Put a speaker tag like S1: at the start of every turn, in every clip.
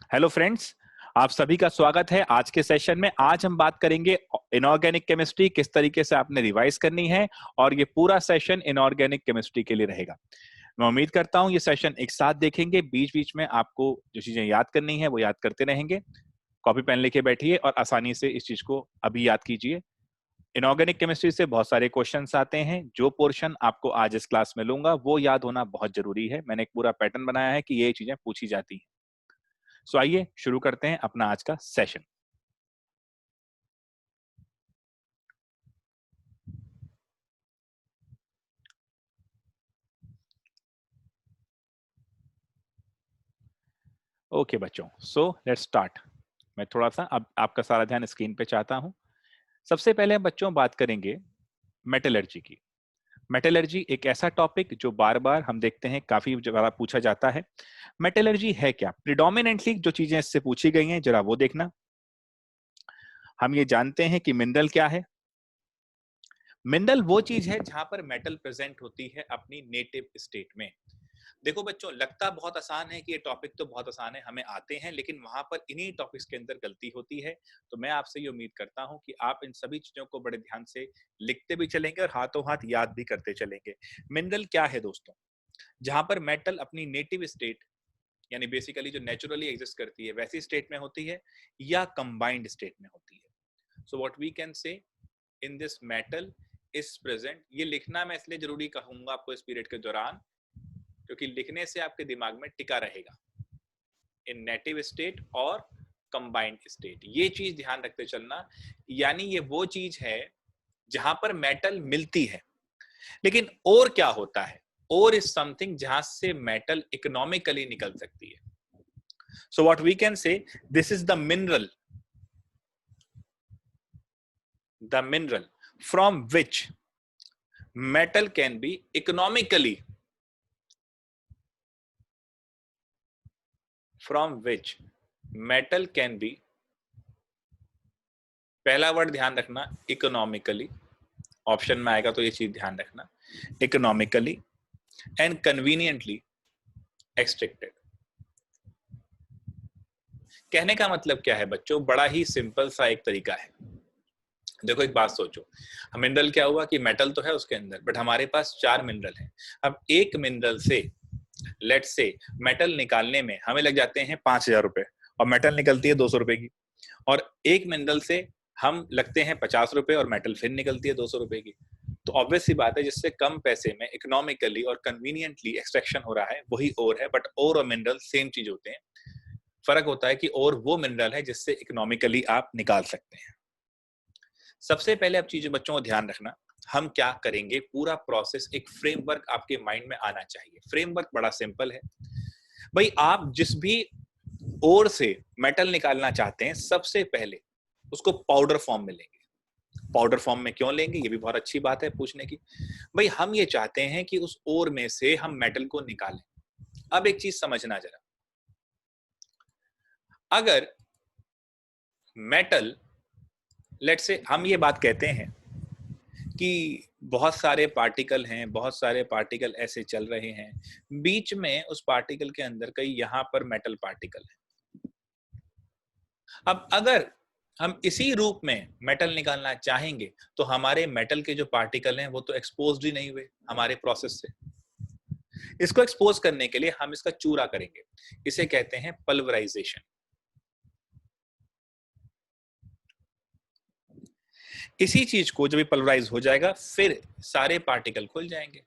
S1: Hello friends, आप सभी का स्वागत है आज के सेशन में। आज हम बात करेंगे इनऑर्गेनिक केमिस्ट्री, किस तरीके से आपने रिवाइज करनी है, और ये पूरा सेशन इनऑर्गेनिक केमिस्ट्री के लिए रहेगा। मैं उम्मीद करता हूं ये सेशन एक साथ देखेंगे, बीच बीच में आपको जो चीजें याद करनी है वो याद करते रहेंगे। कॉपी पेन लेके बैठिए और आसानी से इस चीज को अभी याद कीजिए। इनऑर्गेनिक केमिस्ट्री से बहुत सारे क्वेश्चंस आते हैं। जो पोर्शन आपको आज इस क्लास में लूंगा वो याद होना बहुत जरूरी है। मैंने एक पूरा पैटर्न बनाया है कि ये चीजें पूछी जाती हैं। सो आइए शुरू करते हैं अपना आज का सेशन। ओके बच्चों, सो लेट्स स्टार्ट। मैं थोड़ा सा अब आपका सारा ध्यान स्क्रीन पे चाहता हूं। सबसे पहले हम बच्चों बात करेंगे मेटलर्जी की। मेटलर्जी एक ऐसा टॉपिक जो बार बार हम देखते हैं काफी जगह पूछा जाता है। मेटलर्जी है क्या? प्रिडोमिनेंटली जो चीजें इससे पूछी गई हैं जरा वो देखना। हम ये जानते हैं कि मिनरल क्या है। मिनरल वो चीज है जहां पर मेटल प्रेजेंट होती है अपनी नेटिव स्टेट में। देखो बच्चों, लगता बहुत आसान है कि ये टॉपिक तो बहुत आसान है, हमें आते हैं, लेकिन वहां पर इन्हीं टॉपिक्स के अंदर गलती होती है। तो मैं आपसे ये उम्मीद करता हूं कि आप इन सभी चीजों को बड़े ध्यान से लिखते भी चलेंगे और हाथों हाथ याद भी करते चलेंगे। मिनरल क्या है दोस्तों? जहां पर मेटल अपनी नेटिव स्टेट यानी बेसिकली जो नेचुरली एग्जिस्ट करती है वैसी स्टेट में होती है या कंबाइंड स्टेट में होती है। So what we can say in this metal is present. ये लिखना मैं इसलिए जरूरी कहूंगा आपको इस पीरियड के दौरान क्योंकि लिखने से आपके दिमाग में टिका रहेगा इन नेटिव स्टेट और कंबाइंड स्टेट। ये चीज ध्यान रखते चलना। यानी ये वो चीज है जहां पर मेटल मिलती है। लेकिन और क्या होता है? और इज समथिंग जहां से मेटल इकोनॉमिकली निकल सकती है। So what we can say, this is the mineral from which metal can be economically from which metal can be, पहला वर्ड ध्यान रखना इकोनॉमिकली, ऑप्शन में आएगा तो ये चीज ध्यान रखना, इकोनॉमिकली एंड कन्वीनियंटली एक्सट्रैक्टेड। कहने का मतलब क्या है बच्चों? बड़ा ही सिंपल सा एक तरीका है। देखो एक बात सोचो, मिनरल क्या हुआ कि मेटल तो है उसके अंदर, बट हमारे पास 4 मिनरल हैं। अब एक मिनरल से लेट्स से मेटल निकालने में हमें लग जाते हैं 5,000 रुपए और मेटल निकलती है 200 रुपए की। और एक मिनरल से हम लगते हैं 50 रुपए और मेटल फिर निकलती है 200 रुपए की। तो ऑब्वियस सी बात है, जिससे कम पैसे में इकोनॉमिकली और कन्वीनियंटली एक्सट्रैक्शन हो रहा है वही ओर है। बट ओर और मिनरल सेम चीज होते हैं। फर्क होता है कि ओर वो मिनरल है जिससे इकोनॉमिकली आप निकाल सकते हैं। सबसे पहले अब चीजें बच्चों को ध्यान रखना, हम क्या करेंगे, पूरा प्रोसेस एक फ्रेमवर्क आपके माइंड में आना चाहिए। फ्रेमवर्क बड़ा सिंपल है भाई। आप जिस भी ओर से मेटल निकालना चाहते हैं सबसे पहले उसको पाउडर फॉर्म में लेंगे। पाउडर फॉर्म में क्यों लेंगे, ये भी बहुत अच्छी बात है पूछने की। भाई हम ये चाहते हैं कि उस ओर में से हम मेटल को निकालें। अब एक चीज समझना जरा, अगर मेटल लेट से हम ये बात कहते हैं कि बहुत सारे पार्टिकल हैं, बहुत सारे पार्टिकल ऐसे चल रहे हैं, बीच में उस पार्टिकल के अंदर कई यहां पर मेटल पार्टिकल है। अब अगर हम इसी रूप में मेटल निकालना चाहेंगे तो हमारे मेटल के जो पार्टिकल हैं वो तो एक्सपोज्ड ही नहीं हुए हमारे प्रोसेस से। इसको एक्सपोज करने के लिए हम इसका चूरा करेंगे, इसे कहते हैं पल्वराइजेशन। इसी चीज को जब पल्वराइज हो जाएगा फिर सारे पार्टिकल खुल जाएंगे,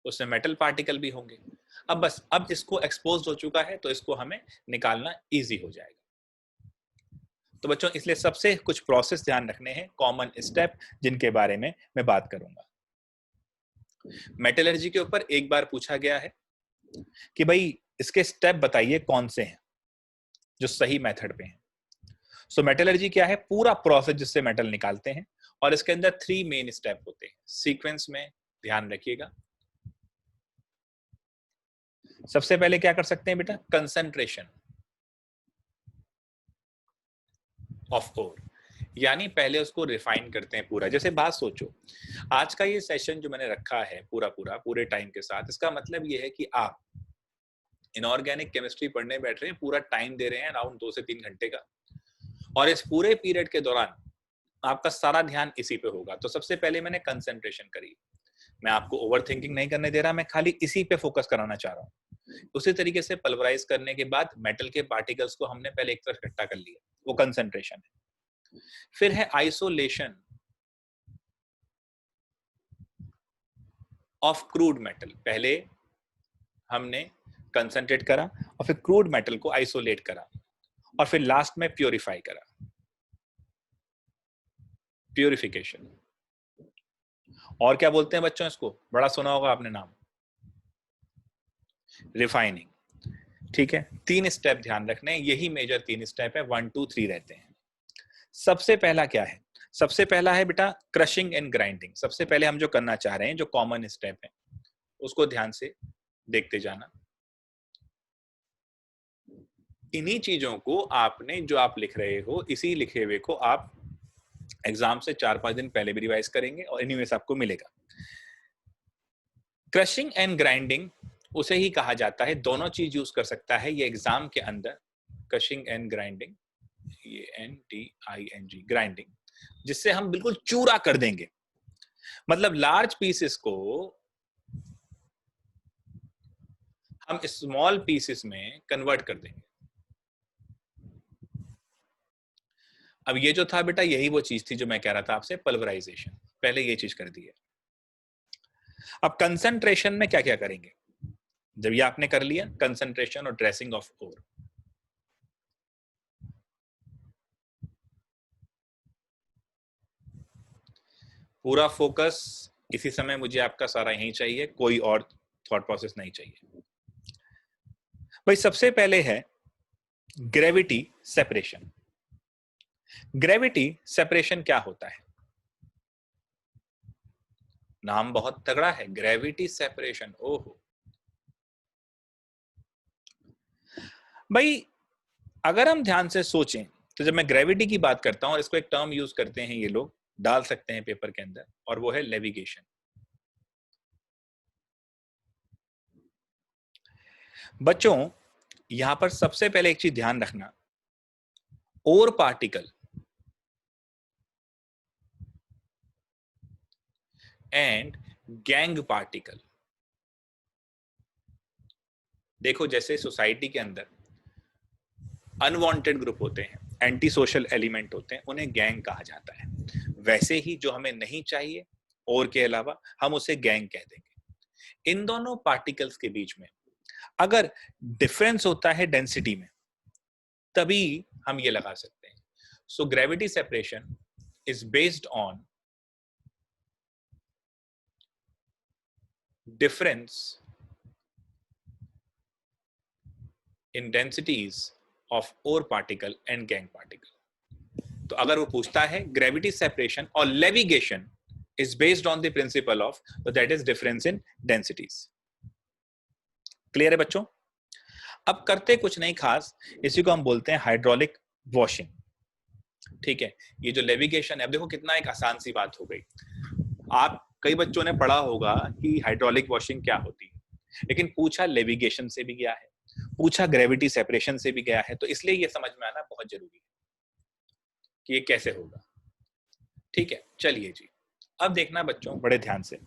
S1: उसमें मेटल पार्टिकल भी होंगे। अब बस अब इसको एक्सपोज हो चुका है तो इसको हमें निकालना इजी हो जाएगा। तो बच्चों इसलिए सबसे कुछ प्रोसेस ध्यान रखने हैं, कॉमन स्टेप जिनके बारे में मैं बात करूंगा। मेटलर्जी के ऊपर एक बार पूछा गया है कि भाई इसके स्टेप बताइए कौन से हैं जो सही मेथड पे हैं। सो मेटलर्जी क्या है? पूरा प्रोसेस जिससे मेटल निकालते हैं, और इसके अंदर 3 मेन स्टेप होते हैं। सीक्वेंस में ध्यान रखिएगा। सबसे पहले क्या कर सकते हैं बेटा? कंसंट्रेशन ऑफ ओर, यानी पहले उसको रिफाइन करते हैं पूरा। जैसे बात सोचो, आज का ये सेशन जो मैंने रखा है पूरा पूरे टाइम के साथ, इसका मतलब ये है कि आप इनऑर्गेनिक केमिस्ट्री पढ़ने बैठ रहे हैं, पूरा टाइम दे रहे हैं अराउंड 2 से 3 घंटे का, और इस पूरे पीरियड के दौरान आपका सारा ध्यान इसी पे होगा। तो सबसे पहले मैंने कंसंट्रेशन करी, मैं आपको ओवर थिंकिंग नहीं करने दे रहा, मैं खाली इसी पे फोकस कराना चाह रहा हूँ। उसी तरीके से पल्वराइज करने के बाद मेटल के पार्टिकल्स को हमने पहले एक तरफ इकट्ठा कर लिया, वो कंसंट्रेशन है। फिर है आइसोलेशन ऑफ क्रूड मेटल। पहले हमने कंसंट्रेट करा और फिर क्रूड मेटल को आइसोलेट करा और फिर लास्ट में प्योरीफाई करा, प्योरिफिकेशन। और क्या बोलते हैं बच्चों इसको, बड़ा सुना होगा आपने नाम, रिफाइनिंग। ठीक है, 3 स्टेप ध्यान रखने, यही मेजर 3 स्टेप है, 1 2 3 रहते हैं। सबसे पहला क्या है, सबसे पहला है बेटा क्रशिंग एंड ग्राइंडिंग। सबसे पहले हम जो करना चाह रहे हैं, जो कॉमन स्टेप है, उसको ध्यान से देखते जाना। इन्हीं चीजों को आपने, जो आप लिख रहे हो, इसी लिखे हुए को आप एग्जाम से 4-5 दिन पहले भी रिवाइज करेंगे और इन्हीं में से आपको मिलेगा। क्रशिंग एंड ग्राइंडिंग उसे ही कहा जाता है, दोनों चीज यूज कर सकता है ये एग्जाम के अंदर, क्रशिंग एंड ग्राइंडिंग, ये NDING, ग्राइंडिंग, जिससे हम बिल्कुल चूरा कर देंगे। मतलब लार्ज पीसेस को हम स्मॉल पीसेस में कन्वर्ट कर देंगे। अब ये जो था बेटा, यही वो चीज थी जो मैं कह रहा था आपसे, पल्वराइजेशन। पहले ये चीज कर दी है। अब कंसंट्रेशन में क्या क्या करेंगे, जब ये आपने कर लिया कंसंट्रेशन और ड्रेसिंग ऑफ ओर, पूरा फोकस इसी समय मुझे आपका सारा यही चाहिए, कोई और थॉट प्रोसेस नहीं चाहिए भाई। सबसे पहले है ग्रेविटी सेपरेशन। ग्रेविटी सेपरेशन क्या होता है, नाम बहुत तगड़ा है, ग्रेविटी सेपरेशन। ओहो भाई, अगर हम ध्यान से सोचें तो जब मैं ग्रेविटी की बात करता हूं, और इसको एक टर्म यूज करते हैं, ये लोग डाल सकते हैं पेपर के अंदर, और वो है लेविगेशन। बच्चों यहां पर सबसे पहले एक चीज ध्यान रखना, ore particle and gangue particle. देखो जैसे सोसाइटी के अंदर अनवांटेड ग्रुप होते हैं, एंटी सोशल एलिमेंट होते हैं, उन्हें गैंग कहा जाता है। वैसे ही जो हमें नहीं चाहिए और के अलावा, हम उसे गैंग कह देंगे। इन दोनों पार्टिकल्स के बीच में अगर डिफरेंस होता है डेंसिटी में, तभी हम ये लगा सकते हैं। So gravity separation is based on difference in densities of ore particle and gang particle. तो अगर वो पूछता है ग्रेविटी सेपरेशन और levigation is based on the principle of, तो that is difference in densities. Clear है बच्चों? अब करते कुछ नहीं खास, इसी को हम बोलते हैं हाइड्रोलिक वॉशिंग। ठीक है, ये जो लेविगेशन है, अब देखो कितना एक आसान सी बात हो गई। आप कई बच्चों ने पढ़ा होगा कि हाइड्रोलिक वॉशिंग क्या होती है, लेकिन पूछा लेविगेशन से भी गया है, पूछा ग्रेविटी सेपरेशन से भी गया है, तो इसलिए ये समझ में आना बहुत जरूरी है कि ये कैसे होगा। ठीक है, चलिए जी, अब देखना बच्चों बड़े ध्यान से।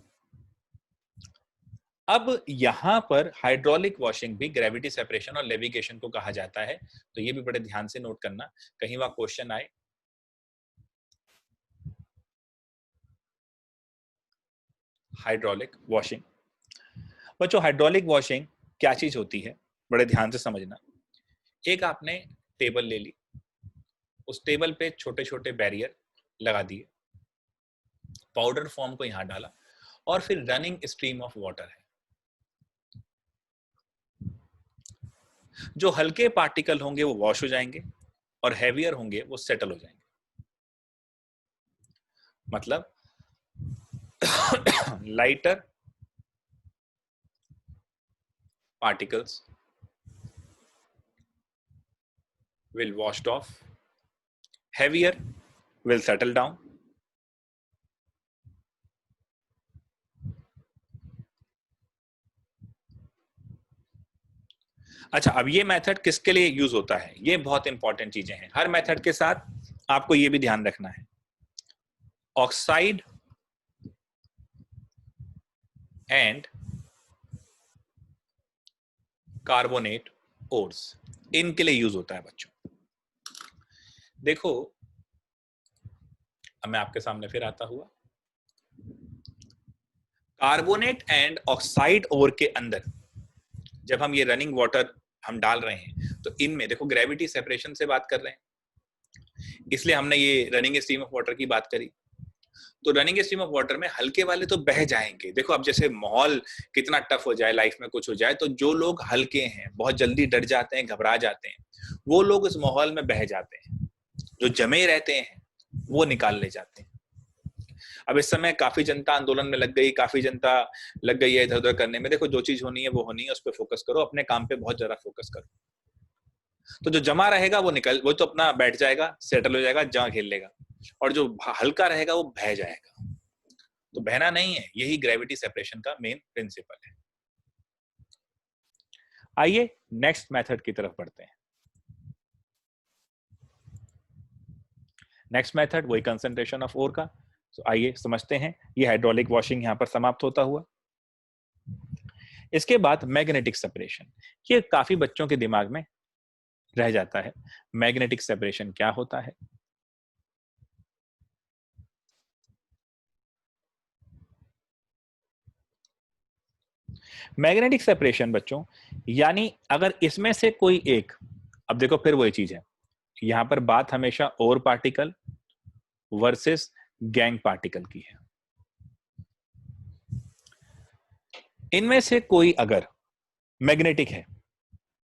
S1: अब यहां पर हाइड्रोलिक वॉशिंग भी ग्रेविटी सेपरेशन और लेविगेशन को कहा जाता है, तो ये भी बड़े ध्यान से नोट करना, कहीं वहां क्वेश्चन आए। हाइड्रोलिक वॉशिंग, बच्चों हाइड्रोलिक वॉशिंग क्या चीज होती है, बड़े ध्यान से समझना। एक आपने टेबल ले ली, उस टेबल पे छोटे छोटे बैरियर लगा दिए, पाउडर फॉर्म को यहां डाला, और फिर रनिंग स्ट्रीम ऑफ वाटर है। जो हल्के पार्टिकल होंगे वो वॉश हो जाएंगे, और हैवियर होंगे वो सेटल हो जाएंगे। मतलब lighter particles will washed off, heavier will settle down, अच्छा, अब ये मेथड किसके लिए यूज होता है, ये बहुत इंपॉर्टेंट चीजें हैं। हर मेथड के साथ आपको ये भी ध्यान रखना है, ऑक्साइड एंड कार्बोनेट ओर्स, इनके लिए यूज होता है बच्चों। देखो, अब मैं आपके सामने फिर आता हुआ, कार्बोनेट एंड ऑक्साइड ओर के अंदर जब हम ये रनिंग वाटर हम डाल रहे हैं, तो इनमें देखो ग्रेविटी सेपरेशन से बात कर रहे हैं, इसलिए हमने ये रनिंग स्ट्रीम ऑफ वाटर की बात करी। तो रनिंग स्ट्रीम ऑफ वाटर में हल्के वाले तो बह जाएंगे। देखो, अब जैसे माहौल कितना टफ हो जाए, लाइफ में कुछ हो जाए, तो जो लोग हल्के हैं, बहुत जल्दी डर जाते हैं, घबरा जाते हैं, वो लोग उस माहौल में बह जाते हैं। जो जमे रहते हैं वो निकाल ले जाते हैं। अब इस समय काफी जनता आंदोलन में लग गई, काफी जनता लग गई है इधर उधर करने में। देखो, जो चीज होनी है वो होनी है, उस पर फोकस करो, अपने काम पे बहुत ज्यादा फोकस करो। तो जो जमा रहेगा वो तो अपना बैठ जाएगा, सेटल हो जाएगा, जहाँ खेल लेगा, और जो हल्का रहेगा वो बह जाएगा। तो बहना नहीं है, यही ग्रेविटी सेपरेशन का मेन प्रिंसिपल है। आइए नेक्स्ट मेथड की तरफ बढ़ते हैं। नेक्स्ट मेथड वही कंसंट्रेशन ऑफ ओर का। तो आइए समझते हैं, ये हाइड्रोलिक वॉशिंग यहां पर समाप्त होता हुआ। इसके बाद मैग्नेटिक सेपरेशन, ये काफी बच्चों के दिमाग में रह जाता है। मैग्नेटिक सेपरेशन क्या होता है? मैग्नेटिक सेपरेशन बच्चों, यानी अगर इसमें से कोई एक, अब देखो फिर वही चीज है, यहां पर बात हमेशा ore particle versus gangue particle की है। इनमें से कोई अगर मैग्नेटिक है,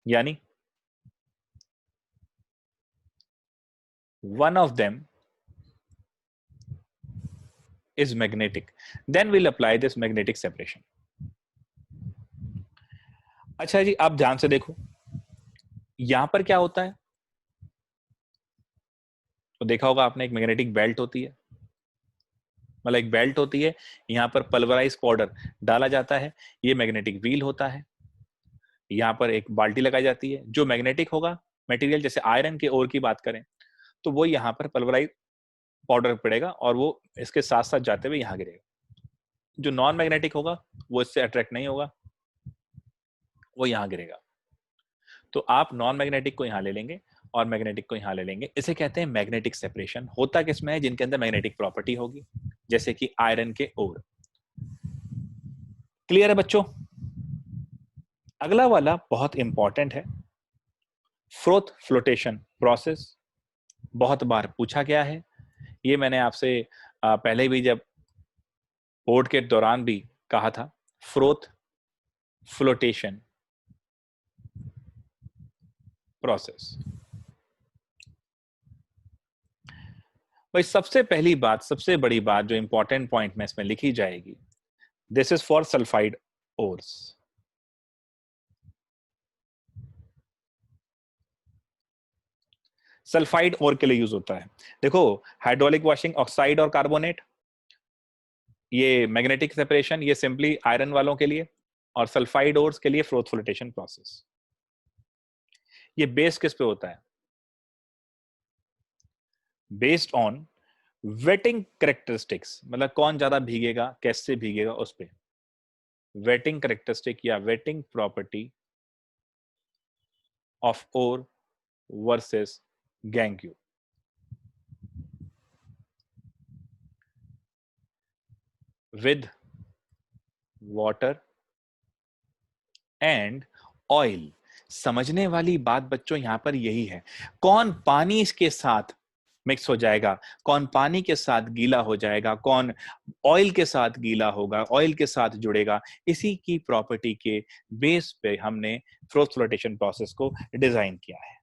S1: यानी one of them is magnetic, then we'll apply this magnetic separation. अच्छा जी, आप ध्यान से देखो, यहां पर क्या होता है, तो देखा होगा आपने, एक मैग्नेटिक बेल्ट होती है, मतलब एक बेल्ट होती है, यहां पर पल्वराइज पाउडर डाला जाता है, ये मैग्नेटिक व्हील होता है। यहां पर एक बाल्टी लगाई जाती है, जो मैग्नेटिक होगा मटेरियल, जैसे आयरन के ओर की बात करें, तो वो यहां पर पल्वराइज पाउडर पड़ेगा और वो इसके साथ साथ जाते हुए यहां गिरेगा। जो नॉन मैग्नेटिक होगा वो इससे अट्रैक्ट नहीं होगा, वो यहां गिरेगा। तो आप नॉन मैग्नेटिक को यहां ले लेंगे और मैग्नेटिक को यहां ले लेंगे। इसे कहते हैं मैग्नेटिक सेपरेशन। होता किसमें है? जिनके अंदर मैग्नेटिक प्रॉपर्टी होगी, जैसे कि आयरन के ओर। क्लियर है बच्चों? अगला वाला बहुत इंपॉर्टेंट है, फ्रोथ फ्लोटेशन प्रोसेस। बहुत बार पूछा गया है, ये मैंने आपसे पहले भी जब बोर्ड के दौरान भी कहा था, फ्रोथ फ्लोटेशन प्रोसेस। भाई सबसे पहली बात, सबसे बड़ी बात, जो इंपॉर्टेंट पॉइंट में इसमें लिखी जाएगी, this is for sulphide ores. Sulphide ore के लिए यूज होता है। देखो, हाइड्रोलिक वॉशिंग ऑक्साइड और कार्बोनेट, ये मैग्नेटिक सेपरेशन, ये सिंपली आयरन वालों के लिए, और सल्फाइड ओर्स के लिए फ्रोथ फ्लोटेशन प्रोसेस। ये बेस किस पे होता है? बेस्ड ऑन वेटिंग करेक्टरिस्टिक्स, मतलब कौन ज्यादा भीगेगा, कैसे भीगेगा, उस पे वेटिंग करेक्टरिस्टिक या wetting property of ore versus gangue. With water and oil. समझने वाली बात बच्चों यहां पर यही है, कौन पानी के साथ मिक्स हो जाएगा, कौन पानी के साथ गीला हो जाएगा, कौन ऑयल के साथ गीला होगा, ऑयल के साथ जुड़ेगा, इसी की प्रॉपर्टी के बेस पे हमने फ्रोथ फ्लोटेशन प्रोसेस को डिजाइन किया है।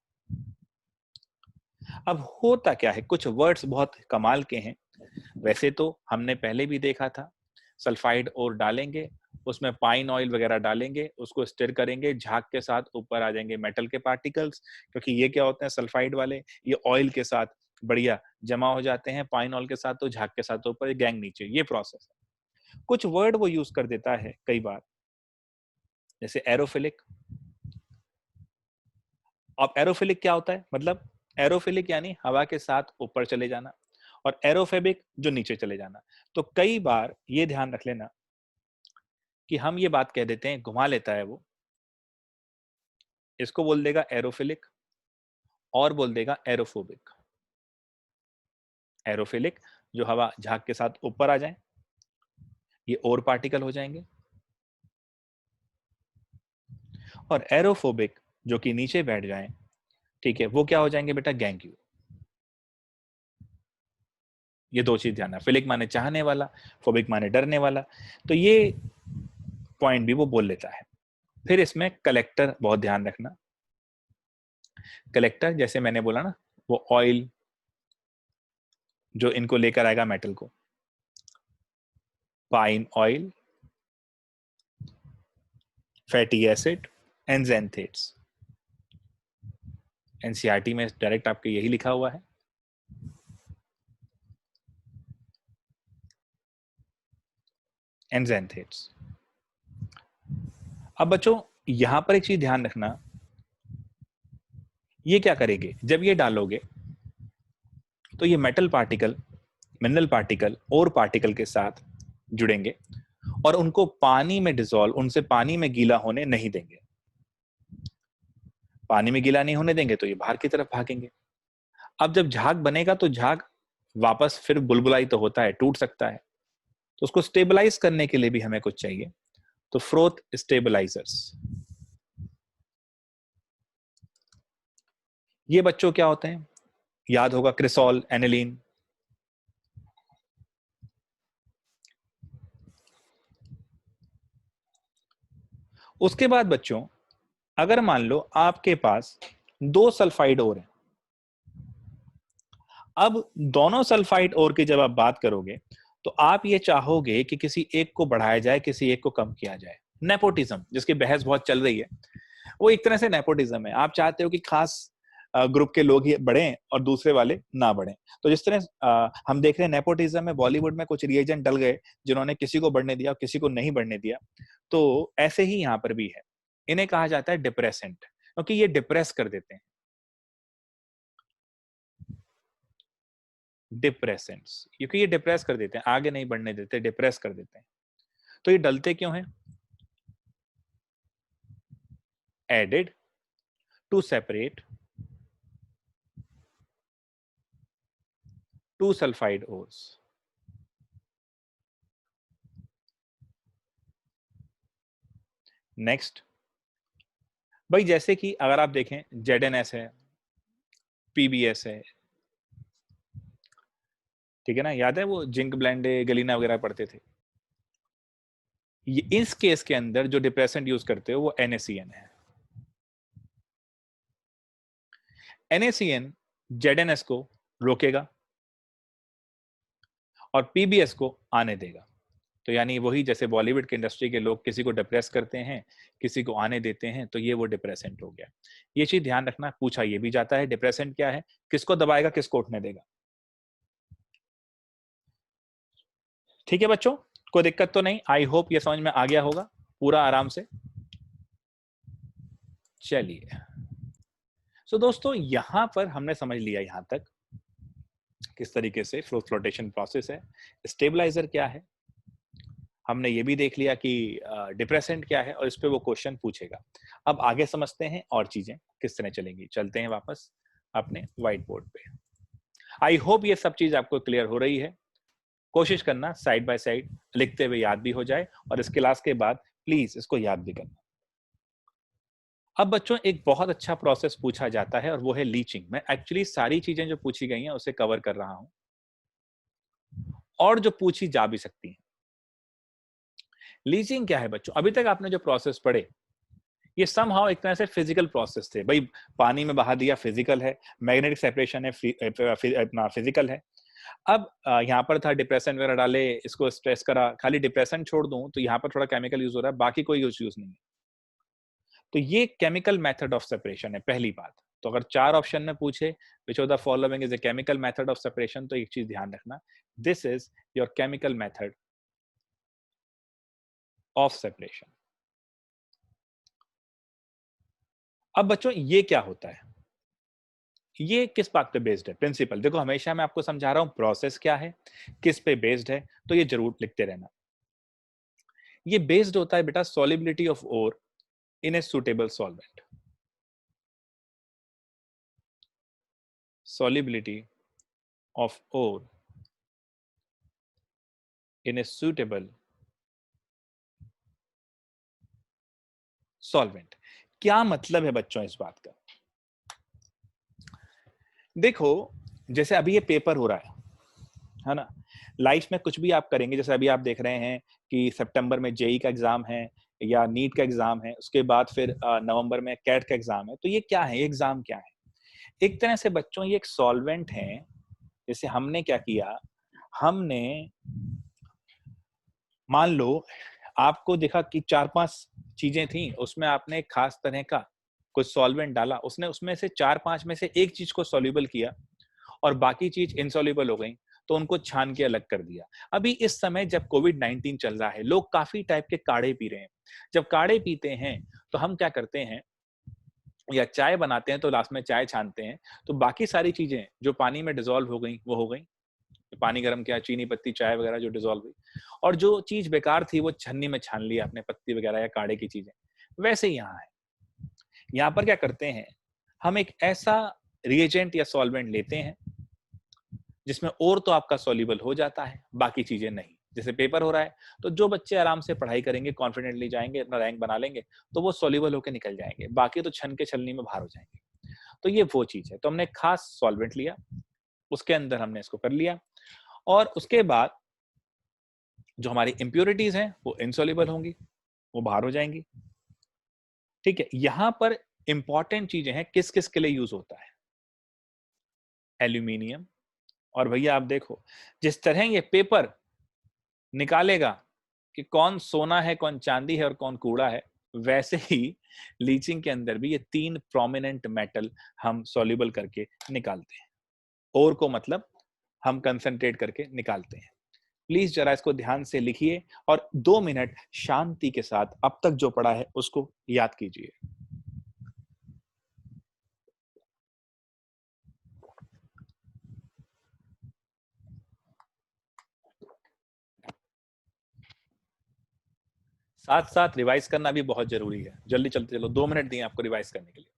S1: अब होता क्या है, कुछ वर्ड्स बहुत कमाल के हैं। वैसे तो हमने पहले भी देखा था, सल्फाइड और डालेंगे, उसमें पाइन ऑयल वगैरह डालेंगे, उसको स्टिर करेंगे, झाग के साथ ऊपर आ जाएंगे मेटल के पार्टिकल्स, क्योंकि ये क्या होते हैं सल्फाइड वाले, ये ऑयल के साथ बढ़िया जमा हो जाते हैं, पाइन ऑयल के साथ तो झाग के साथ ऊपर, गैंग नीचे, ये प्रोसेस है। कुछ वर्ड वो यूज कर देता है कई बार, जैसे एरोफिलिक, अब एरोफिलिक क्या होता है? मतलब एरोफिलिक यानी हवा के साथ ऊपर चले जाना, और एरोफेबिक जो नीचे चले जाना। तो कई बार ये ध्यान रख लेना कि हम ये बात कह देते हैं, घुमा लेता है वो, इसको बोल देगा एरोफिलिक और बोल देगा एरोफोबिक। एरोफिलिक जो हवा झाग के साथ ऊपर आ जाए, ये और पार्टिकल हो जाएंगे, और एरोफोबिक जो कि नीचे बैठ जाएं, ठीक है, वो क्या हो जाएंगे बेटा? गैंग्यू। ये दो चीज ध्यान है, फिलिक माने चाहने वाला, फोबिक माने डरने वाला। तो ये पॉइंट भी वो बोल लेता है। फिर इसमें कलेक्टर बहुत ध्यान रखना। कलेक्टर जैसे मैंने बोला ना, वो ऑयल जो इनको लेकर आएगा मेटल को, pine oil, fatty acid and xanthates. NCERT में डायरेक्ट आपके यही लिखा हुआ है। And xanthates. अब बच्चों यहां पर एक चीज ध्यान रखना, ये क्या करेंगे जब ये डालोगे, तो ये मेटल पार्टिकल मिनरल पार्टिकल और पार्टिकल के साथ जुड़ेंगे और उनको पानी में डिसॉल्व, उनसे पानी में गीला होने नहीं देंगे। पानी में गीला नहीं होने देंगे तो ये बाहर की तरफ भागेंगे। अब जब झाग बनेगा तो झाग वापस फिर बुलबुलाई तो होता है, टूट सकता है, तो उसको स्टेबलाइज करने के लिए भी हमें कुछ चाहिए, तो फ्रोथ स्टेबलाइजर्स। ये बच्चों क्या होते हैं? याद होगा, क्रिसॉल, एनिलीन। उसके बाद बच्चों अगर मान लो आपके पास दो सल्फाइड और हैं, अब दोनों सल्फाइड और की जब आप बात करोगे तो आप ये चाहोगे कि किसी एक को बढ़ाया जाए, किसी एक को कम किया जाए। नेपोटिज्म जिसकी बहस बहुत चल रही है, वो एक तरह से नेपोटिज्म है। आप चाहते हो कि खास ग्रुप के लोग ही बढ़े और दूसरे वाले ना बढ़े। तो जिस तरह हम देख रहे हैं नेपोटिज्म में, बॉलीवुड में कुछ रिएजेंट डल गए जिन्होंने किसी को बढ़ने दिया और किसी को नहीं बढ़ने दिया, तो ऐसे ही यहाँ पर भी है। इन्हें कहा जाता है डिप्रेसेंट, क्योंकि ये डिप्रेस कर देते हैं। डिप्रेसेंट्स, क्योंकि ये डिप्रेस कर देते हैं, आगे नहीं बढ़ने देते, डिप्रेस कर देते हैं। तो ये डलते क्यों हैं? Added to separate to sulphide ores. Next भाई, जैसे कि अगर आप देखें जेडएनएस है, पीबीएस है, ठीक है ना, याद है वो जिंक ब्लेंडे गलीना वगैरह पढ़ते थे। ये इस केस के अंदर जो डिप्रेसेंट यूज करते हो वो NaCN है। NaCN जेडएनएस को रोकेगा और पीबीएस को आने देगा। तो यानी वही जैसे बॉलीवुड के इंडस्ट्री के लोग किसी को डिप्रेस करते हैं, किसी को आने देते हैं, तो ये वो डिप्रेसेंट हो गया। ये चीज ध्यान रखना, पूछा ये भी जाता है डिप्रेसेंट क्या है, किसको दबाएगा, किसको उठने देगा। ठीक है बच्चों, कोई दिक्कत तो नहीं? आई होप ये समझ में आ गया होगा पूरा आराम से। चलिए, सो दोस्तों यहां पर हमने समझ लिया यहां तक किस तरीके से फ्लोटेशन प्रोसेस है, स्टेबलाइजर क्या है, हमने ये भी देख लिया कि डिप्रेसेंट क्या है और इस पे वो क्वेश्चन पूछेगा। अब आगे समझते हैं और चीजें किस तरह चलेंगी। चलते हैं वापस अपने व्हाइट बोर्ड पे। आई होप ये सब चीज आपको क्लियर हो रही है। कोशिश करना साइड बाय साइड लिखते हुए याद भी हो जाए, और इस क्लास के बाद प्लीज इसको याद भी करना। अब बच्चों एक बहुत अच्छा प्रोसेस पूछा जाता है और वो है लीचिंग। मैं एक्चुअली सारी चीजें जो पूछी गई हैं उसे कवर कर रहा हूं, और जो पूछी जा भी सकती हैं। लीचिंग क्या है बच्चों? अभी तक आपने जो प्रोसेस पढ़े ये समहाउ एक तरह से फिजिकल प्रोसेस थे भाई। पानी में बहा दिया, फिजिकल है। मैग्नेटिक सेपरेशन है, अपना फिजिकल है। अब यहाँ पर था डिप्रेशन वगैरह डाले, इसको स्ट्रेस करा, खाली डिप्रेशन छोड़ दूं तो यहाँ पर थोड़ा केमिकल यूज हो रहा है, बाकी कोई यूज नहीं है। तो ये केमिकल मेथड ऑफ सेपरेशन है, पहली बात। तो अगर चार ऑप्शन में पूछे which of the following is a chemical method of separation, तो एक चीज ध्यान रखना, this is your chemical method of separation. अब बच्चों ये क्या होता है? ये किस बात पे बेस्ड है? प्रिंसिपल देखो, हमेशा मैं आपको समझा रहा हूं प्रोसेस क्या है, किस पे बेस्ड है, तो ये जरूर लिखते रहना। ये बेस्ड होता है बेटा solubility of ore in a suitable solvent. Solubility of ore in a suitable solvent. क्या मतलब है बच्चों इस बात का? देखो, जैसे अभी ये पेपर हो रहा है ना? लाइफ में कुछ भी आप करेंगे, जैसे अभी आप देख रहे हैं कि सितंबर में जेई का एग्जाम है या नीट का एग्जाम है, उसके बाद फिर नवंबर में कैट का एग्जाम है। तो ये क्या है? एग्जाम क्या है? एक तरह से बच्चों ये एक सॉल्वेंट है। जैसे हमने क्या किया, हमने मान लो आपको देखा कि 4-5 चीजें थी, उसमें आपने एक खास तरह का कुछ सॉल्वेंट डाला, उसने उसमें से 4-5 में से एक चीज को सॉल्युबल किया और बाकी चीज इनसॉल्युबल हो गई, तो उनको छान के अलग कर दिया। अभी इस समय जब कोविड-19 चल रहा है, लोग काफी टाइप के काढ़े पी रहे हैं। जब काढ़े पीते हैं तो हम क्या करते हैं, या चाय बनाते हैं तो लास्ट में चाय छानते हैं, तो बाकी सारी चीजें जो पानी में डिसॉल्व हो गई वो हो गई। पानी गर्म किया, चीनी पत्ती चाय वगैरह जो डिसॉल्व हुई, और जो चीज बेकार थी वो छन्नी में छान लिया आपने, पत्ती वगैरह या काढ़े की चीजें। वैसे ही यहाँ है, यहाँ पर क्या करते हैं, हम एक ऐसा रिएजेंट या सॉल्वेंट लेते हैं जिसमें और तो आपका सॉल्युबल हो जाता है, बाकी चीजें नहीं। जैसे पेपर हो रहा है, तो जो बच्चे आराम से पढ़ाई करेंगे, कॉन्फिडेंटली जाएंगे, अपना रैंक बना लेंगे, तो वो सॉल्युबल होकर निकल जाएंगे, बाकी तो छन के छलनी में बाहर हो जाएंगे। तो ये वो चीज है। तो हमने खास सॉल्वेंट लिया, उसके अंदर हमने इसको कर लिया, और उसके बाद जो हमारी इम्प्योरिटीज हैं वो इनसॉल्युबल होंगी, वो बाहर हो जाएंगी। ठीक है, यहां पर इंपॉर्टेंट चीजें हैं किस किस के लिए यूज होता है। एल्यूमिनियम, और भैया आप देखो जिस तरह ये पेपर निकालेगा कि कौन सोना है, कौन चांदी है और कौन कूड़ा है, वैसे ही लीचिंग के अंदर भी ये 3 प्रोमिनेंट मेटल हम सॉल्युबल करके निकालते हैं। और को मतलब हम कंसंट्रेट करके निकालते हैं। प्लीज जरा इसको ध्यान से लिखिए और 2 मिनट शांति के साथ अब तक जो पढ़ा है उसको याद कीजिए। साथ साथ रिवाइज करना भी बहुत जरूरी है। जल्दी चलते चलो, 2 मिनट दिए आपको रिवाइज करने के लिए।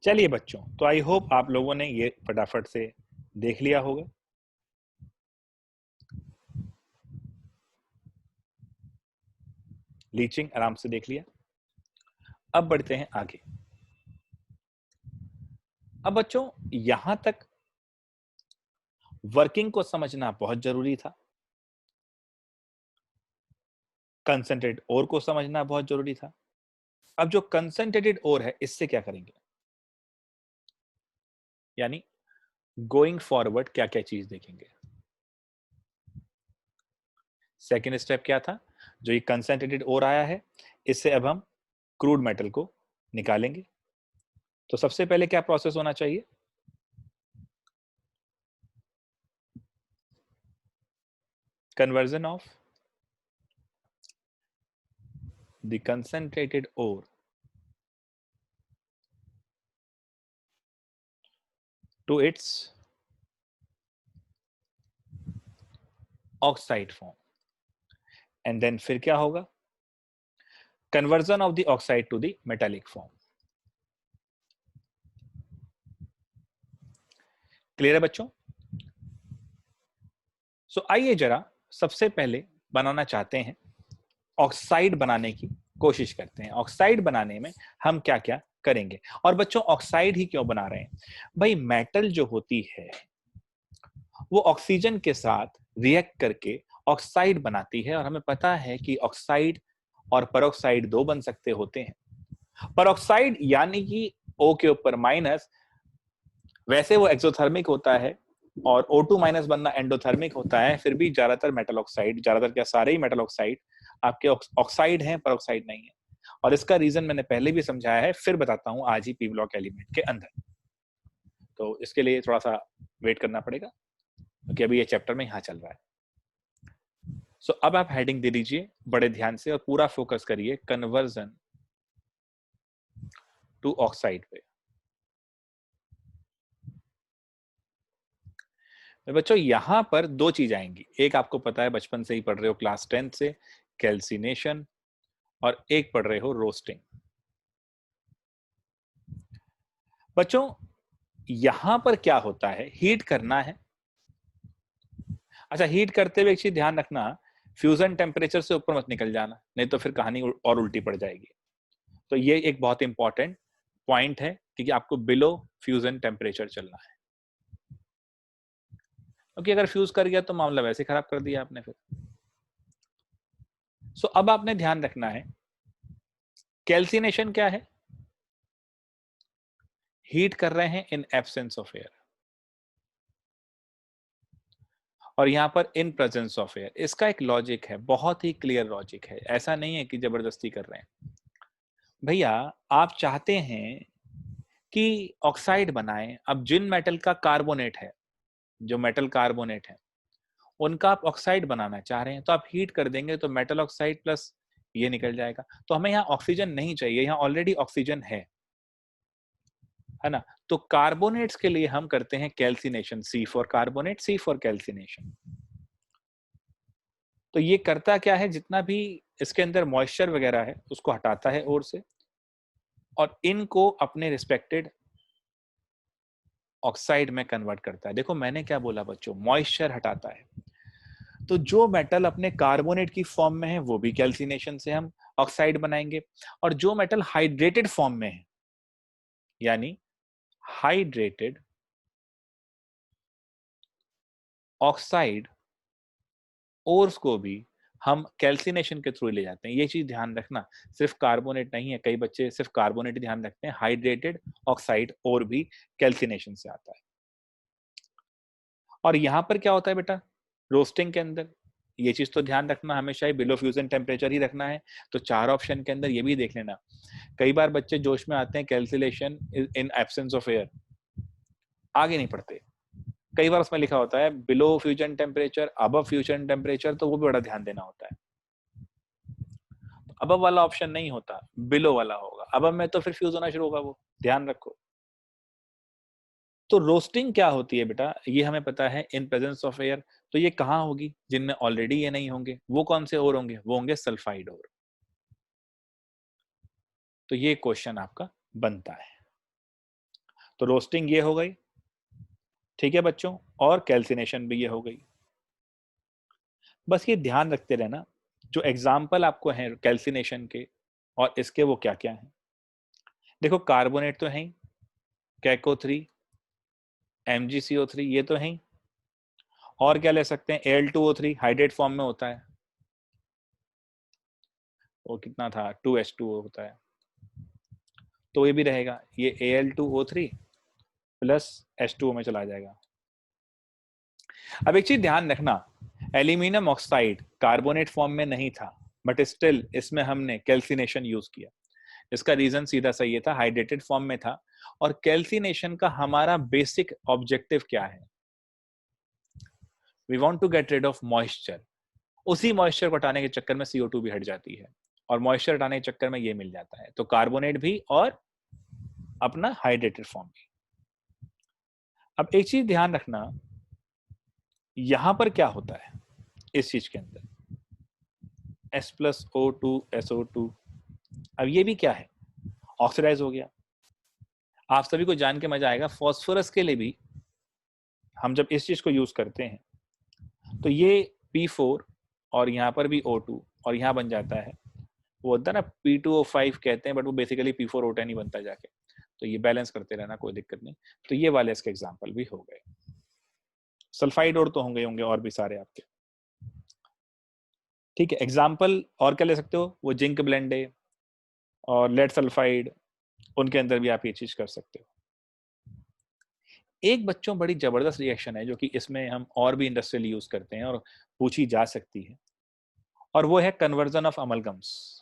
S1: चलिए बच्चों, तो आई होप आप लोगों ने ये फटाफट से देख लिया होगा। लीचिंग आराम से देख लिया। अब बढ़ते हैं आगे। अब बच्चों यहां तक वर्किंग को समझना बहुत जरूरी था, कंसंट्रेट और को समझना बहुत जरूरी था। अब जो कंसंट्रेटेड और है, इससे क्या करेंगे, यानी गोइंग फॉरवर्ड क्या क्या चीज देखेंगे। सेकेंड स्टेप क्या था, जो ये कंसंट्रेटेड और आया है, इससे अब हम क्रूड मेटल को निकालेंगे। तो सबसे पहले क्या प्रोसेस होना चाहिए, conversion of the concentrated ore to its oxide form. And then फिर क्या होगा, conversion of the oxide to the metallic form. Clear है बच्चों? सो आइए जरा सबसे पहले बनाना चाहते हैं, ऑक्साइड बनाने की कोशिश करते हैं। ऑक्साइड बनाने में हम क्या क्या करेंगे? और बच्चों ऑक्साइड ही क्यों बना रहे हैं? भाई मेटल जो होती है वो ऑक्सीजन के साथ रिएक्ट करके ऑक्साइड बनाती है, और हमें पता है कि ऑक्साइड और पेरोक्साइड दो बन सकते होते हैं। पेरोक्साइड यानी कि O के ऊपर माइनस, वैसे वो एक्सोथर्मिक होता है, और O2 माइनस बनना एंडोथर्मिक होता है। फिर भी ज्यादातर मेटल ऑक्साइड, ज्यादातर क्या सारे ही मेटल ऑक्साइड आपके ऑक्साइड हैं, पेरोक्साइड नहीं है। और इसका रीजन मैंने पहले भी समझाया है, फिर बताता हूं आज ही पी ब्लॉक एलिमेंट के अंदर। तो इसके लिए थोड़ा सा वेट करना पड़ेगा क्योंकि अभी ये चैप्टर में यहां चल रहा है। सो अब आप हेडिंग दे दीजिए बड़े ध्यान से और पूरा फोकस करिए कन्वर्जन टू ऑक्साइड पे। तो बच्चों यहां पर दो चीज आएंगी, एक आपको पता है बचपन से ही पढ़ रहे हो क्लास 10 से, कैल्सिनेशन, और एक पढ़ रहे हो रोस्टिंग। बच्चों यहां पर क्या होता है, हीट करना है। अच्छा, हीट करते हुए एक चीज ध्यान रखना, फ्यूजन टेम्परेचर से ऊपर मत निकल जाना, नहीं तो फिर कहानी और उल्टी पड़ जाएगी। तो ये एक बहुत इंपॉर्टेंट पॉइंट है कि आपको बिलो फ्यूजन टेम्परेचर चलना है, क्योंकि अगर फ्यूज कर गया तो मामला वैसे खराब कर दिया आपने फिर। सो अब आपने ध्यान रखना है, कैल्सिनेशन क्या है? हीट कर रहे हैं इन एब्सेंस ऑफ एयर, और यहां पर इन प्रेजेंस ऑफ एयर। इसका एक लॉजिक है, बहुत ही क्लियर लॉजिक है, ऐसा नहीं है कि जबरदस्ती कर रहे हैं। भैया आप चाहते हैं कि ऑक्साइड बनाएं, अब जिन मेटल का कार्बोनेट है, जो मेटल कार्बोनेट है उनका आप ऑक्साइड बनाना चाह रहे हैं, तो आप हीट कर देंगे तो मेटल ऑक्साइड प्लस ये निकल जाएगा। तो हमें यहाँ ऑक्सीजन नहीं चाहिए, यहाँ ऑलरेडी ऑक्सीजन है ना। तो कार्बोनेट्स के लिए हम करते हैं calcination, C for carbonate, C for calcination. तो ये करता क्या है, जितना भी इसके अंदर मॉइस्चर वगैरह है उसको हटाता है और से, और इनको अपने रिस्पेक्टेड ऑक्साइड में कन्वर्ट करता है। देखो मैंने क्या बोला बच्चों, मॉइस्चर हटाता है। तो जो मेटल अपने कार्बोनेट की फॉर्म में है वो भी कैल्सिनेशन से हम ऑक्साइड बनाएंगे, और जो मेटल हाइड्रेटेड फॉर्म में है, यानी हाइड्रेटेड ऑक्साइड ओर्स को भी हम कैल्सिनेशन के थ्रू ले जाते हैं। ये चीज ध्यान रखना, सिर्फ कार्बोनेट नहीं है, कई बच्चे सिर्फ कार्बोनेट ध्यान रखते हैं, हाइड्रेटेड ऑक्साइड और भी कैल्सिनेशन से आता है। और यहां पर क्या होता है बेटा, रोस्टिंग के अंदर ये चीज तो ध्यान रखना, हमेशा ही बिलो फ्यूजन टेम्परेचर ही रखना है। तो चार ऑप्शन के अंदर ये भी देख लेना, कई बार बच्चे जोश में आते हैं कैल्सिलेशन इन एब्सेंस ऑफ एयर, आगे नहीं पढ़ते। कई बार उसमें लिखा होता है below fusion temperature, above fusion temperature, तो वो भी बड़ा ध्यान देना होता है। अबव वाला ऑप्शन नहीं होता, बिलो वाला होगा। अबव में तो फिर फ्यूज होना शुरू होगा, वो ध्यान रखो। तो रोस्टिंग क्या होती है बेटा, ये हमें पता है इन प्रेजेंस ऑफ एयर। तो ये कहाँ होगी, जिनमें ऑलरेडी ये नहीं होंगे, वो कौन से और होंगे, वो होंगे सल्फाइड और। तो ये क्वेश्चन आपका बनता है। तो रोस्टिंग ये हो गई, ठीक है बच्चों, और कैल्सिनेशन भी ये हो गई। बस ये ध्यान रखते रहना, जो एग्जाम्पल आपको है कैल्सिनेशन के और इसके, वो क्या क्या है। देखो कार्बोनेट तो है ही, कैको 3, MgCO3 ये तो है ही, और क्या ले सकते हैं, Al2O3 हाइड्रेट फॉर्म में होता है, वो कितना था 2H2O होता है, तो ये भी रहेगा, ये Al2O3 प्लस H2O में चला जाएगा। अब एक चीज ध्यान रखना, एल्यूमिनियम ऑक्साइड कार्बोनेट फॉर्म में नहीं था, बट स्टिल इसमें हमने कैल्सिनेशन यूज किया। इसका रीजन सीधा सा ये था, हाइड्रेटेड फॉर्म में था, और कैल्सिनेशन का हमारा बेसिक ऑब्जेक्टिव क्या है, we want to get rid of moisture. उसी मॉइस्चर को हटाने के चक्कर में CO2 भी हट जाती है, और मॉइस्चर हटाने के चक्कर में ये मिल जाता है। तो कार्बोनेट भी और अपना हाइड्रेटेड फॉर्म भी। अब एक चीज ध्यान रखना, यहां पर क्या होता है इस चीज के अंदर, S+O2SO2, अब ये भी क्या है, ऑक्सीडाइज हो गया। आप सभी को जान के मजा आएगा, फॉस्फोरस के लिए भी हम जब इस चीज को यूज करते हैं तो ये P4 और यहाँ पर भी O2 और यहाँ बन जाता है, वो होता है ना P2O5 कहते हैं, बट वो बेसिकली P4O10 ही बनता है जाके। तो ये बैलेंस करते रहना, कोई दिक्कत नहीं। तो ये वाले इसके एग्जाम्पल भी हो गए। सल्फाइड और तो होंगे और भी सारे आपके। ठीक है, एग्जाम्पल और क्या ले सकते हो, वो जिंक ब्लेंड है और लेड सल्फाइड, उनके अंदर भी आप ये चीज कर सकते हो। एक बच्चों बड़ी जबरदस्त रिएक्शन है जो कि इसमें हम और भी इंडस्ट्रियल यूज करते हैं और पूछी जा सकती है, और वो है कन्वर्जन ऑफ अमलगम्स।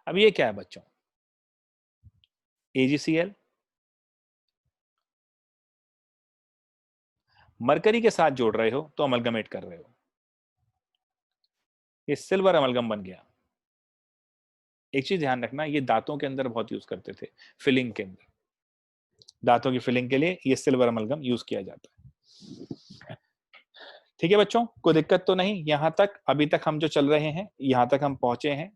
S1: अब ये क्या है बच्चों, AgCl मरकरी के साथ जोड़ रहे हो तो अमलगमेट कर रहे हो, ये सिल्वर अमलगम बन गया। एक चीज ध्यान रखना, ये दांतों के अंदर बहुत यूज करते थे, फिलिंग के अंदर, दांतों की फिलिंग के लिए ये सिल्वर अमलगम यूज किया जाता है। ठीक है बच्चों, कोई दिक्कत तो नहीं यहां तक, अभी तक हम जो चल रहे हैं यहां तक हम पहुंचे हैं।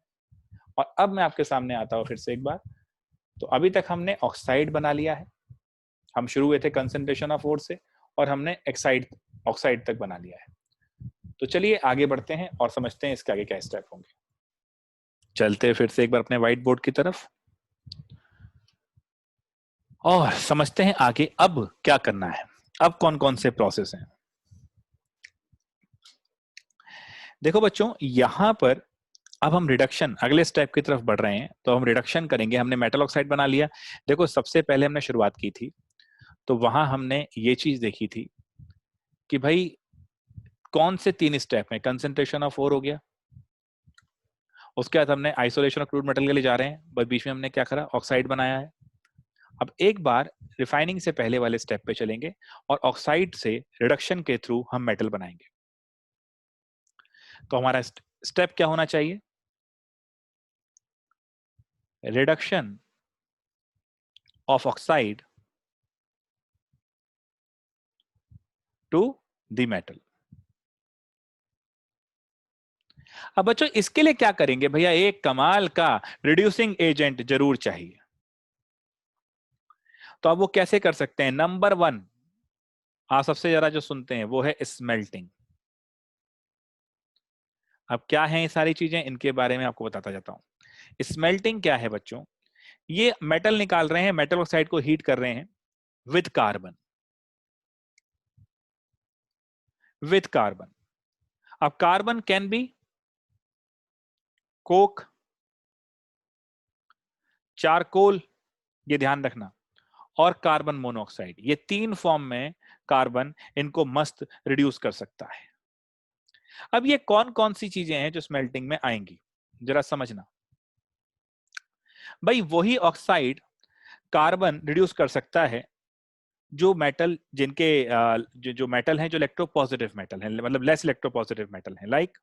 S1: और अब मैं आपके सामने आता हूं फिर से एक बार। तो अभी तक हमने ऑक्साइड बना लिया है, हम शुरू हुए थे कंसंट्रेशन ऑफ ओर से और हमने ऑक्साइड तक बना लिया है। तो चलिए आगे बढ़ते हैं और समझते हैं इसके आगे क्या स्टेप होंगे। चलते हैं फिर से एक बार अपने व्हाइट बोर्ड की तरफ और समझते हैं आगे अब क्या करना है, अब कौन कौन से प्रोसेस हैं। देखो बच्चों, यहां पर अब हम रिडक्शन अगले स्टेप की तरफ बढ़ रहे हैं, तो हम रिडक्शन करेंगे। हमने मेटल ऑक्साइड बना लिया। देखो सबसे पहले हमने शुरुआत की थी, तो वहां हमने ये चीज देखी थी कि भाई कौन से 3 स्टेप में, कंसंट्रेशन ऑफ ओर हो गया, उसके बाद हमने आइसोलेशन ऑफ क्रूड मेटल के लिए जा रहे हैं, बस बीच में हमने क्या करा, ऑक्साइड बनाया है। अब एक बार रिफाइनिंग से पहले वाले स्टेप पे चलेंगे और ऑक्साइड से रिडक्शन के थ्रू हम मेटल बनाएंगे। तो हमारा स्टेप क्या होना चाहिए, reduction of oxide to the metal. अब बच्चों इसके लिए क्या करेंगे भैया, एक कमाल का रिड्यूसिंग एजेंट जरूर चाहिए। तो अब वो कैसे कर सकते हैं, नंबर 1 आप सबसे ज्यादा जो सुनते हैं वो है स्मेल्टिंग। अब क्या है ये सारी चीजें, इनके बारे में आपको बताता जाता हूं। स्मेल्टिंग क्या है बच्चों, ये मेटल निकाल रहे हैं, मेटल ऑक्साइड को हीट कर रहे हैं विद कार्बन, विद कार्बन। अब carbon can be Coke, charcoal, ये ध्यान रखना, और कार्बन मोनोऑक्साइड, ये 3 फॉर्म में कार्बन इनको मस्त रिड्यूस कर सकता है। अब ये कौन कौन सी चीजें हैं जो स्मेल्टिंग में आएंगी, जरा समझना। भाई वही ऑक्साइड कार्बन रिड्यूस कर सकता है जो मेटल जिनके जो मेटल हैं जो इलेक्ट्रोपॉजिटिव मेटल हैं, मतलब लेस इलेक्ट्रोपॉजिटिव मेटल हैं, like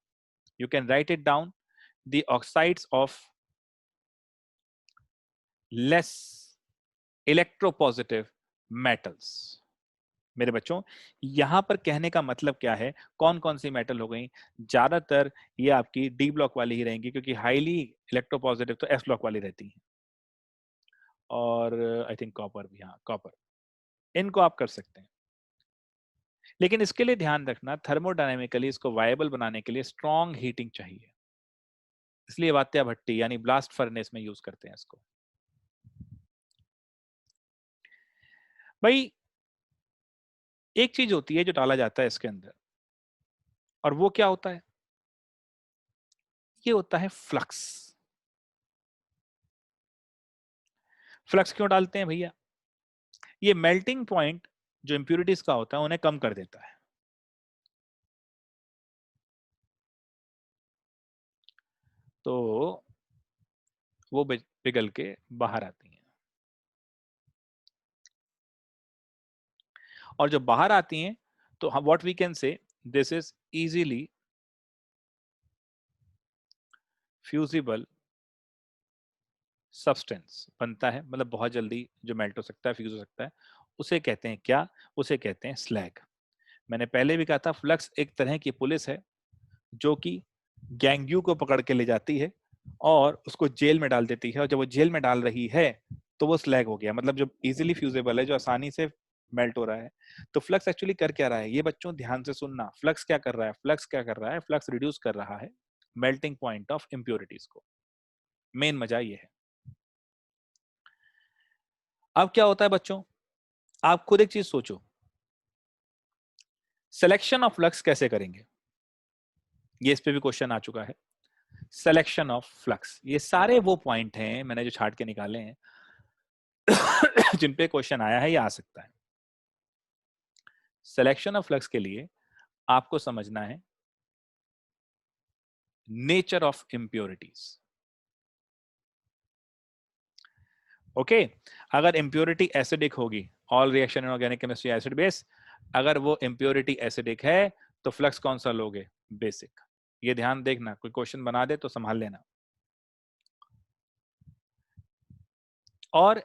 S1: you can right it down, the oxides of less electropositive metals. मेरे बच्चों यहां पर कहने का मतलब क्या है, कौन कौन सी मेटल हो गई, ज्यादातर ये आपकी डी ब्लॉक वाली ही रहेंगी, क्योंकि हाईली इलेक्ट्रोपॉजिटिव तो एस ब्लॉक वाली रहती है, और आई थिंक कॉपर भी, हाँ कॉपर, इनको आप कर सकते हैं। लेकिन इसके लिए ध्यान रखना, थर्मोडायनेमिकली इसको वायबल बनाने के लिए स्ट्रॉन्ग हीटिंग चाहिए, इसलिए वात्या भट्टी यानी ब्लास्ट फर्नेस में यूज करते हैं इसको। भाई एक चीज होती है जो डाला जाता है इसके अंदर, और वो क्या होता है, ये होता है फ्लक्स। फ्लक्स क्यों डालते हैं भैया, ये मेल्टिंग पॉइंट जो इंप्यूरिटीज का होता है उन्हें कम कर देता है। तो वो पिघल के बाहर आती हैं, और जब बाहर आती हैं तो what we can say, this is easily fusible substance बनता है, मतलब बहुत जल्दी जो मेल्ट हो सकता है, फ्यूज हो सकता है, उसे कहते हैं क्या, उसे कहते हैं स्लैग। मैंने पहले भी कहा था, फ्लक्स एक तरह की पुलिस है जो कि गैंगयू को पकड़ के ले जाती है और उसको जेल में डाल देती है, और जब वो जेल में डाल रही है तो वो स्लैग हो गया, मतलब जो इजीली फ्यूजेबल है, जो आसानी से मेल्ट हो रहा है। तो फ्लक्स एक्चुअली कर क्या रहा है, ये बच्चों ध्यान से सुनना, फ्लक्स क्या कर रहा है, फ्लक्स क्या कर रहा है, फ्लक्स रिड्यूस कर रहा है मेल्टिंग पॉइंट ऑफ इम्प्योरिटीज को। मेन मजा ये है। अब क्या होता है बच्चों, आप खुद एक चीज सोचो, सिलेक्शन ऑफ फ्लक्स कैसे करेंगे, ये इस पे भी क्वेश्चन आ चुका है। सिलेक्शन ऑफ फ्लक्स, ये सारे वो पॉइंट हैं मैंने जो छाट के निकाले हैं जिन पे क्वेश्चन आया है या आ सकता है। सिलेक्शन ऑफ फ्लक्स के लिए आपको समझना है नेचर ऑफ इंप्योरिटीज। ओके, अगर इंप्योरिटी एसिडिक होगी, all reaction in organic chemistry acid base, अगर वो इंप्योरिटी एसिडिक है तो फ्लक्स कौन सा लोगे, बेसिक। ये ध्यान देखना, कोई क्वेश्चन बना दे तो संभाल लेना। और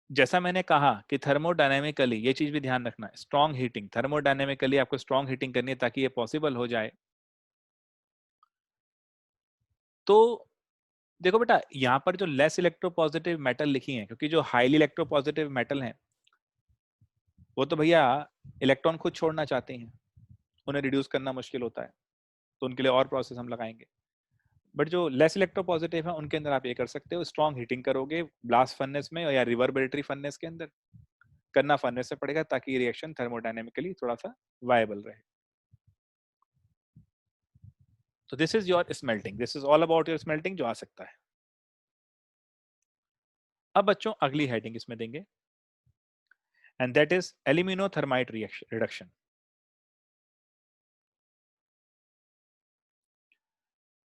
S1: जैसा मैंने कहा कि थर्मोडायनेमिकली ये चीज भी ध्यान रखना, स्ट्रॉन्ग हीटिंग, थर्मोडायनेमिकली आपको स्ट्रॉन्ग हीटिंग करनी है ताकि ये पॉसिबल हो जाए। तो देखो बेटा, यहाँ पर जो लेस इलेक्ट्रोपॉजिटिव मेटल लिखी हैं, क्योंकि जो हाईली इलेक्ट्रोपॉजिटिव मेटल हैं वो तो भैया इलेक्ट्रॉन खुद छोड़ना चाहते हैं, उन्हें रिड्यूस करना मुश्किल होता है, तो उनके लिए और प्रोसेस हम लगाएंगे। बट जो लेस इलेक्ट्रोपॉजिटिव है उनके अंदर आप ये कर सकते हो, स्ट्रॉन्ग हीटिंग करोगे ब्लास्ट फर्नेस में या रिवर्बरेटरी फर्नेस के अंदर, करना फर्नेस से पड़ेगा ताकि ये रिएक्शन थर्मोडायनेमिकली थोड़ा सा वायबल रहे। तो this is your smelting, this is all about your smelting जो आ सकता है। अब बच्चों अगली हेडिंग इसमें देंगे, and that is aluminothermite reduction.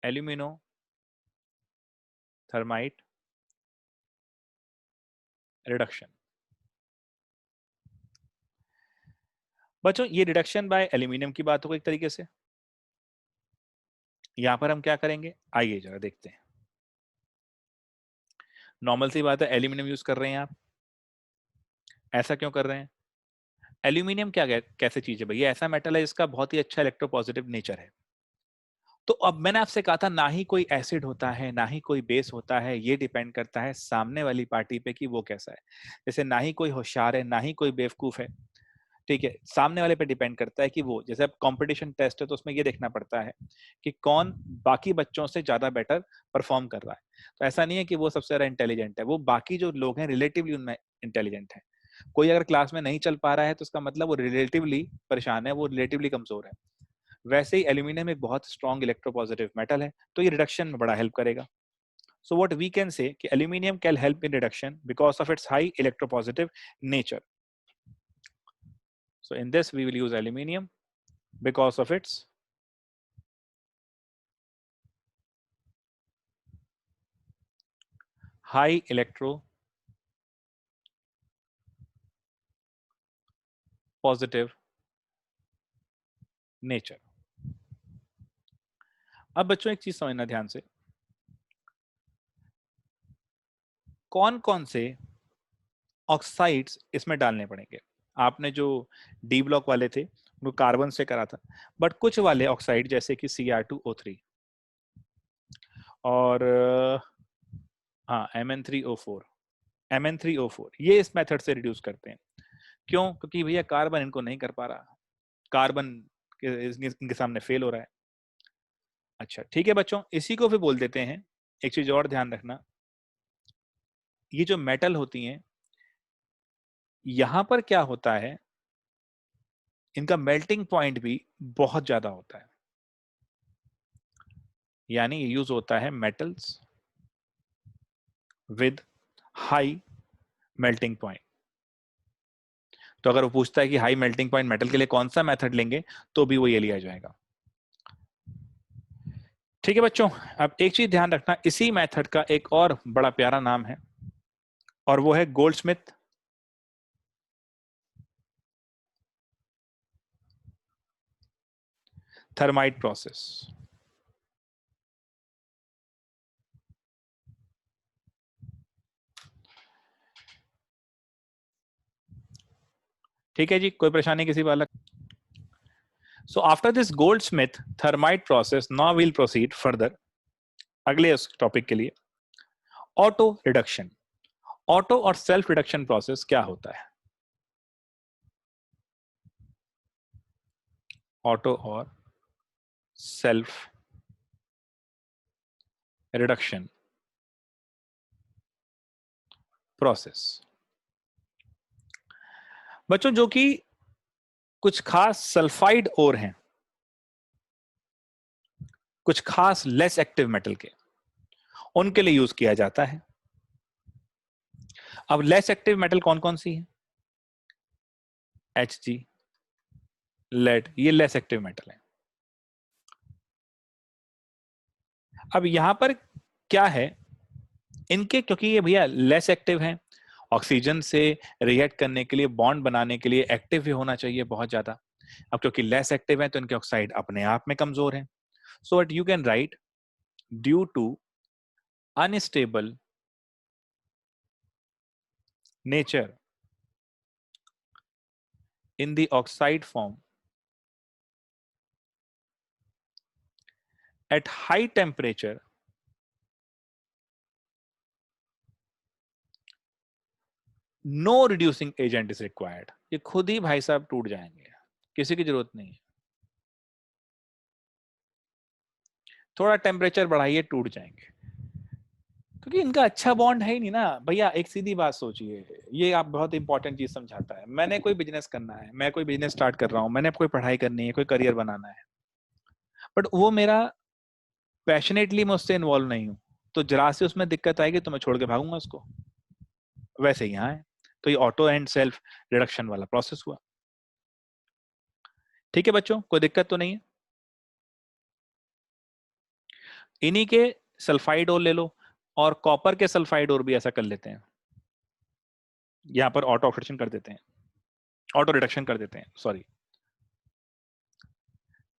S1: Aluminothermite reduction. बच्चों ये रिडक्शन बाय एल्यूमिनियम की बात हो गई एक तरीके से। यहां पर हम क्या करेंगे, आइए जरा देखते हैं। नॉर्मल सी बात है, एल्यूमिनियम यूज कर रहे हैं आप, ऐसा क्यों कर रहे हैं। एल्यूमिनियम क्या कैसे चीज है भैया, ऐसा मेटल है जिसका बहुत ही अच्छा इलेक्ट्रोपॉजिटिव नेचर है। तो अब मैंने आपसे कहा था ना ही कोई एसिड होता है ना ही कोई बेस होता है, ये डिपेंड करता है सामने वाली पार्टी पे कि वो कैसा है। जैसे ना ही कोई होशियार है ना ही कोई बेवकूफ है, ठीक है, सामने वाले पे डिपेंड करता है कि वो, जैसे अब कंपटीशन टेस्ट है तो उसमें ये देखना पड़ता है कि कौन बाकी बच्चों से ज्यादा बेटर परफॉर्म कर रहा है। तो ऐसा नहीं है कि वो सबसे ज्यादा इंटेलिजेंट है, वो बाकी जो लोग हैं रिलेटिवली उनमें इंटेलिजेंट है। कोई अगर क्लास में नहीं चल पा रहा है तो उसका मतलब वो रिलेटिवली परेशान है, वो रिलेटिवली कमजोर है। वैसे ही एल्यूमिनियम एक बहुत स्ट्रॉन्ग इलेक्ट्रोपॉजिटिव मेटल है, तो ये रिडक्शन में बड़ा हेल्प करेगा। So what we can say कि aluminium can help in reduction because of its high electropositive nature. So in this we will use aluminium because of its high electropositive nature. अब बच्चों एक चीज समझना ध्यान से, कौन कौन से ऑक्साइड्स इसमें डालने पड़ेंगे। आपने जो डी ब्लॉक वाले थे वो कार्बन से करा था, बट कुछ वाले ऑक्साइड जैसे कि Cr2O3 और हाँ Mn3O4 ये इस मेथड से रिड्यूस करते हैं। क्यों, क्योंकि भैया कार्बन इनको नहीं कर पा रहा, कार्बन इनके सामने फेल हो रहा है। अच्छा ठीक है बच्चों, इसी को फिर बोल देते हैं, एक चीज और ध्यान रखना, ये जो मेटल होती हैं यहां पर क्या होता है, इनका मेल्टिंग पॉइंट भी बहुत ज्यादा होता है, यानी ये यूज होता है metals with high melting point. तो अगर वो पूछता है कि हाई मेल्टिंग पॉइंट मेटल के लिए कौन सा मेथड लेंगे, तो भी वो ये लिया जाएगा। ठीक है बच्चों, अब एक चीज ध्यान रखना, इसी मेथड का एक और बड़ा प्यारा नाम है और वो है गोल्डस्मिथ थर्माइट प्रोसेस। ठीक है जी, कोई परेशानी किसी बालक। So after this Goldsmith thermite process now will proceed further अगले टॉपिक के लिए, ऑटो रिडक्शन। ऑटो और सेल्फ रिडक्शन प्रोसेस क्या होता है? ऑटो और सेल्फ रिडक्शन प्रोसेस बच्चों, जो कि कुछ खास सल्फाइड ओर हैं, कुछ खास लेस एक्टिव मेटल के, उनके लिए यूज किया जाता है। अब लेस एक्टिव मेटल कौन कौन सी है? Hg, लेड, ये लेस एक्टिव मेटल है। अब यहां पर क्या है, इनके क्योंकि ये भैया लेस एक्टिव हैं, ऑक्सीजन से रिएक्ट करने के लिए, बॉन्ड बनाने के लिए एक्टिव भी होना चाहिए बहुत ज्यादा। अब क्योंकि लेस एक्टिव है तो इनके ऑक्साइड अपने आप में कमजोर हैं। So what you can write, due to unstable nature in the oxide form at high temperature, no reducing agent is required। ये खुद ही भाई साहब टूट जाएंगे, किसी की जरूरत नहीं है। थोड़ा टेम्परेचर बढ़ाइए, टूट जाएंगे, क्योंकि इनका अच्छा बॉन्ड है ही नहीं ना भैया। एक सीधी बात सोचिए, ये आप बहुत इंपॉर्टेंट चीज समझाता है। मैंने कोई बिजनेस करना है, मैं कोई बिजनेस स्टार्ट कर रहा हूं, मैंने कोई पढ़ाई करनी है, कोई करियर बनाना है, बट वो मेरा पैशनेटली मैं उससे इन्वॉल्व नहीं हूं, तो जरा से उसमें दिक्कत आएगी तो मैं छोड़ के भागूंगा उसको। वैसे ही यहाँ है, तो ये ऑटो एंड सेल्फ रिडक्शन वाला प्रोसेस हुआ। ठीक है बच्चों, कोई दिक्कत तो नहीं है? इन्हीं के सल्फाइड और ले लो, और कॉपर के सल्फाइड और भी ऐसा कर लेते हैं, यहां पर ऑटो ऑक्सीडेशन कर देते हैं, ऑटो रिडक्शन कर देते हैं, सॉरी।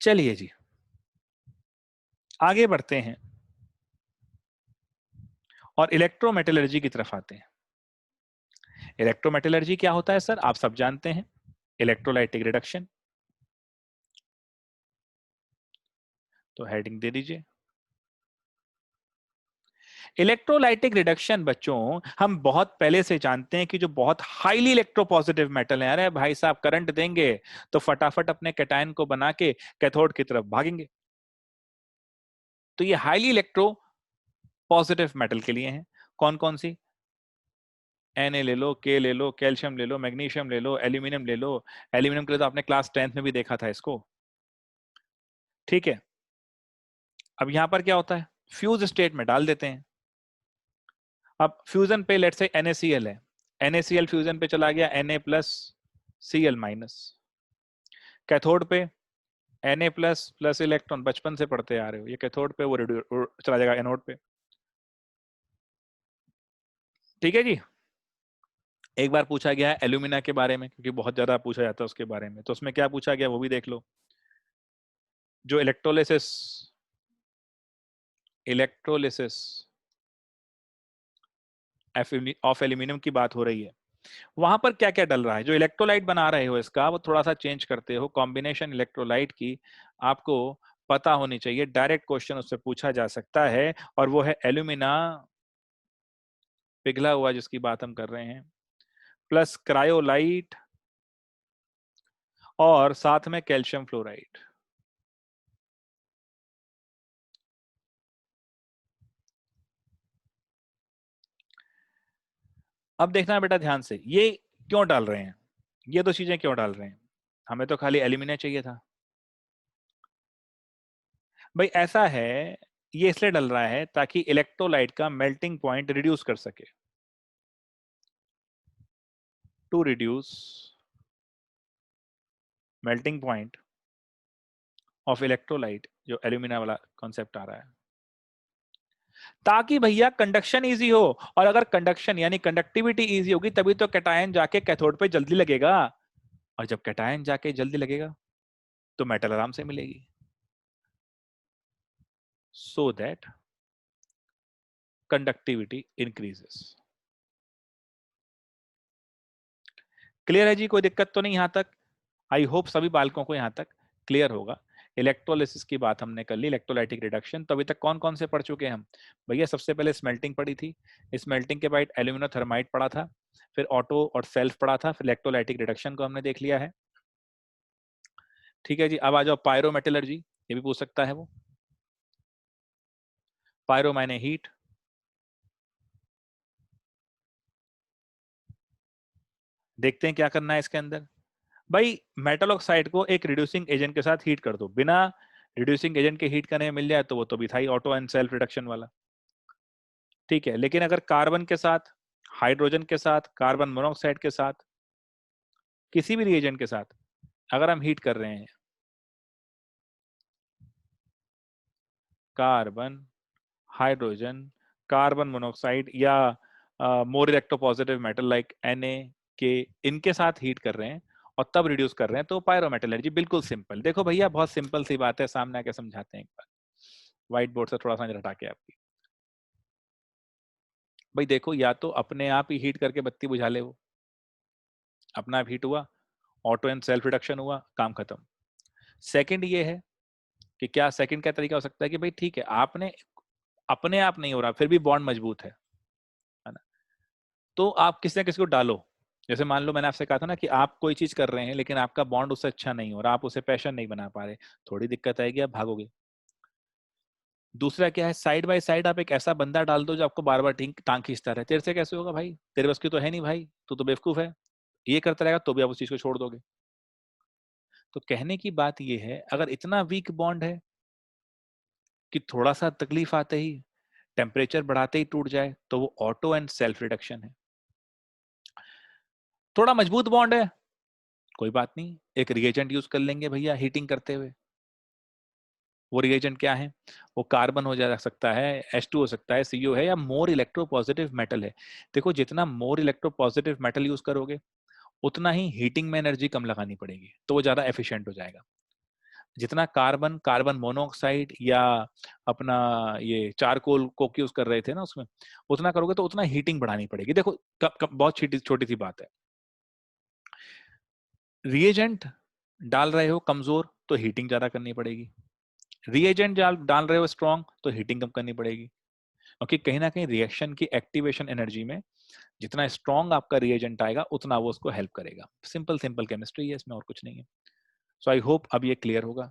S1: चलिए जी, आगे बढ़ते हैं और इलेक्ट्रोमेटलर्जी की तरफ आते हैं। इलेक्ट्रोमेटलर्जी क्या होता है सर? आप सब जानते हैं, इलेक्ट्रोलाइटिक रिडक्शन। तो हेडिंग दे दीजिए, इलेक्ट्रोलाइटिक रिडक्शन। बच्चों हम बहुत पहले से जानते हैं कि जो बहुत हाईली इलेक्ट्रोपॉजिटिव मेटल है, अरे भाई साहब करंट देंगे तो फटाफट अपने कैटायन को बना के कैथोड की तरफ भागेंगे। तो ये हाईली इलेक्ट्रो पॉजिटिव मेटल के लिए हैं। कौन कौन सी? Na ले लो, K ले लो, कैल्शियम ले लो, मैग्नीशियम ले लो, एल्यूमिनियम ले लो। एल्यूमिनियम के लिए तो आपने क्लास 10th में भी देखा था इसको। ठीक है, अब यहां पर क्या होता है, फ्यूज स्टेट में डाल देते हैं। अब फ्यूजन पे लेट से NaCl है, NaCl फ्यूजन पे चला गया Na plus Cl minus. Cathode पे Na प्लस प्लस इलेक्ट्रॉन, बचपन से पढ़ते आ रहे हो, ये कैथोड पे वो चला जाएगा एनोड पे। ठीक है जी। एक बार पूछा गया है एल्यूमिना के बारे में, क्योंकि बहुत ज्यादा पूछा जाता है उसके बारे में, तो उसमें क्या पूछा गया वो भी देख लो। जो इलेक्ट्रोलिसिस ऑफ एल्यूमिनियम की बात हो रही है, वहां पर क्या क्या डल रहा है? जो इलेक्ट्रोलाइट बना रहे हो इसका, वो थोड़ा सा चेंज करते हो कॉम्बिनेशन इलेक्ट्रोलाइट की, आपको पता होनी चाहिए, डायरेक्ट क्वेश्चन उससे पूछा जा सकता है, और वो है एल्यूमिना पिघला हुआ जिसकी बात हम कर रहे हैं, प्लस क्रायोलाइट, और साथ में कैल्शियम फ्लोराइड। अब देखना बेटा ध्यान से, ये क्यों डाल रहे हैं, ये दो चीजें क्यों डाल रहे हैं? हमें तो खाली एल्यूमिना चाहिए था। भाई ऐसा है, ये इसलिए डल रहा है ताकि इलेक्ट्रोलाइट का मेल्टिंग पॉइंट रिड्यूस कर सके, to reduce melting point of electrolyte, जो एल्यूमिना वाला कॉन्सेप्ट आ रहा है, ताकि भैया कंडक्शन इजी हो। और अगर कंडक्शन यानी कंडक्टिविटी इजी होगी तभी तो कैटायन जाके कैथोड पे जल्दी लगेगा, और जब कैटायन जाके जल्दी लगेगा तो मेटल आराम से मिलेगी। So that conductivity increases. Clear है जी? कोई दिक्कत तो नहीं यहां तक? आई होप सभी बालकों को यहां तक क्लियर होगा इलेक्ट्रोलिसिस की बात हमने कर ली, इलेक्ट्रोलाइटिक रिडक्शन। तो अभी तक कौन कौन से पढ़ चुके हैं हम भैया? सबसे पहले स्मेल्टिंग पढ़ी थी, स्मेल्टिंग के बाद एल्यूमिनोथर्माइड पढ़ा था, फिर ऑटो और सेल्फ पढ़ा था, फिर इलेक्ट्रोलाइटिक रिडक्शन को हमने देख लिया है। ठीक है जी, अब आ जाओ पायरोमेटलर्जी, ये भी पूछ सकता है वो। पायरो मायने हीट, देखते हैं क्या करना है इसके अंदर। भाई मेटल ऑक्साइड को एक रिड्यूसिंग एजेंट के साथ हीट कर दो, बिना रिड्यूसिंग एजेंट के हीट करने में मिल जाए तो वो तो भी था ही ऑटो एंड सेल्फ रिडक्शन वाला। ठीक है, लेकिन अगर कार्बन के साथ, हाइड्रोजन के साथ, कार्बन मोनोऑक्साइड के साथ, किसी भी रिएजेंट के साथ अगर हम हीट कर रहे हैं, कार्बन, हाइड्रोजन, कार्बन मोनोऑक्साइड या more electropositive metal like Na के, इनके साथ हीट कर रहे हैं और तब रिड्यूस कर रहे हैं, तो पायरोमेटलर्जी। बिल्कुल सिंपल, देखो भैया बहुत सिंपल सी बात है, सामने आके समझाते हैं एक बार व्हाइट बोर्ड से थोड़ा सा नजर हटा के आपकी। भाई देखो, या तो अपने आप ही हीट करके बत्ती बुझा ले, वो अपना आप हीट हुआ, ऑटो एंड सेल्फ रिडक्शन हुआ, काम खत्म। सेकंड ये है कि क्या, सेकंड क्या तरीका हो सकता है कि भाई ठीक है, आपने अपने आप नहीं हो रहा, फिर भी बॉन्ड मजबूत है ना, तो आप किसी ना किसी को डालो। जैसे मान लो मैंने आपसे कहा था ना कि आप कोई चीज कर रहे हैं लेकिन आपका बॉन्ड उससे अच्छा नहीं हो रहा, आप उसे पैशन नहीं बना पा रहे, थोड़ी दिक्कत आएगी, आप भागोगे। दूसरा क्या है, साइड बाय साइड आप एक ऐसा बंदा डाल दो जो आपको बार बार टांग खींचता रहे, तेरे से कैसे होगा भाई, तेरे बस की तो है नहीं भाई, तू तो बेवकूफ है, ये करता रहेगा तो भी आप उस चीज को छोड़ दोगे। तो कहने की बात ये है, अगर इतना वीक बॉन्ड है कि थोड़ा सा तकलीफ आते ही, टेम्परेचर बढ़ाते ही टूट जाए, तो वो ऑटो एंड सेल्फ रिडक्शन है। थोड़ा मजबूत बॉन्ड है, कोई बात नहीं, एक रिएजेंट यूज कर लेंगे भैया हीटिंग करते हुए। वो रिएजेंट क्या है? वो कार्बन हो जा सकता है, H2 हो सकता है, CO है, या मोर इलेक्ट्रोपॉजिटिव मेटल है। देखो जितना मोर इलेक्ट्रोपॉजिटिव मेटल यूज करोगे, उतना ही हीटिंग में एनर्जी कम लगानी पड़ेगी, तो वो ज्यादा एफिशिएंट हो जाएगा। जितना कार्बन, कार्बन मोनोऑक्साइड या अपना ये चारकोल कोक यूज कर रहे थे ना उसमें, उतना करोगे तो उतना हीटिंग बढ़ानी पड़ेगी। देखो बहुत छोटी छोटी सी बात है, रिएजेंट डाल रहे हो कमजोर तो हीटिंग ज्यादा करनी पड़ेगी, रिएजेंट डाल रहे हो स्ट्रॉन्ग तो हीटिंग कम करनी पड़ेगी। क्योंकि कहीं ना कहीं रिएक्शन की एक्टिवेशन एनर्जी में जितना स्ट्रॉन्ग आपका रिएजेंट आएगा उतना वो उसको हेल्प करेगा। सिंपल सिंपल केमिस्ट्री है इसमें, और कुछ नहीं है। सो आई होप अब ये क्लियर होगा।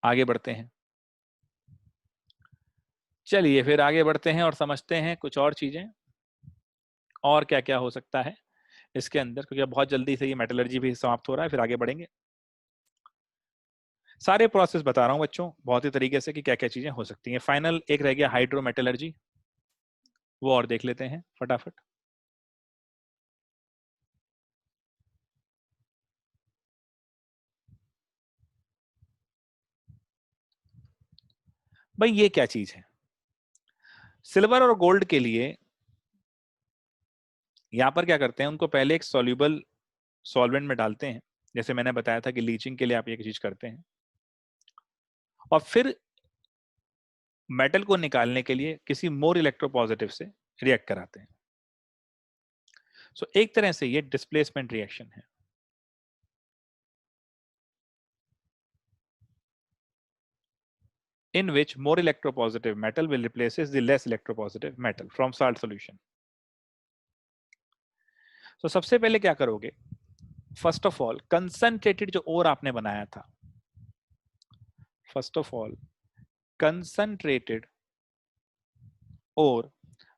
S1: आगे बढ़ते हैं, चलिए फिर आगे बढ़ते हैं और समझते हैं कुछ और चीजें, और क्या क्या हो सकता है इसके अंदर, क्योंकि अब बहुत जल्दी से ये मेटलर्जी भी समाप्त हो रहा है, फिर आगे बढ़ेंगे। सारे प्रोसेस बता रहा हूँ बच्चों बहुत ही तरीके से कि क्या क्या चीजें हो सकती हैं। फाइनल एक रह गया हाइड्रोमेटलर्जी, वो और देख लेते हैं फटाफट। भाई ये क्या चीज है? सिल्वर और गोल्ड के लिए यहाँ पर क्या करते हैं, उनको पहले एक सॉल्युबल सॉल्वेंट में डालते हैं, जैसे मैंने बताया था कि लीचिंग के लिए आप ये चीज करते हैं, और फिर मेटल को निकालने के लिए किसी मोर इलेक्ट्रोपॉजिटिव से रिएक्ट कराते हैं। सो एक तरह से ये डिस्प्लेसमेंट रिएक्शन है, in which more electropositive metal will replaces the less electropositive metal from salt solution. So सबसे पहले क्या करोगे, फर्स्ट ऑफ ऑल कंसंट्रेटेड जो ओर आपने बनाया था, first of all concentrated ore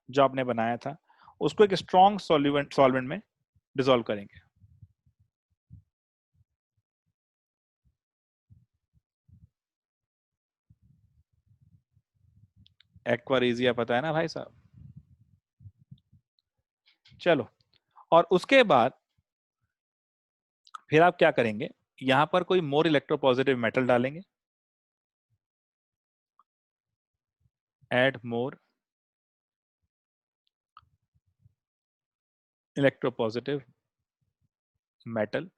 S1: जो आपने बनाया था, उसको एक स्ट्रॉन्ग सॉल्वेंट में डिसॉल्व करेंगे। एक्वारेजिया पता है ना भाई साहब? चलो, और उसके बाद फिर आप क्या करेंगे, यहां पर कोई मोर इलेक्ट्रोपॉजिटिव मेटल डालेंगे, ऐड मोर इलेक्ट्रोपॉजिटिव मेटल,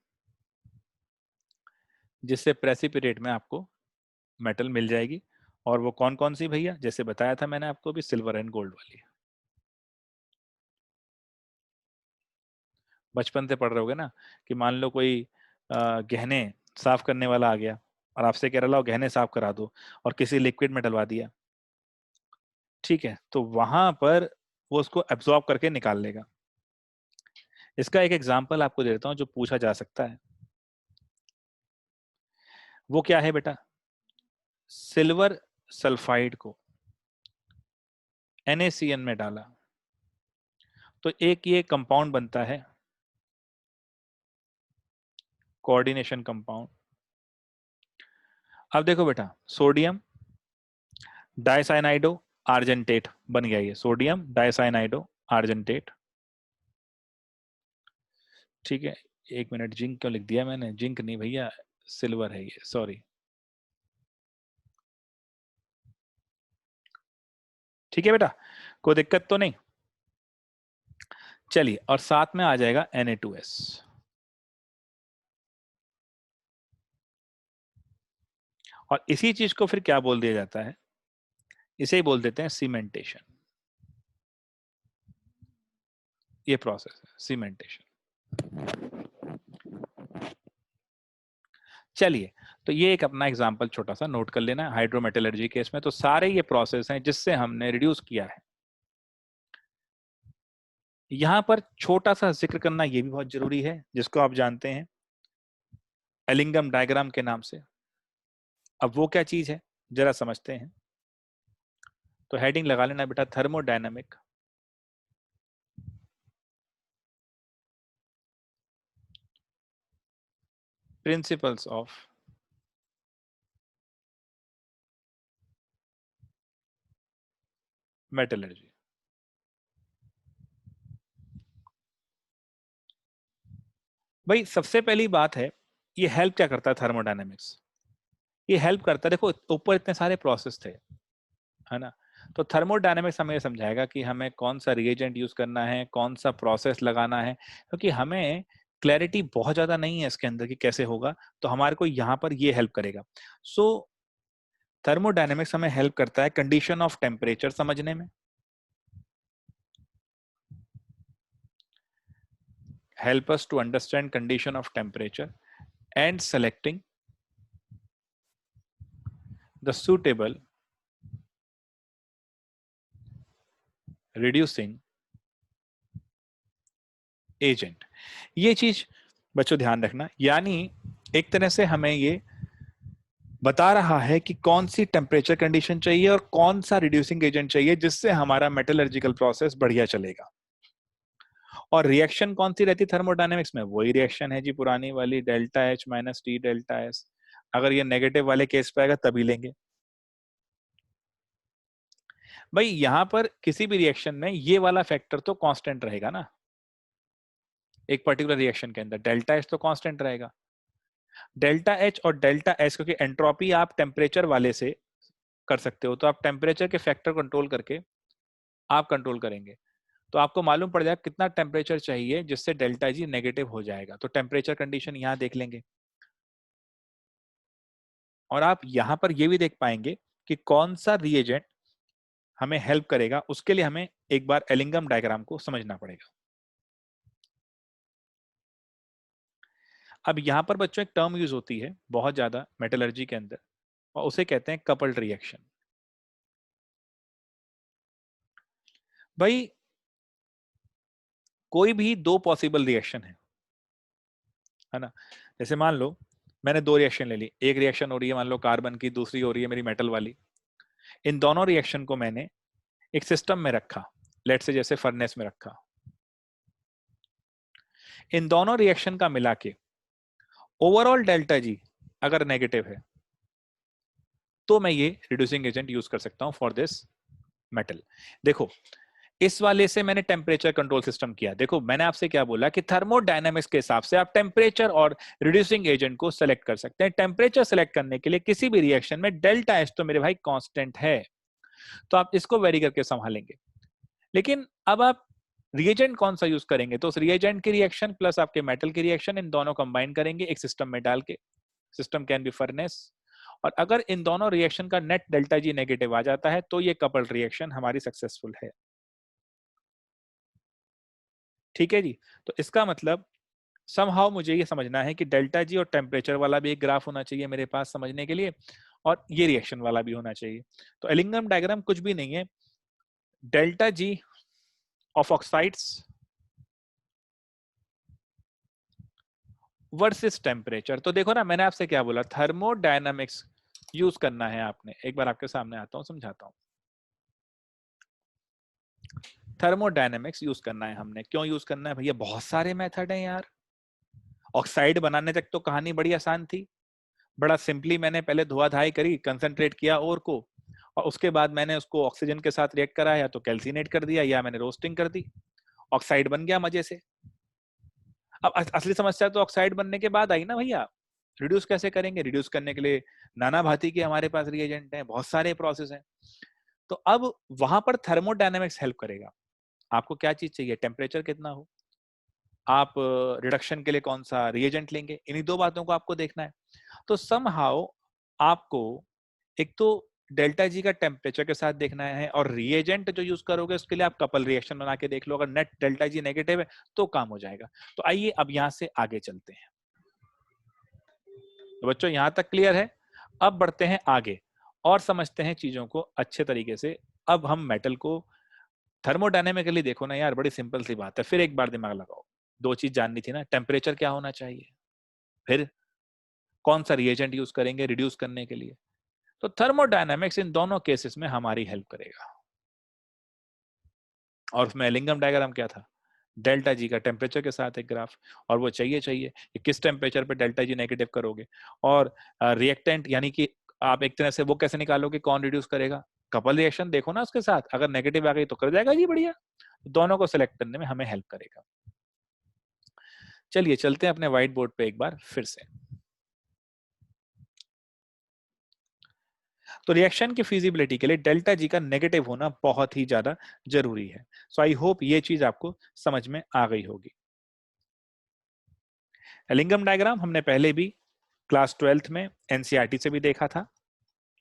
S1: जिससे प्रेसिपिटेट में आपको मेटल मिल जाएगी। और वो कौन कौन सी भैया, जैसे बताया था मैंने आपको भी, सिल्वर एंड गोल्ड वाली। बचपन से पढ़ रहे होगे ना कि मान लो कोई गहने साफ करने वाला आ गया, और आपसे कह रहा लाओ गहने साफ करा दो और किसी लिक्विड में डलवा दिया, ठीक है, तो वहां पर वो उसको एब्जॉर्ब करके निकाल लेगा। इसका एक एग्जांपल आपको दे देता हूं जो पूछा जा सकता है। वो क्या है बेटा? सिल्वर सल्फाइड को NaCN में डाला तो एक ये कंपाउंड बनता है, कोऑर्डिनेशन कंपाउंड। अब देखो बेटा, सोडियम डाइसाइनाइडो आर्जेंटेट बन गया, ये सोडियम डाइसाइनाइडो आर्जेंटेट, ठीक है। एक मिनट, जिंक क्यों लिख दिया मैंने? जिंक नहीं भैया, सिल्वर है ये, सॉरी। ठीक है बेटा, कोई दिक्कत तो नहीं? चलिए, और साथ में आ जाएगा Na2S। और इसी चीज को फिर क्या बोल दिया जाता है? इसे ही बोल देते हैं सीमेंटेशन। ये प्रोसेस है सीमेंटेशन। चलिए, तो ये एक अपना एग्जांपल छोटा सा नोट कर लेना हाइड्रोमेटलर्जी केस में। तो सारे ये प्रोसेस हैं जिससे हमने रिड्यूस किया है। यहां पर छोटा सा जिक्र करना ये भी बहुत जरूरी है, जिसको आप जानते हैं एलिंगम डायग्राम के नाम से। अब वो क्या चीज है जरा समझते हैं। तो हेडिंग लगा लेना बेटा, थर्मोडायनामिक प्रिंसिपल्स ऑफ मेटलर्जी। भाई सबसे पहली बात है, ये हेल्प क्या करता है थर्मोडायनेमिक्स? ये हेल्प करता है, देखो ऊपर इतने सारे प्रोसेस थे, है ना। तो थर्मोडायनेमिक्स हमें ये समझाएगा कि हमें कौन सा रिएजेंट यूज करना है, कौन सा प्रोसेस लगाना है, क्योंकि हमें क्लैरिटी बहुत ज्यादा नहीं है इसके अंदर कि कैसे होगा। तो हमारे को यहाँ पर ये हेल्प करेगा। सो थर्मोडायनेमिक्स हमें हेल्प करता है कंडीशन ऑफ टेम्परेचर समझने में, help us to understand condition of temperature and selecting the suitable reducing agent। ये चीज बच्चों ध्यान रखना, यानी एक तरह से हमें ये बता रहा है कि कौन सी टेम्परेचर कंडीशन चाहिए और कौन सा रिड्यूसिंग एजेंट चाहिए जिससे हमारा मेटलर्जिकल प्रोसेस बढ़िया चलेगा। और रिएक्शन कौन सी रहती है थर्मोडायनेमिक्स में? वही रिएक्शन है जी पुरानी वाली, delta H minus T delta S। अगर ये नेगेटिव वाले केस पे आएगा तभी लेंगे। भाई यहां पर किसी भी रिएक्शन में ये वाला फैक्टर तो कांस्टेंट रहेगा ना, एक पर्टिकुलर रिएक्शन के अंदर डेल्टा H तो कांस्टेंट रहेगा। डेल्टा H और डेल्टा S, क्योंकि एंट्रोपी आप टेम्परेचर वाले से कर सकते हो, तो आप टेम्परेचर के फैक्टर कंट्रोल करके आप कंट्रोल करेंगे, तो आपको मालूम पड़ जाएगा कितना टेम्परेचर चाहिए जिससे डेल्टा जी नेगेटिव हो जाएगा। तो टेम्परेचर कंडीशन यहां देख लेंगे, और आप यहां पर ये भी देख पाएंगे कि कौन सा रिएजेंट हमें हेल्प करेगा। उसके लिए हमें एक बार एलिंगम डायग्राम को समझना पड़ेगा। अब यहां पर बच्चों एक टर्म यूज होती है बहुत ज्यादा मेटलर्जी के अंदर, और उसे कहते हैं कपल्ड रिएक्शन। भाई कोई भी दो पॉसिबल रिएक्शन है ना। जैसे मान लो मैंने दो रिएक्शन ले ली, एक रिएक्शन हो रही है मान लो कार्बन की, दूसरी हो रही है मेरी मेटल वाली। इन दोनों रिएक्शन को मैंने एक सिस्टम में रखा, लेट से जैसे फर्नेस में रखा। इन दोनों रिएक्शन का मिला के ओवरऑल डेल्टा जी अगर नेगेटिव है तो मैं ये रिड्यूसिंग एजेंट यूज कर सकता हूं फॉर दिस मेटल। देखो इस वाले से मैंने टेम्परेचर कंट्रोल सिस्टम किया। देखो मैंने आपसे क्या बोला कि थर्मोडायनेमिक्स के हिसाब से आप टेम्परेचर और रिड्यूसिंग एजेंट को सेलेक्ट कर सकते हैं। टेम्परेचर सेलेक्ट करने के लिए किसी भी रिएक्शन में डेल्टा एच तो मेरे भाई कांस्टेंट है, तो आप इसको वेरी करके संभालेंगे। लेकिन अब आप रिएजेंट कौन सा यूज करेंगे? तो उस रिएजेंट की रिएक्शन प्लस आपके मेटल की रिएक्शन, इन दोनों कंबाइन करेंगे एक सिस्टम में डाल के। सिस्टम कैन बी फर्नेस, और अगर इन दोनों रिएक्शन का नेट डेल्टा जी नेगेटिव आ जाता है तो ये कपल्ड रिएक्शन हमारी सक्सेसफुल है। ठीक है जी। तो इसका मतलब समहाउ मुझे ये समझना है कि डेल्टा जी और टेम्परेचर वाला भी एक ग्राफ होना चाहिए मेरे पास समझने के लिए, और ये रिएक्शन वाला भी होना चाहिए। तो एलिंगम डायग्राम कुछ भी नहीं है, delta G of oxides versus temperature. तो देखो ना, मैंने आपसे क्या बोला, थर्मोडायनामिक्स यूज करना है आपने। एक बार आपके सामने आता हूं, समझाता हूं। थर्मोडायनामिक्स यूज करना है हमने। क्यों यूज करना है भैया? बहुत सारे मेथड हैं यार। ऑक्साइड बनाने तक तो कहानी बड़ी आसान थी, बड़ा सिंपली मैंने पहले धुआं-धाई करी, कंसंट्रेट किया ओर को, और उसके बाद मैंने उसको ऑक्सीजन के साथ रिएक्ट कराया, तो कैल्सिनेट कर दिया, या मैंने रोस्टिंग कर दी, ऑक्साइड बन गया मजे से। अब असली समस्या तो ऑक्साइड बनने के बाद आई ना भैया। रिड्यूस कैसे करेंगे? रिड्यूस करने के लिए नाना भांति के हमारे पास रिएजेंट हैं, बहुत सारे प्रोसेस हैं। तो अब वहां पर थर्मोडायनेमिक्स हेल्प करेगा। आपको क्या चीज चाहिए? टेम्परेचर कितना हो, आप रिडक्शन के लिए कौन सा रिएजेंट लेंगे, इन्हीं दो बातों को आपको देखना है। तो समहाउ आपको एक तो डेल्टा जी का टेम्परेचर के साथ देखना है, और रिएजेंट जो यूज करोगे उसके लिए आप कपल रिएक्शन बना के देख लो। अगर नेट डेल्टा जी नेगेटिव है तो काम हो जाएगा। तो आइए अब यहां से आगे चलते हैं। तो बच्चों यहां तक क्लियर है? अब बढ़ते हैं आगे और समझते हैं चीजों को अच्छे तरीके से। अब हम मेटल को थर्मोडायनेमिकली देखो ना यार, बड़ी सिंपल सी बात है। फिर एक बार दिमाग लगाओ, दो चीज जाननी थी ना, टेम्परेचर क्या होना चाहिए, फिर कौन सा रिएजेंट यूज करेंगे रिड्यूस करने के लिए। तो थर्मोडायनामिक्स इन दोनों केसेस में हमारी हेल्प करेगा। और उसमें एलिंगम डायग्राम क्या था? डेल्टा जी का टेम्परेचर के साथ एक ग्राफ, और वो चाहिए चाहिए कि किस टेम्परेचर पे डेल्टा जी नेगेटिव करोगे, और रिएक्टेंट यानी कि आप एक तरह से वो कैसे निकालोगे, कौन रिड्यूस करेगा। कपल रिएक्शन देखो ना उसके साथ, अगर नेगेटिव आ गई तो कर जाएगा जी बढ़िया। दोनों को सिलेक्ट करने में हमें हेल्प करेगा। चलिए चलते हैं अपने व्हाइट बोर्ड पे एक बार फिर से। तो रिएक्शन की फिजिबिलिटी के लिए डेल्टा जी का नेगेटिव होना बहुत ही ज्यादा जरूरी है। सो आई होप ये चीज आपको समझ में आ गई होगी। एलिंगम डायग्राम हमने पहले भी क्लास 12th में एनसीईआरटी से भी देखा था,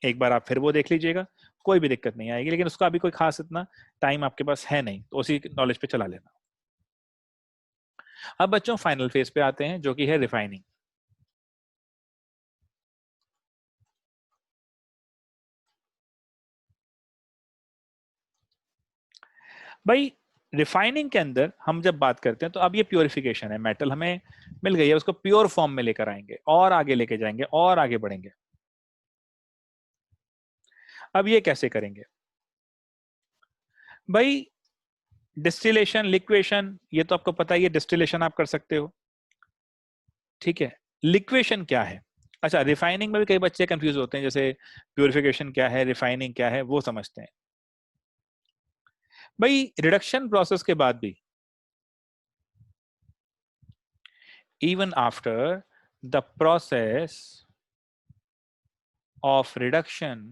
S1: एक बार आप फिर वो देख लीजिएगा, कोई भी दिक्कत नहीं आएगी। लेकिन उसका अभी कोई खास इतना टाइम आपके पास है नहीं, तो उसी नॉलेज पे चला लेना। अब बच्चों फाइनल फेज पे आते हैं, जो कि है रिफाइनिंग। भाई रिफाइनिंग के अंदर हम जब बात करते हैं, तो अब ये प्योरिफिकेशन है, मेटल हमें मिल गई है, उसको प्योर फॉर्म में लेकर आएंगे और आगे लेके जाएंगे और आगे बढ़ेंगे। अब ये कैसे करेंगे भाई? डिस्टिलेशन, लिक्वेशन, ये तो आपको पता ही है, डिस्टिलेशन आप कर सकते हो, ठीक है। लिक्वेशन क्या है? अच्छा, रिफाइनिंग में भी कई बच्चे कंफ्यूज होते हैं, जैसे प्योरिफिकेशन क्या है, रिफाइनिंग क्या है, वो समझते हैं। भाई रिडक्शन प्रोसेस के बाद भी, even after the process of reduction,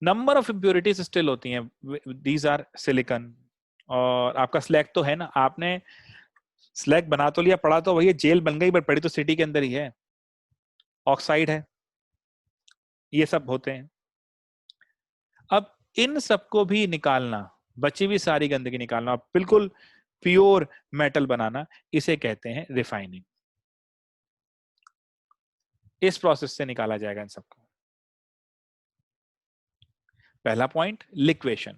S1: number of impurities still होती हैं। These are silicon. और आपका स्लैग तो है ना, आपने स्लैग बना तो लिया, पढ़ा तो वही जेल बन गई, बट पड़ी तो सिटी के अंदर ही है, ऑक्साइड है, ये सब होते हैं। अब इन सबको भी निकालना, बची हुई सारी गंदगी निकालना, बिल्कुल प्योर मेटल बनाना, इसे कहते हैं रिफाइनिंग। इस प्रोसेस से निकाला जाएगा इन सबको। पहला पॉइंट, लिक्वेशन।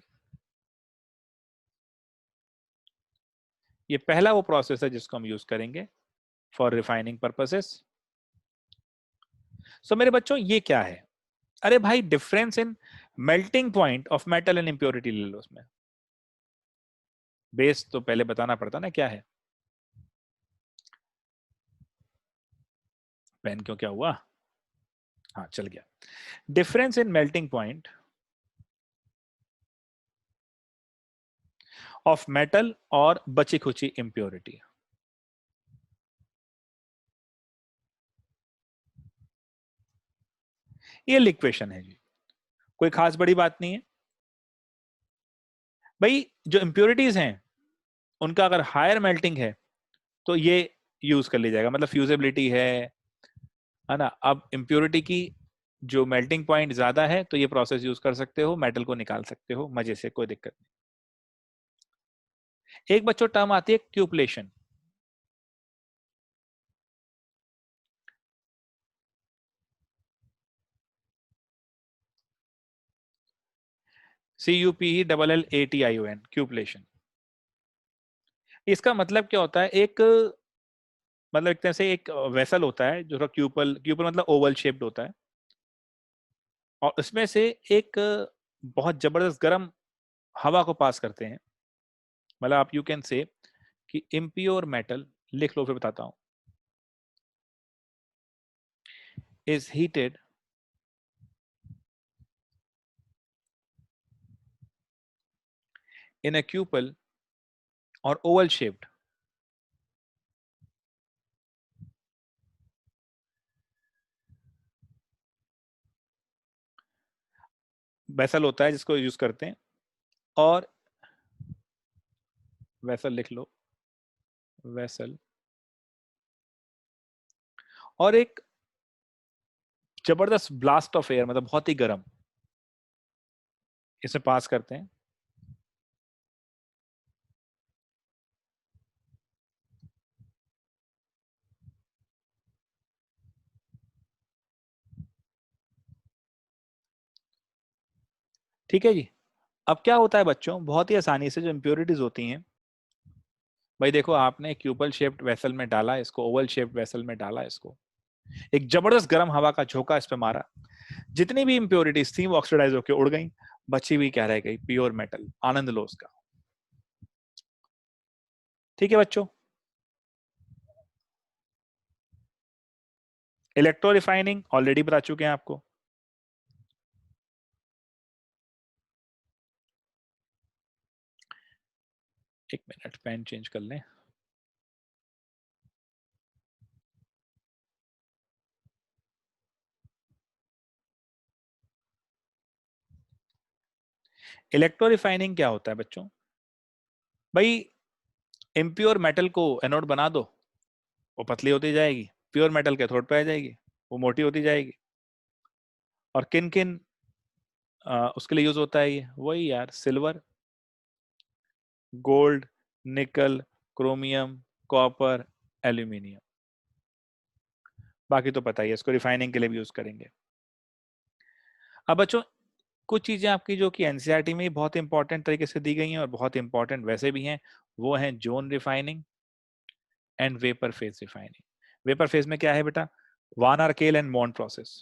S1: ये पहला वो प्रोसेस है जिसको हम यूज करेंगे फॉर रिफाइनिंग पर्पसेस। सो मेरे बच्चों ये क्या है? अरे भाई difference in melting point of metal and impurity ले लो उसमें। बेस तो पहले बताना पड़ता ना क्या है। पेन क्यों, क्या हुआ? हाँ चल गया। Difference in melting point of metal और बची खुची इंप्योरिटी। ये लिक्वेशन है जी, कोई खास बड़ी बात नहीं है भाई। जो इंप्योरिटीज हैं उनका अगर हायर मेल्टिंग है तो ये यूज कर लिया जाएगा, मतलब फ्यूजिबिलिटी है ना। अब इंप्योरिटी की जो मेल्टिंग पॉइंट ज्यादा है तो ये प्रोसेस यूज कर सकते हो, मेटल को निकाल सकते हो मजे से, कोई दिक्कत नहीं। एक बच्चों टर्म आती है क्यूपलेशन। CUPELLATION, क्यूपलेशन। इसका मतलब क्या होता है? एक मतलब एक तरह से एक वेसल होता है जो क्यूपल, क्यूपल मतलब ओवल शेप्ड होता है, और उसमें से एक बहुत जबरदस्त गर्म हवा को पास करते हैं। मतलब आप यू कैन से कि इम्प्योर मेटल, लिख लो फिर बताता हूं, इज हीटेड इन अ क्यूपल और ओवल शेप्ड वेसल होता है जिसको यूज करते हैं, और वेसल लिख लो, वेसल, और एक जबरदस्त ब्लास्ट ऑफ एयर, मतलब बहुत ही गर्म, इसे पास करते हैं। ठीक है जी। अब क्या होता है बच्चों, बहुत ही आसानी से जो इम्प्योरिटीज होती हैं, भाई देखो आपने क्यूबल शेप्ड वेसल में डाला इसको, ओवल शेप्ड वेसल में डाला इसको, एक जबरदस्त गर्म हवा का झोंका इस पे मारा, जितनी भी इम्प्योरिटीज थी वो ऑक्सीडाइज होकर उड़ गई, बची हुई क्या रह गई? Pure metal. आनंद लो उसका। ठीक है बच्चों। इलेक्ट्रो रिफाइनिंग ऑलरेडी बता चुके हैं आपको। एक मिनट, पेन चेंज कर लें। इलेक्ट्रो रिफाइनिंग क्या होता है बच्चों? भाई इम्प्योर मेटल को एनोड बना दो, वो पतली होती जाएगी, प्योर मेटल के थ्रोट पे आ जाएगी, वो मोटी होती जाएगी। और किन किन उसके लिए यूज होता है ये? वही यार, सिल्वर, गोल्ड, निकल, क्रोमियम, कॉपर, एल्यूमिनियम। बाकी तो पता ही है, इसको रिफाइनिंग के लिए भी यूज करेंगे। अब बच्चों कुछ चीजें आपकी जो कि एनसीईआरटी में ही बहुत इंपॉर्टेंट तरीके से दी गई हैं और बहुत इंपॉर्टेंट वैसे भी हैं, वो हैं zone refining and vapour phase refining. Vapour phase में क्या है बेटा? Van Arkel and Mond process.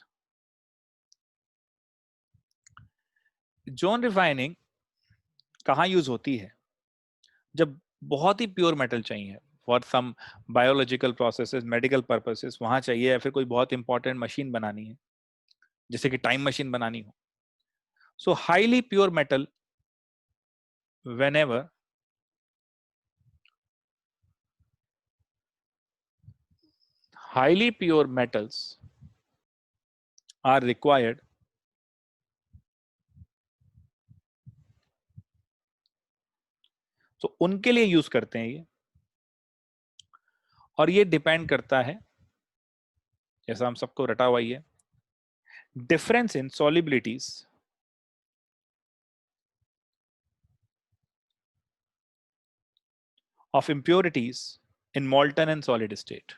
S1: Zone refining कहाँ यूज होती है? जब बहुत ही प्योर मेटल चाहिए for some biological processes, medical purposes, वहां चाहिए, या फिर कोई बहुत इंपॉर्टेंट मशीन बनानी है, जैसे कि टाइम मशीन बनानी हो। सो highly pure metal, whenever highly pure metals are required, तो उनके लिए यूज करते हैं ये। और ये डिपेंड करता है, जैसा हम सबको रटा हुआ ही है, difference in solubilities of impurities in molten and solid state.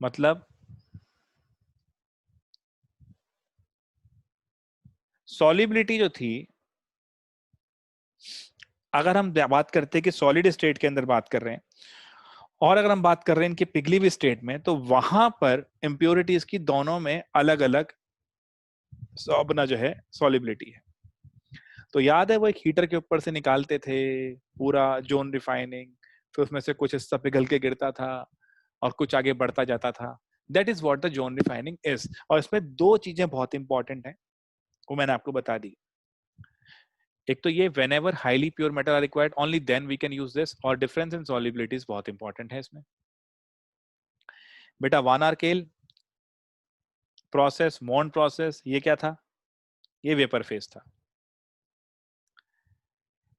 S1: मतलब सॉलिबिलिटी जो थी, अगर हम बात करते हैं कि सॉलिड स्टेट के अंदर बात कर रहे हैं, और अगर हम बात कर रहे हैं इनकी पिघली हुई स्टेट में, तो वहां पर इंप्योरिटीज की दोनों में अलग अलग अपना जो है सॉलिबिलिटी है। तो याद है वो एक हीटर के ऊपर से निकालते थे पूरा जोन रिफाइनिंग, फिर उसमें से कुछ हिस्सा पिघल के गिरता था और कुछ आगे बढ़ता जाता था। That is what the zone refining is. और इसमें दो चीजें बहुत इंपॉर्टेंट हैं, वो मैंने आपको बता दी। एक तो ये whenever highly pure metal are required only then we can use this, और difference in solubilities बहुत इंपॉर्टेंट है इसमें। बेटा वन आर केल प्रोसेस, मॉन्ट प्रोसेस, ये क्या था? ये वेपर फेज था।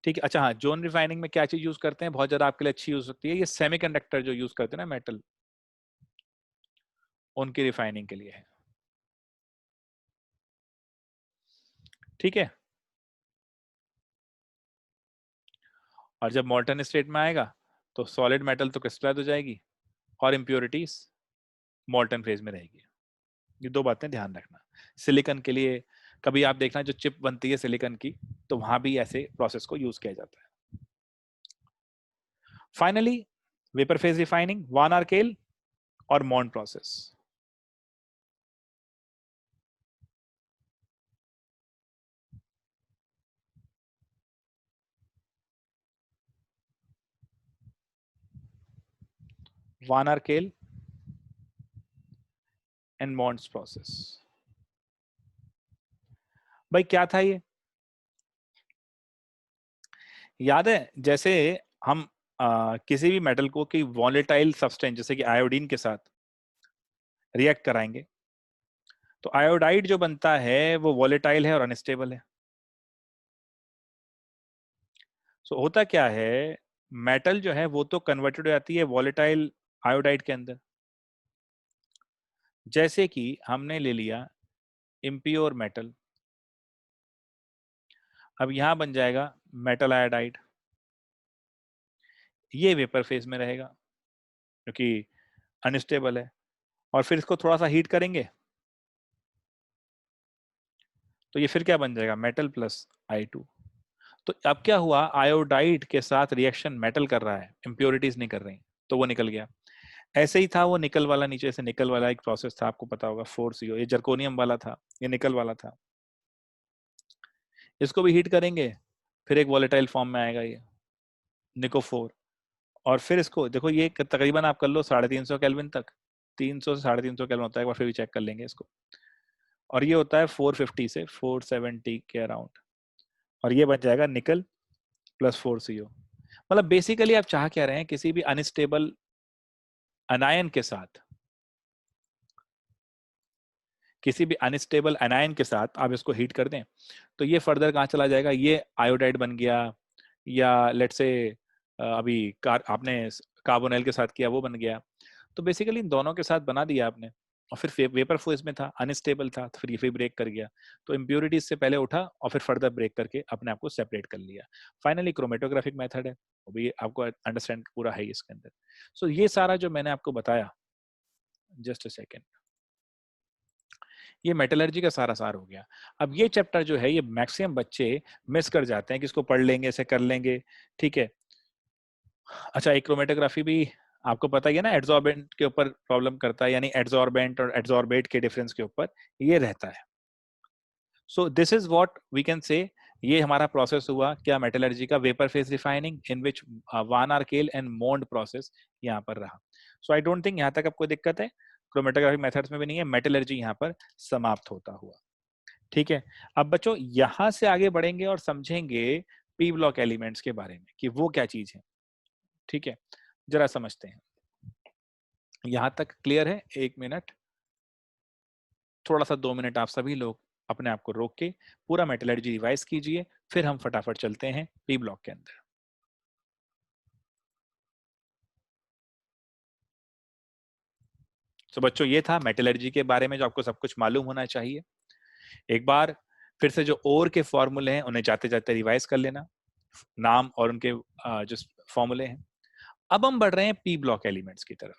S1: ठीक है। अच्छा हाँ, जोन रिफाइनिंग में क्या चीज यूज करते हैं, बहुत ज्यादा आपके लिए अच्छी हो सकती है, ये सेमीकंडक्टर जो यूज करते हैं ना मेटल, उनकी रिफाइनिंग के लिए है। ठीक है। और जब मॉल्टन स्टेट में आएगा तो सॉलिड मेटल तो क्रिस्टलाइज हो जाएगी और इम्प्योरिटीज मॉल्टन फेज में रहेगी। ये दो बातें ध्यान रखना। सिलिकॉन के लिए कभी आप देखना जो चिप बनती है सिलिकॉन की, तो वहां भी ऐसे प्रोसेस को यूज किया जाता है। Finally vapour phase refining, van Arkel और Mond process. Van Arkel and Mond's process. भाई क्या था ये, याद है जैसे हम किसी भी मेटल को कि वॉलेटाइल सब्सटेंस जैसे कि आयोडीन के साथ रिएक्ट कराएंगे, तो आयोडाइड जो बनता है वो वॉलेटाइल है और अनस्टेबल है। सो होता क्या है, मेटल जो है वो तो कन्वर्टेड हो जाती है वॉलेटाइल आयोडाइड के अंदर। जैसे कि हमने ले लिया इम्प्योर मेटल, अब यहां बन जाएगा मेटल आयोडाइड, ये वेपर फेज में रहेगा क्योंकि अनस्टेबल है। और फिर इसको थोड़ा सा हीट करेंगे तो ये फिर क्या बन जाएगा, मेटल प्लस I2। तो अब क्या हुआ, आयोडाइड के साथ रिएक्शन मेटल कर रहा है, इंप्योरिटीज नहीं कर रही, तो वो निकल गया। ऐसे ही था वो निकल वाला, नीचे से निकल वाला एक प्रोसेस था, आपको पता होगा 4CO, ये जर्कोनियम वाला था, ये निकल वाला था। इसको भी हीट करेंगे, फिर एक वॉलेटाइल फॉर्म में आएगा ये निकोफोर। और फिर इसको देखो, ये तकरीबन आप कर लो 350 केल्विन तक, 300 से 350 केल्विन होता है, एक बार फिर भी चेक कर लेंगे इसको। और ये होता है 450 से 470 के अराउंड, और ये बन जाएगा निकल प्लस 4CO। मतलब बेसिकली आप चाह क्या रहे हैं, किसी भी अनस्टेबल अनायन के साथ, किसी भी अनस्टेबल अनायन के साथ आप इसको हीट कर दें तो ये फर्दर कहाँ चला जाएगा, ये आयोडाइड बन गया, या लेट से अभी आपने कार्बोनिल के साथ किया वो बन गया। तो बेसिकली इन दोनों के साथ बना दिया आपने, और फिर वेपर फेज में था, अनस्टेबल था, तो फिर ये फिर ब्रेक कर गया, तो इम्प्योरिटीज से पहले उठा और फिर फर्दर ब्रेक करके अपने आप को सेपरेट कर लिया। फाइनली क्रोमेटोग्राफिक मेथड है, वो भी आपको अंडरस्टैंड पूरा है इसके अंदर। सो ये सारा जो मैंने आपको बताया, जस्ट अ सेकेंड, ये मेटलर्जी का सारा सार हो गया। अब ये चैप्टर जो है ये मैक्सिमम बच्चे मिस कर जाते हैं कि इसको पढ़ लेंगे, ऐसे कर लेंगे, ठीक है। अच्छा, एक क्रोमेटोग्राफी भी आपको पता ही है ना, एड्सॉर्बेंट के ऊपर प्रॉब्लम करता है, यानी एड्सॉर्बेंट और एड्सॉर्बेट के डिफरेंस के ऊपर ये रहता है। So this is what we can say, ये हमारा प्रोसेस हुआ क्या, मेटलर्जी का vapour phase refining in which van Arkel and Mond process यहाँ पर रहा। सो आई डोंट थिंक यहाँ तक आपको दिक्कत है, क्रोमेटोग्राफिक मेथड्स में भी नहीं है, मेटलर्जी यहाँ पर समाप्त होता हुआ। ठीक है, अब बच्चों यहां से आगे बढ़ेंगे और समझेंगे पी ब्लॉक एलिमेंट्स के बारे में कि वो क्या चीज है। ठीक है, जरा समझते हैं। यहां तक क्लियर है? एक मिनट, थोड़ा सा 2 मिनट आप सभी लोग अपने आप को रोक के पूरा मेटलर्जी रिवाइज कीजिए, फिर हम फटाफट चलते हैं पी ब्लॉक के अंदर। तो बच्चों ये था मेटलर्जी के बारे में जो आपको सब कुछ मालूम होना चाहिए। एक बार फिर से जो ओर के फॉर्मूले हैं उन्हें जाते जाते रिवाइज कर लेना, नाम और उनके जो फॉर्मूले हैं। अब हम बढ़ रहे हैं पी ब्लॉक एलिमेंट्स की तरफ।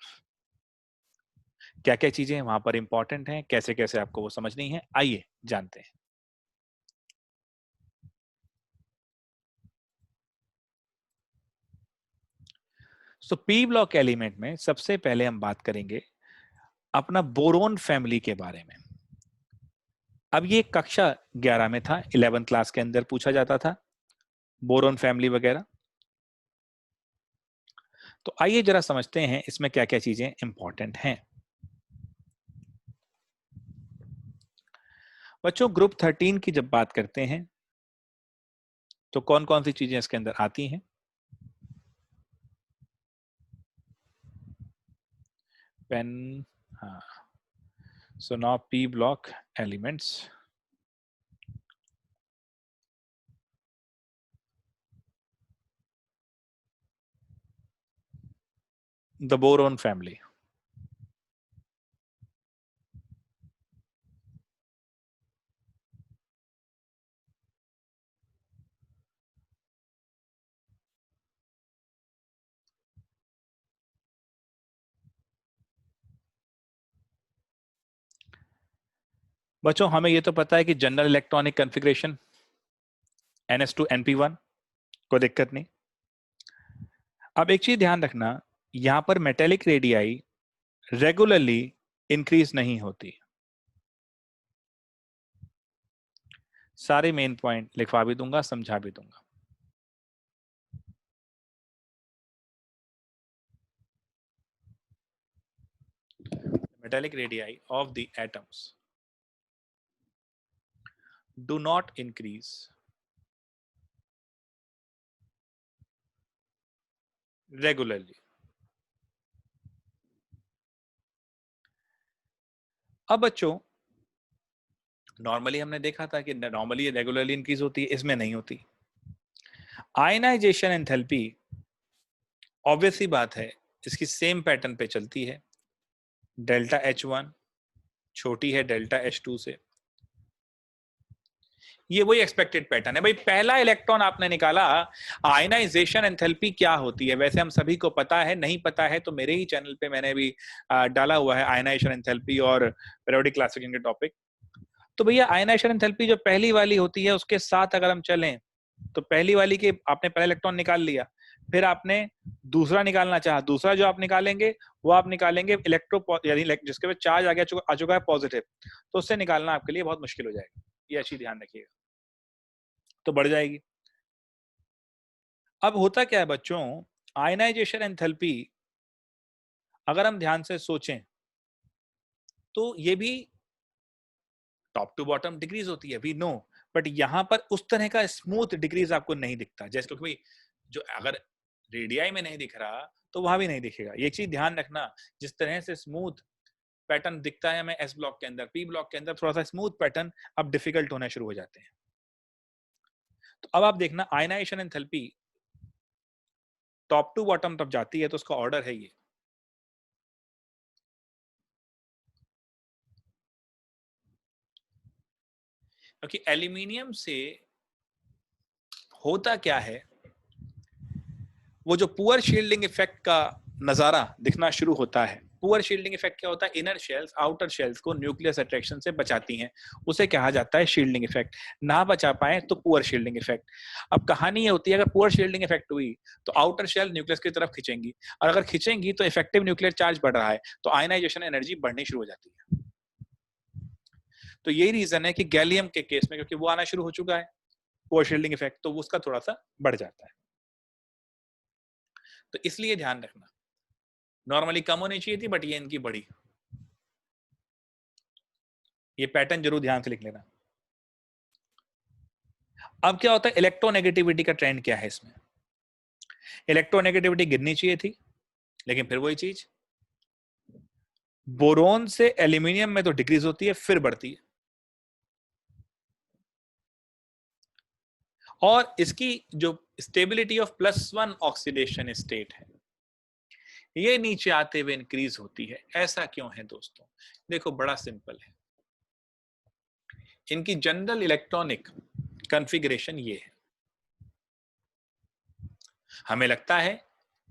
S1: क्या क्या चीजें वहां पर इंपॉर्टेंट हैं, कैसे कैसे आपको वो समझनी है, आइए जानते हैं। सो पी ब्लॉक एलिमेंट में सबसे पहले हम बात करेंगे अपना बोरोन फैमिली के बारे में। अब ये कक्षा 11 में था, 11th क्लास के अंदर पूछा जाता था बोरोन फैमिली वगैरह। तो आइए जरा समझते हैं इसमें क्या क्या चीजें इंपॉर्टेंट हैं। बच्चों ग्रुप 13 की जब बात करते हैं तो कौन कौन सी चीजें इसके अंदर आती हैं? पेन, हाँ। So now P block elements, the boron family. बच्चों हमें ये तो पता है कि general electronic configuration NS2 NP1, कोई दिक्कत नहीं। अब एक चीज ध्यान रखना, यहां पर मेटेलिक रेडियाई रेगुलरली इंक्रीज नहीं होती। सारे मेन पॉइंट लिखवा भी दूंगा, समझा भी दूंगा। Metallic radii of the atoms do not increase regularly. अब बच्चों नॉर्मली हमने देखा था कि नॉर्मली रेगुलरली इंक्रीज होती है, इसमें नहीं होती। आयनाइजेशन एंथैल्पी ऑब्वियस ही बात है, इसकी सेम पैटर्न पे चलती है। डेल्टा H1 छोटी है डेल्टा H2 से। ये वही एक्सपेक्टेड पैटर्न है भाई। पहला इलेक्ट्रॉन आपने निकाला, आयनाइजेशन एंथैल्पी क्या होती है वैसे हम सभी को पता है, नहीं पता है तो मेरे ही चैनल पे मैंने भी डाला हुआ है आयनाइजेशन एंथैल्पी और पीरियोडिक क्लासिफिकेशन के टॉपिक। तो भैया आयनाइजेशन एंथैल्पी जो पहली वाली होती है उसके साथ अगर हम चलें तो पहली वाली के आपने पहला इलेक्ट्रॉन निकाल लिया, फिर आपने दूसरा निकालना चाहा, दूसरा जो आप निकालेंगे वो आप निकालेंगे इलेक्ट्रो यानी जिसके पे चार्ज आ चुका है पॉजिटिव, तो उससे निकालना आपके लिए बहुत मुश्किल हो जाएगा। ये अच्छी ध्यान रखिएगा, तो बढ़ जाएगी। अब होता क्या है बच्चों, आयनाइजेशन एंथैल्पी अगर हम ध्यान से सोचें तो ये भी टॉप टू बॉटम डिक्रीज होती है, वी नो, बट यहां पर उस तरह का स्मूथ डिक्रीज आपको नहीं दिखता। जैसे क्योंकि जो अगर रेडियाई में नहीं दिख रहा तो वहां भी नहीं दिखेगा। ये चीज ध्यान रखना, जिस तरह से स्मूथ पैटर्न दिखता है हमें एस ब्लॉक के अंदर, पी ब्लॉक के अंदर थोड़ा सा स्मूथ पैटर्न अब डिफिकल्ट होना शुरू हो जाते हैं। तो अब आप देखना ionization enthalpy top to bottom तब जाती है तो उसका ऑर्डर है ये। क्योंकि एल्यूमिनियम से होता क्या है, वो जो पुअर शील्डिंग इफेक्ट का नजारा दिखना शुरू होता है। पुअर शील्डिंग इफेक्ट क्या होता है, इनर शेल्स आउटर शेल्स को न्यूक्लियस अट्रैक्शन से बचाती हैं, उसे कहा जाता है शील्डिंग इफेक्ट। ना बचा पाए तो पुअर शील्डिंग इफेक्ट। अब कहानी ये होती है, अगर पुअर शील्डिंग इफेक्ट हुई तो आउटर शेल न्यूक्लियस की तरफ खींचेंगी, और अगर खींचेंगी तो इफेक्टिव न्यूक्लियर चार्ज बढ़ रहा है, तो आयनाइजेशन एनर्जी बढ़नी शुरू हो जाती है। तो यही रीजन है कि गैलियम के केस में, क्योंकि वो आना शुरू हो चुका है पुअर शील्डिंग इफेक्ट, तो उसका थोड़ा सा बढ़ जाता है। तो इसलिए ध्यान रखना, नॉर्मली कम होनी चाहिए थी बट ये इनकी बढ़ी। ये पैटर्न जरूर ध्यान से लिख लेना। अब क्या होता है, इलेक्ट्रोनेगेटिविटी का ट्रेंड क्या है इसमें। इलेक्ट्रोनेगेटिविटी गिरनी चाहिए थी, लेकिन फिर वही चीज, बोरोन से एल्यूमिनियम में तो डिक्रीज होती है फिर बढ़ती है, और इसकी जो स्टेबिलिटी ऑफ +1 ऑक्सीडेशन स्टेट है ये नीचे आते हुए इंक्रीज होती है। ऐसा क्यों है दोस्तों, देखो बड़ा सिंपल है। इनकी जनरल इलेक्ट्रॉनिक कॉन्फ़िगरेशन ये है, हमें लगता है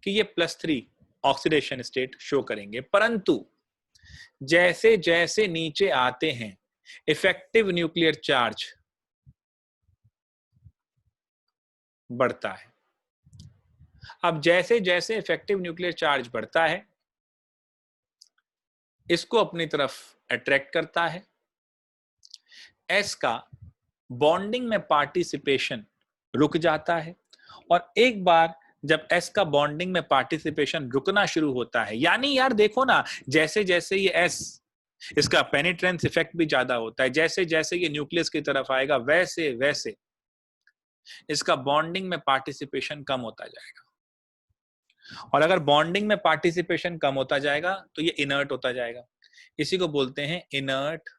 S1: कि ये +3 ऑक्सीडेशन स्टेट शो करेंगे, परंतु जैसे जैसे नीचे आते हैं इफेक्टिव न्यूक्लियर चार्ज बढ़ता है। अब जैसे जैसे इफेक्टिव न्यूक्लियर चार्ज बढ़ता है, इसको अपनी तरफ अट्रैक्ट करता है। एस का बॉन्डिंग में पार्टिसिपेशन रुक जाता है, और एक बार जब एस का बॉन्डिंग में पार्टिसिपेशन रुकना शुरू होता है, यानी यार देखो ना, जैसे जैसे ये एस, इसका पेनिट्रेंस इफेक्ट भी ज्यादा होता है, जैसे जैसे ये न्यूक्लियस की तरफ आएगा वैसे वैसे इसका बॉन्डिंग में पार्टिसिपेशन कम होता जाएगा। और अगर बॉन्डिंग में पार्टिसिपेशन कम होता जाएगा तो ये इनर्ट होता जाएगा। इसी को बोलते हैं इनर्ट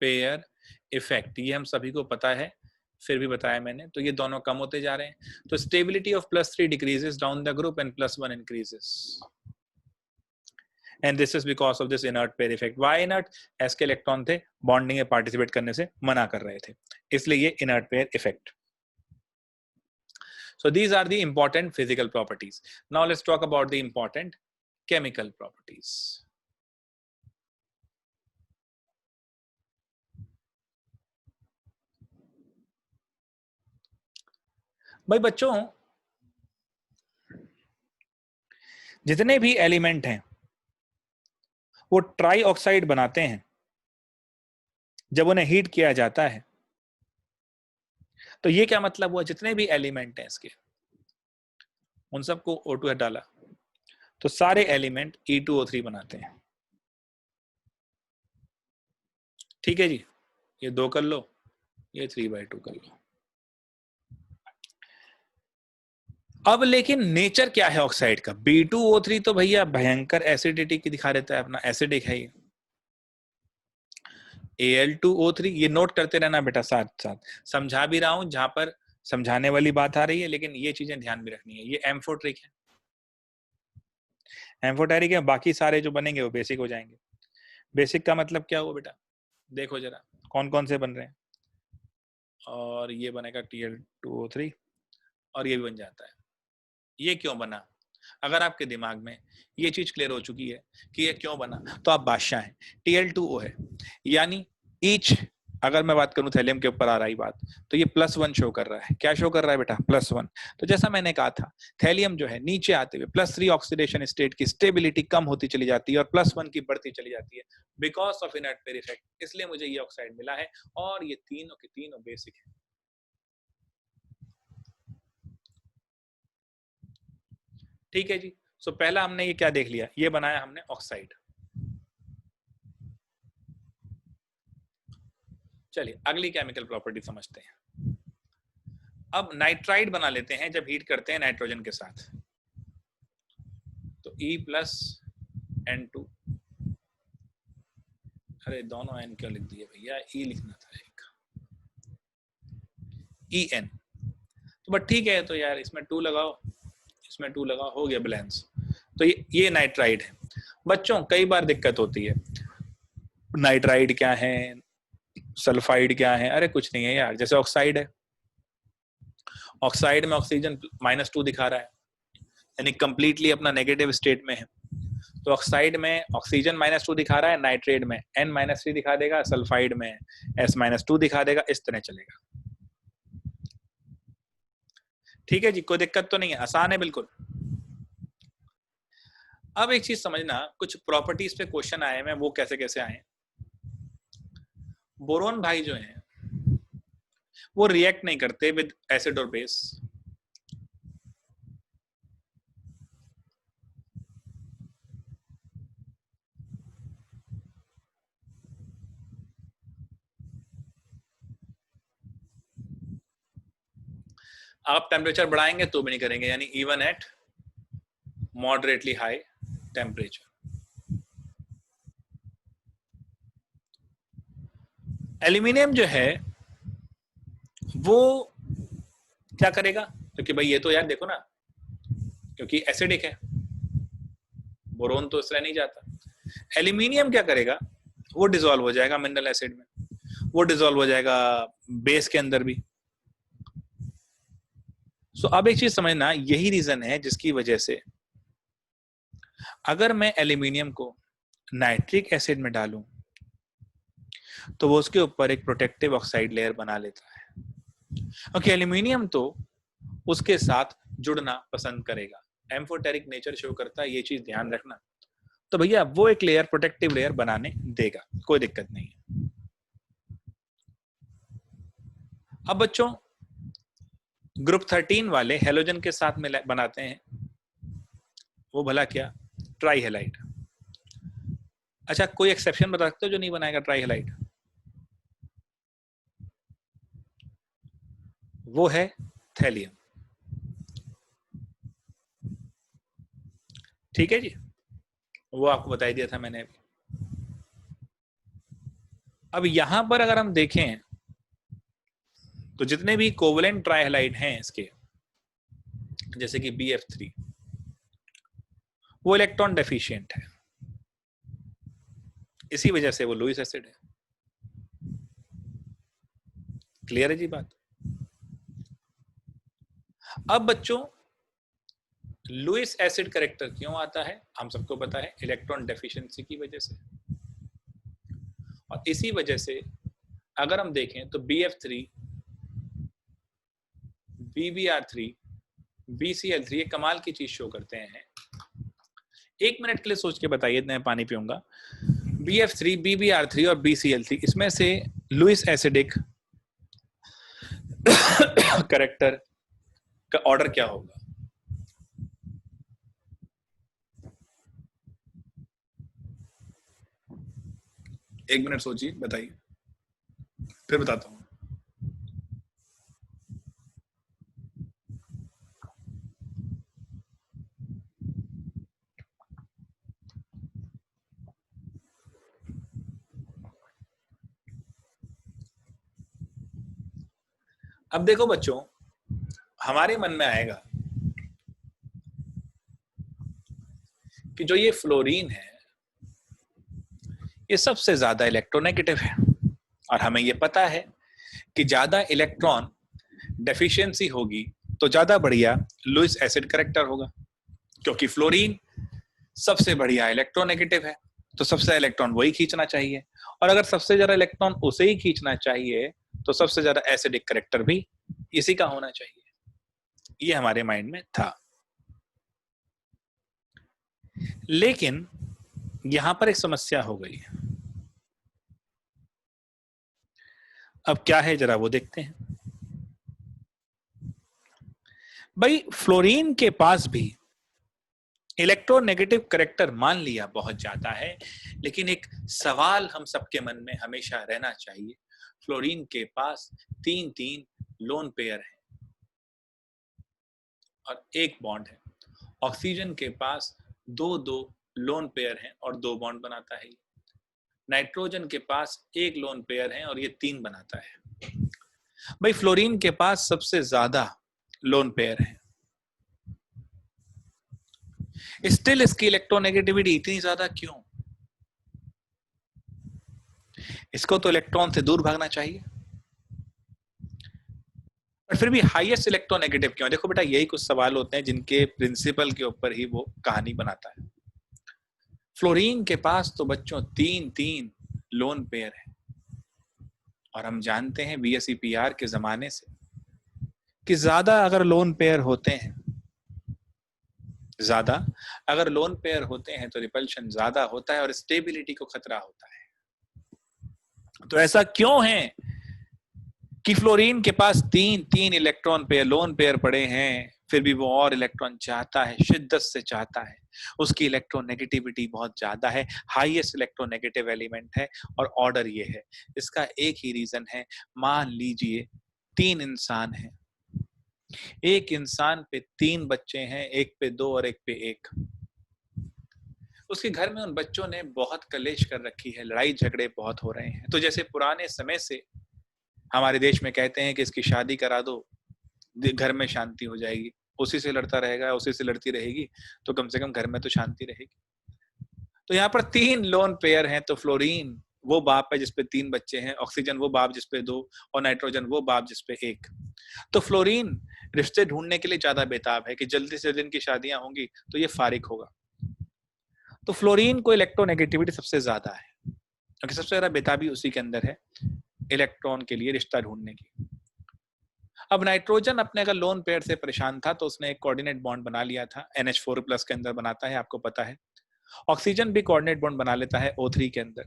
S1: पेयर इफेक्ट। ये हम सभी को पता है, फिर भी बताया मैंने। तो ये दोनों कम होते जा रहे हैं, तो stability of +3 decreases down the group and +1 increases, and this is because of this inert pair effect. Why inert, S के इलेक्ट्रॉन थे बॉन्डिंग में पार्टिसिपेट करने से मना कर रहे थे, इसलिए ये inert pair effect. So these are the important physical properties. Now let's talk about the important chemical properties. भाई बच्चों, जितने भी एलिमेंट हैं वो ट्राई ऑक्साइड बनाते हैं जब उन्हें हीट किया जाता है। तो ये क्या मतलब हुआ, जितने भी एलिमेंट हैं इसके, उन सबको O2 डाला तो सारे एलिमेंट E2O3 बनाते हैं। ठीक है जी, ये 2 कर लो, ये 3/2 कर लो। अब लेकिन नेचर क्या है ऑक्साइड का? B2O3 तो भैया भयंकर एसिडिटी की दिखा देता है, अपना एसिडिक है ये। Al2O3, ये नोट करते रहना बेटा, साथ साथ समझा भी रहा हूं जहां पर समझाने वाली बात आ रही है, लेकिन ये चीजें ध्यान में रखनी है। ये एम्फोटेरिक है, एम्फोटेरिक है, बाकी सारे जो बनेंगे वो बेसिक हो जाएंगे। बेसिक का मतलब क्या हुआ बेटा, देखो जरा कौन कौन से बन रहे हैं। और ये बनेगा Tl2O3 और ये भी बन जाता है। ये क्यों बना? अगर आपके दिमाग में ये चीज क्लियर हो चुकी है कि ये क्यों बना, तो आप बादशाह हैं। Tl2O है, यानी ईच, अगर मैं बात करूं थैलियम के ऊपर आ रही बात, तो ये +1 शो कर रहा है। क्या शो कर रहा है बेटा? +1। तो जैसा मैंने कहा था, थैलियम जो है नीचे आते हुए +3 ऑक्सीडेशन स्टेट की स्टेबिलिटी कम होती चली जाती है और +1 की बढ़ती चली जाती है because of inert pair effect. इसलिए मुझे ये ऑक्साइड मिला है और ये तीनों के तीनों बेसिक है। ठीक है जी। सो पहला हमने ये क्या देख लिया, ये बनाया हमने ऑक्साइड। चलिए अगली केमिकल प्रॉपर्टी समझते हैं। अब नाइट्राइड बना लेते हैं जब हीट करते हैं नाइट्रोजन के साथ। तो E+N2, अरे दोनों N क्यों लिख दिए भैया, E लिखना था एक, En। तो बट ठीक है, तो यार इसमें 2 लगाओ, इसमें 2 लगाओ, हो गया बैलेंस। तो ये नाइट्राइड है। बच्चों कई बार दिक्कत होती है, नाइट्राइड क्या है, सल्फाइड क्या है? अरे कुछ नहीं है यार, जैसे ऑक्साइड है, ऑक्साइड में ऑक्सीजन -2 दिखा रहा है, यानी कंप्लीटली अपना नेगेटिव स्टेट में है। तो ऑक्साइड में ऑक्सीजन -2 दिखा रहा है, नाइट्रेट में N-3 दिखा देगा, सल्फाइड में S-2 दिखा देगा, इस तरह चलेगा। ठीक है जी, कोई दिक्कत तो नहीं है, आसान है बिल्कुल। अब एक चीज समझना, कुछ प्रॉपर्टीज पे क्वेश्चन आए हैं, वो कैसे कैसे आए। बोरोन भाई जो है वो रिएक्ट नहीं करते विद एसिड और बेस। आप टेम्परेचर बढ़ाएंगे तो भी नहीं करेंगे, यानी even at moderately high temperature. Aluminium जो है वो क्या करेगा, क्योंकि भाई ये तो यार देखो ना, क्योंकि एसिडिक है, बोरोन तो इसलिए नहीं जाता। एल्यूमिनियम क्या करेगा, वो डिसॉल्व हो जाएगा मिनरल एसिड में, वो डिसॉल्व हो जाएगा बेस के अंदर भी। सो अब एक चीज समझना, यही रीजन है जिसकी वजह से अगर मैं एल्यूमिनियम को नाइट्रिक एसिड में डालूं तो वो उसके ऊपर एक प्रोटेक्टिव ऑक्साइड लेयर बना लेता है। ओके, एल्यूमिनियम तो उसके साथ जुड़ना पसंद करेगा, एम्फोटेरिक नेचर शो करता है, ये चीज ध्यान रखना। तो भैया वो एक लेयर, प्रोटेक्टिव लेयर बनाने देगा, कोई दिक्कत नहीं है। अब बच्चों ग्रुप 13 वाले हेलोजन के साथ में बनाते हैं, वो भला क्या, ट्राई हेलाइड। अच्छा कोई एक्सेप्शन बता सकते हो जो नहीं बनाएगा ट्राई हेलाइड? वो है थैलियम। ठीक है जी, वो आपको बता दिया था मैंने अभी। अब यहां पर अगर हम देखें तो जितने भी कोवलेंट ट्राइहेलाइड हैं इसके, जैसे कि BF3, वो इलेक्ट्रॉन डेफिशिएंट है, इसी वजह से वो लुईस एसिड है। क्लियर है जी बात? अब बच्चों लुईस एसिड कैरेक्टर क्यों आता है, हम सबको पता है, इलेक्ट्रॉन डेफिशिएंसी की वजह से। और इसी वजह से अगर हम देखें तो BF3 BbR3 BCl3, ये कमाल की चीज शो करते हैं। 1 मिनट के लिए सोच के बताइए, मैं पानी पीऊंगा। BF3 BbR3 और BCl3, इसमें से लुईस एसिडिक कैरेक्टर का ऑर्डर क्या होगा? एक मिनट सोचिए, बताइए, फिर बताता हूं। अब देखो बच्चों, हमारे मन में आएगा कि जो ये फ्लोरीन है ये सबसे ज्यादा इलेक्ट्रोनेगेटिव है, और हमें ये पता है कि ज्यादा इलेक्ट्रॉन डेफिशिएंसी होगी तो ज्यादा बढ़िया लुईस एसिड कैरेक्टर होगा, क्योंकि फ्लोरीन सबसे बढ़िया इलेक्ट्रोनेगेटिव है, तो सबसे ज्यादा इलेक्ट्रॉन वही खींचना चाहिए, और अगर सबसे ज्यादा इलेक्ट्रॉन उसे ही खींचना चाहिए तो सबसे ज्यादा एसिडिक कैरेक्टर भी इसी का होना चाहिए। ये हमारे माइंड में था। लेकिन यहां पर एक समस्या हो गई। अब क्या है जरा वो देखते हैं। भाई फ्लोरीन के पास भी इलेक्ट्रोनेगेटिव कैरेक्टर मान लिया बहुत ज्यादा है, लेकिन एक सवाल हम सबके मन में हमेशा रहना चाहिए। फ्लोरीन के पास 3 लोन पेयर है और 1 बॉन्ड है। ऑक्सीजन के पास 2 लोन पेयर हैं और 2 बॉन्ड बनाता है। नाइट्रोजन के पास 1 लोन पेयर है और ये 3 बनाता है। भाई फ्लोरीन के पास सबसे ज्यादा लोन पेयर है, स्टिल इसकी इलेक्ट्रोनेगेटिविटी इतनी ज्यादा क्यों? इसको तो इलेक्ट्रॉन से दूर भागना चाहिए, पर फिर भी हाईएस्ट इलेक्ट्रोनेगेटिव क्यों? देखो बेटा, यही कुछ सवाल होते हैं जिनके प्रिंसिपल के ऊपर ही वो कहानी बनाता है। फ्लोरीन के पास तो बच्चों 3 लोन पेयर है, और हम जानते हैं VSEPR के जमाने से कि ज्यादा अगर लोन पेयर होते हैं, ज्यादा अगर लोन पेयर होते हैं तो रिपल्शन ज्यादा होता है और स्टेबिलिटी को खतरा होता है। तो ऐसा क्यों है कि फ्लोरीन के पास 3 इलेक्ट्रॉन पेयर लोन पेयर पड़े हैं, फिर भी वो और इलेक्ट्रॉन चाहता है, शिद्दत से चाहता है, उसकी इलेक्ट्रोनेगेटिविटी बहुत ज्यादा है, हाईएस्ट इलेक्ट्रोनेगेटिव एलिमेंट है, और ऑर्डर ये है। इसका एक ही रीजन है। मान लीजिए 3 इंसान हैं, एक इंसान पे 3 बच्चे हैं, एक पे 2 और एक पे 1। उसके घर में उन बच्चों ने बहुत कलेश कर रखी है, लड़ाई झगड़े बहुत हो रहे हैं। तो जैसे पुराने समय से हमारे देश में कहते हैं कि इसकी शादी करा दो, घर में शांति हो जाएगी, उसी से लड़ता रहेगा, उसी से लड़ती रहेगी, तो कम से कम घर में तो शांति रहेगी। तो यहाँ पर 3 लोन पेयर हैं, तो फ्लोरीन वो बाप है जिसपे 3 बच्चे हैं, ऑक्सीजन वो बाप जिसपे 2, और नाइट्रोजन वो बाप जिसपे 1। तो फ्लोरीन रिश्ते ढूंढने के लिए ज्यादा बेताब है कि जल्दी से जल्दी इनकी शादियां होंगी तो ये फारिग होगा। तो फ्लोरीन को इलेक्ट्रोनेगेटिविटी सबसे ज्यादा है, क्योंकि सबसे ज्यादा बेताबी उसी के अंदर है इलेक्ट्रॉन के लिए रिश्ता ढूंढने की। अब नाइट्रोजन अपने अगर लोन पेयर से परेशान था तो उसने एक कोऑर्डिनेट बॉन्ड बना लिया था, NH4+ के अंदर बनाता है, आपको पता है। ऑक्सीजन भी कोऑर्डिनेट बॉन्ड बना लेता है O3 के अंदर।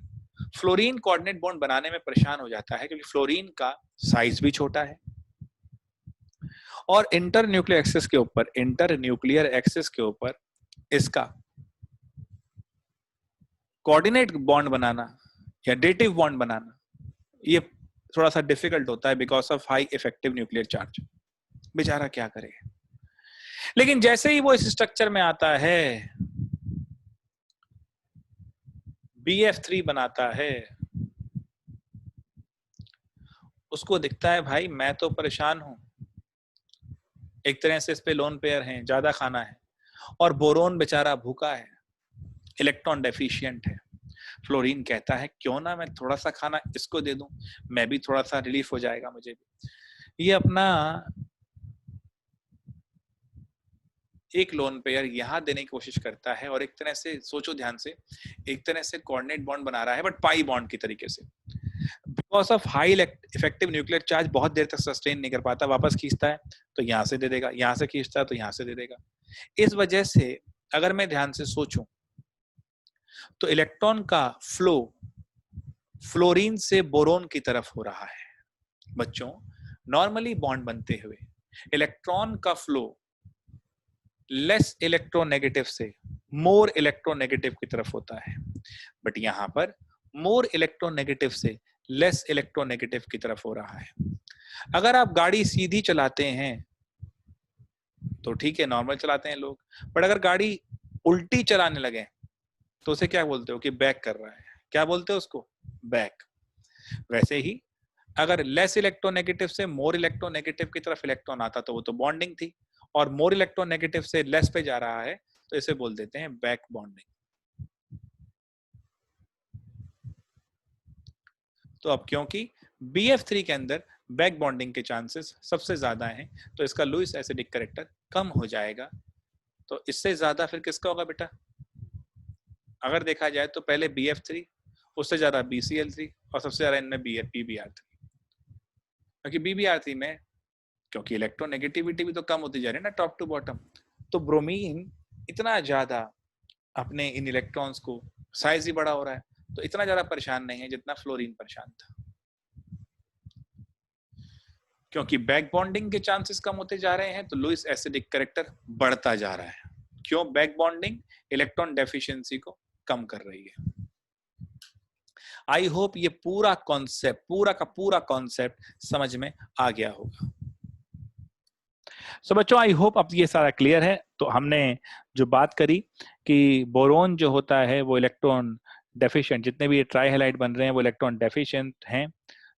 S1: फ्लोरीन कोऑर्डिनेट बॉन्ड बनाने में परेशान हो जाता है क्योंकि फ्लोरीन का साइज भी छोटा है, और इंटर न्यूक्लियर एक्सिस के ऊपर इसका कोऑर्डिनेट बॉन्ड बनाना या डेटिव बॉन्ड बनाना ये थोड़ा सा डिफिकल्ट होता है because of high effective nuclear charge. बेचारा क्या करे। लेकिन जैसे ही वो इस स्ट्रक्चर में आता है, BF3 बनाता है, उसको दिखता है भाई मैं तो परेशान हूं, एक तरह से इस पे लोन पेयर हैं, ज्यादा खाना है, और बोरोन बेचारा भूखा है, इलेक्ट्रॉन डेफिशिएंट है। फ्लोरीन कहता है क्यों ना मैं थोड़ा सा खाना इसको दे दूं, मैं भी थोड़ा सा रिलीफ हो जाएगा मुझे भी। ये अपना एक लोन पेयर यहां देने की कोशिश करता है, और एक तरह से सोचो ध्यान से, एक तरह से कोऑर्डिनेट बॉन्ड बना रहा है बट पाई बॉन्ड की तरीके से। Because of high effective nuclear charge बहुत देर तक सस्टेन नहीं कर पाता, वापस खींचता है तो यहां से दे देगा, यहां से खींचता है तो यहां से दे देगा। इस वजह से अगर मैं ध्यान से सोचूं तो इलेक्ट्रॉन का फ्लो फ्लोरीन से बोरोन की तरफ हो रहा है। बच्चों, नॉर्मली बॉन्ड बनते हुए इलेक्ट्रॉन का फ्लो लेस इलेक्ट्रोनेगेटिव से मोर इलेक्ट्रोनेगेटिव की तरफ होता है, बट यहां पर मोर इलेक्ट्रोनेगेटिव से लेस इलेक्ट्रोनेगेटिव की तरफ हो रहा है। अगर आप गाड़ी सीधी चलाते हैं तो ठीक है, नॉर्मल चलाते हैं लोग, बट अगर गाड़ी उल्टी चलाने लगे तो उसे क्या बोलते हो कि बैक कर रहा है, क्या बोलते हो उसको? बैक। वैसे ही अगर लेस इलेक्ट्रोनेगेटिव से मोर इलेक्ट्रोनेगेटिव की तरफ इलेक्ट्रॉन आता तो वो तो बॉन्डिंग थी, और मोर इलेक्ट्रोनेगेटिव से लेस पे जा रहा है तो इसे बोल देते हैं बैक बॉन्डिंग। तो अब क्योंकि BF3 के अंदर बैक बॉन्डिंग के चांसेस सबसे ज्यादा हैं तो इसका लुईस एसिडिक कैरेक्टर कम हो जाएगा। तो इससे ज्यादा फिर किसका होगा बेटा? अगर देखा जाए तो पहले BF3, उससे ज्यादा BCl3, और सबसे ज्यादा इनमें BBr3। क्योंकि BBr3 में क्योंकि इलेक्ट्रोनेगेटिविटी भी तो कम होती जा रही है ना टॉप टू बॉटम, तो ब्रोमीन इतना ज्यादा अपने इन इलेक्ट्रॉन्स को, साइज ही बड़ा हो रहा है तो इतना ज्यादा परेशान नहीं है जितना फ्लोरीन परेशान था। क्योंकि बैक बॉन्डिंग के चांसेस कम होते जा रहे हैं तो लुईस एसिडिक कैरेक्टर बढ़ता जा रहा है। क्यों? बैक बॉन्डिंग इलेक्ट्रॉन डेफिशिएंसी को कम कर रही है। आई होप ये पूरा कॉन्सेप्ट, पूरा का पूरा कॉन्सेप्ट समझ में आ गया होगा। सो बच्चों, आई होप अब ये सारा क्लियर है। तो हमने जो बात करी कि बोरोन जो होता है वो इलेक्ट्रॉन डेफिशिएंट, जितने भी ट्राई हैलाइड बन रहे हैं वो इलेक्ट्रॉन डेफिशिएंट हैं,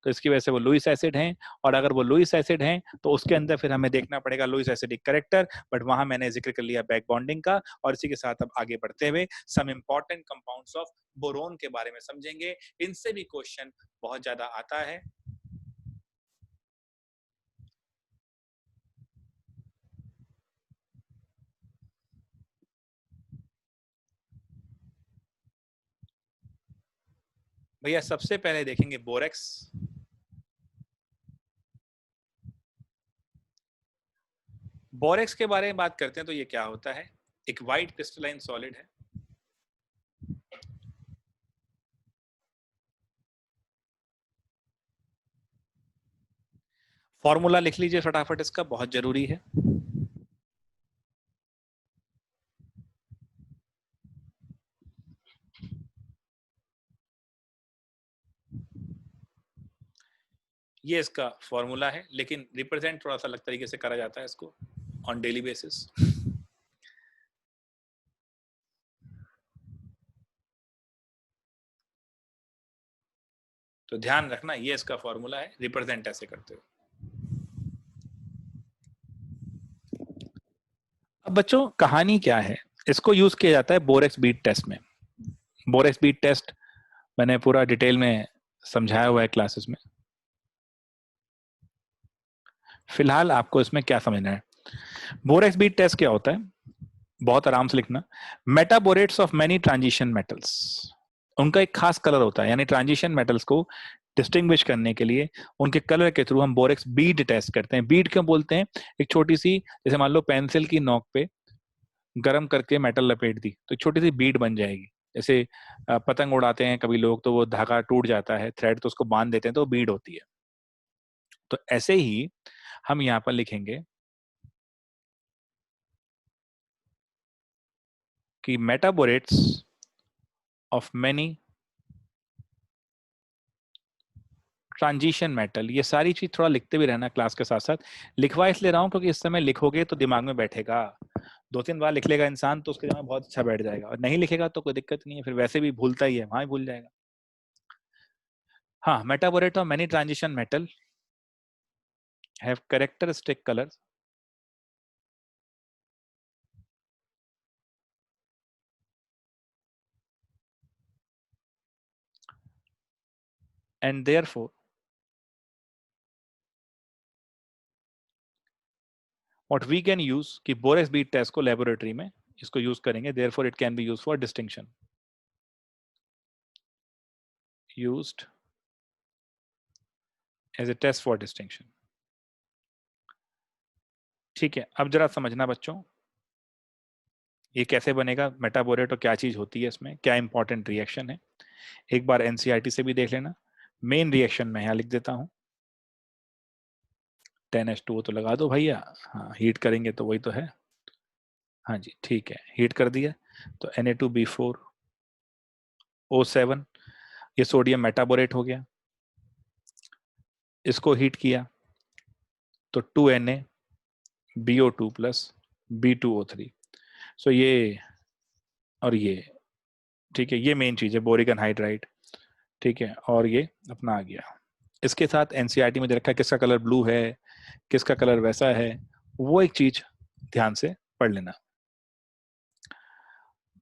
S1: तो इसकी वजह से वो लुईस एसिड हैं। और अगर वो लुईस एसिड हैं तो उसके अंदर फिर हमें देखना पड़ेगा लुईस एसिडिक कैरेक्टर, बट वहां मैंने जिक्र कर लिया बैक बॉन्डिंग का। और इसी के साथ अब आगे बढ़ते हुए some important compounds of boron के बारे में समझेंगे। इनसे भी क्वेश्चन बहुत ज्यादा आता है। भैया सबसे पहले देखेंगे बोरेक्स। बोरेक्स के बारे में बात करते हैं तो ये क्या होता है? एक वाइट क्रिस्टलाइन सॉलिड है। फॉर्मूला लिख लीजिए फटाफट, इसका बहुत जरूरी है। ये इसका फॉर्मूला है, लेकिन रिप्रेजेंट थोड़ा सा अलग तरीके से करा जाता है इसको ऑन डेली बेसिस। तो ध्यान रखना, ये इसका फॉर्मूला है, रिप्रेजेंट ऐसे करते हो। अब बच्चों कहानी क्या है? इसको यूज किया जाता है बोरेक्स बीट टेस्ट में। बोरेक्स बीट टेस्ट मैंने पूरा डिटेल में समझाया हुआ है क्लासेस में। फिलहाल आपको इसमें क्या समझना है? बोरेक्स बीट टेस्ट क्या होता है? बहुत आराम से लिखना। मेटाबोरेट्स ऑफ मेनी ट्रांजिशन मेटल्स, उनका एक खास कलर होता है, यानी ट्रांजिशन मेटल्स को डिस्टिंग्विश करने के लिए उनके कलर के थ्रू हम बोरेक्स बीड टेस्ट करते हैं। बीड क्यों बोलते हैं? एक छोटी सी, जैसे मान लो पेंसिल की नोक पे गर्म करके मेटल लपेट दी तो एक छोटी सी बीड बन जाएगी। जैसे पतंग उड़ाते हैं कभी लोग तो वो धागा टूट जाता है, थ्रेड, तो उसको बांध देते हैं तो बीड होती है। तो ऐसे ही हम यहाँ पर लिखेंगे कि मेटाबोरेट्स ऑफ मेनी ट्रांजिशन मेटल। ये सारी चीज थोड़ा लिखते भी रहना क्लास के साथ साथ। लिखवा इसलिए रहा हूँ क्योंकि इस समय लिखोगे तो दिमाग में बैठेगा। 2-3 बार लिख लेगा इंसान तो उसके दिमाग में बहुत अच्छा बैठ जाएगा, और नहीं लिखेगा तो कोई दिक्कत नहीं है, फिर वैसे भी भूलता ही है, वहां ही भूल जाएगा। हाँ, metaborate of many transition metal have characteristic colours and therefore what we can use, कि बोरेक्स बीट टेस्ट को लेबोरेटरी में इसको यूज करेंगे, therefore it can be used for distinction, used as a test for distinction. ठीक है, अब जरा समझना बच्चों, ये कैसे बनेगा मेटाबोरेट और क्या चीज होती है इसमें, क्या इंपॉर्टेंट रिएक्शन है, एक बार एनसीईआरटी से भी देख लेना। मेन रिएक्शन मैं यहाँ लिख देता हूँ, 10H2O तो लगा दो भैया, हाँ हीट करेंगे तो वही तो है, हाँ जी ठीक है, हीट कर दिया तो Na2B4O7, ये सोडियम मेटाबोरेट हो गया, इसको हीट किया तो 2Na BO2 प्लस B2O3, सो ये और ये, ठीक है, ये मेन चीज है बोरिक एनहाइड्राइड, ठीक है, और ये अपना आ गया। इसके साथ एनसीईआरटी में दे रखा है किसका कलर ब्लू है, किसका कलर वैसा है, वो एक चीज ध्यान से पढ़ लेना।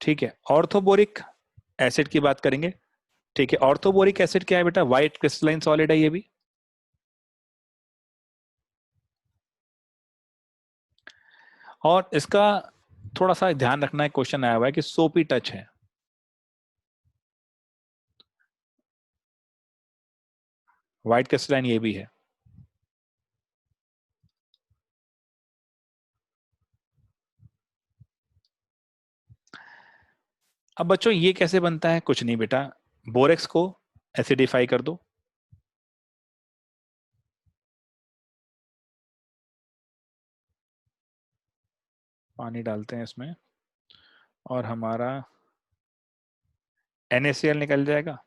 S1: ठीक है, ऑर्थोबोरिक एसिड की बात करेंगे। ठीक है, ऑर्थोबोरिक एसिड क्या है बेटा, व्हाइट क्रिस्टलाइन सॉलिड है ये भी, और इसका थोड़ा सा ध्यान रखना है, क्वेश्चन आया हुआ है कि सोपी टच है, व्हाइट क्रिस्टलाइन ये भी है। अब बच्चों ये कैसे बनता है, कुछ नहीं बेटा, बोरेक्स को एसिडिफाई कर दो, पानी डालते हैं इसमें और हमारा NaCl निकल जाएगा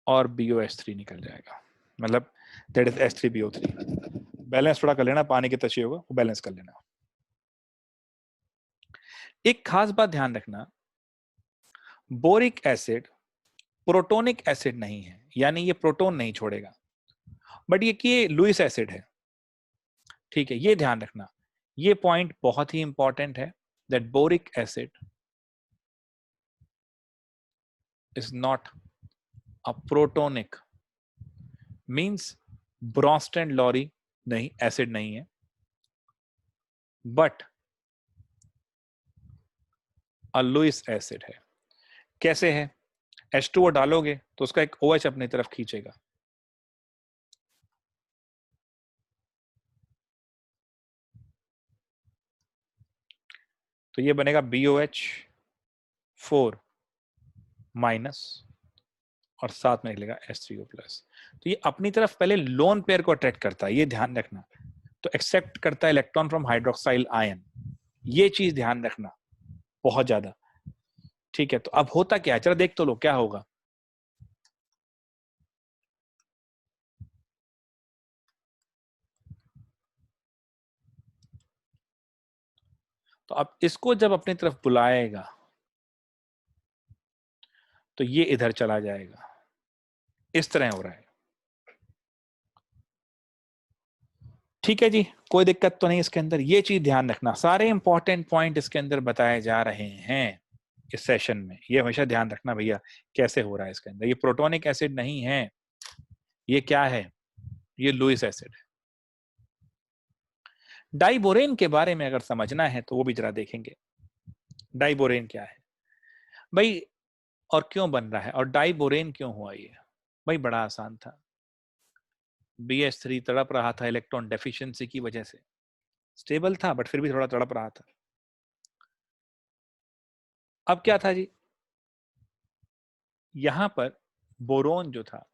S1: और BOH3 निकल जाएगा, मतलब दैट इज H3BO3। बैलेंस थोड़ा कर लेना, पानी के तशिए होगा वो बैलेंस कर लेना। एक खास बात ध्यान रखना, बोरिक एसिड प्रोटोनिक एसिड नहीं है, यानी ये प्रोटोन नहीं छोड़ेगा, बट ये लुईस एसिड है। ठीक है, ये ध्यान रखना, ये पॉइंट बहुत ही इंपॉर्टेंट है, that boric acid is not a protonic, means Bronsted Lowry नहीं, एसिड नहीं है, बट अ लुईस एसिड है। कैसे है, H2O डालोगे तो उसका एक OH अपनी तरफ खींचेगा, तो ये बनेगा BOH4 माइनस और साथ में निकलेगा H3O प्लस। तो ये अपनी तरफ पहले लोन पेयर को अट्रैक्ट करता है, ये ध्यान रखना, तो एक्सेप्ट करता है इलेक्ट्रॉन फ्रॉम हाइड्रोक्साइल आयन, ये चीज ध्यान रखना बहुत ज्यादा। ठीक है, तो अब होता क्या है, चलो देख तो लो क्या होगा। तो अब इसको जब अपनी तरफ बुलाएगा तो ये इधर चला जाएगा, इस तरह हो रहा है। ठीक है जी, कोई दिक्कत तो नहीं इसके अंदर, ये चीज ध्यान रखना, सारे इंपॉर्टेंट पॉइंट इसके अंदर बताए जा रहे हैं इस सेशन में, ये हमेशा ध्यान रखना भैया कैसे हो रहा है इसके अंदर। ये प्रोटोनिक एसिड नहीं है, ये क्या है, ये लुईस एसिड है। डाइबोरेन के बारे में अगर समझना है तो वो भी जरा देखेंगे, डाइबोरेन क्या है भाई, और क्यों बन रहा है, और डाइबोरेन क्यों हुआ ये। भाई बड़ा आसान था, BH3 तड़प रहा था इलेक्ट्रॉन डेफिशिएंसी की वजह से, स्टेबल था बट फिर भी थोड़ा तड़प रहा था। अब क्या था जी, यहां पर बोरोन जो था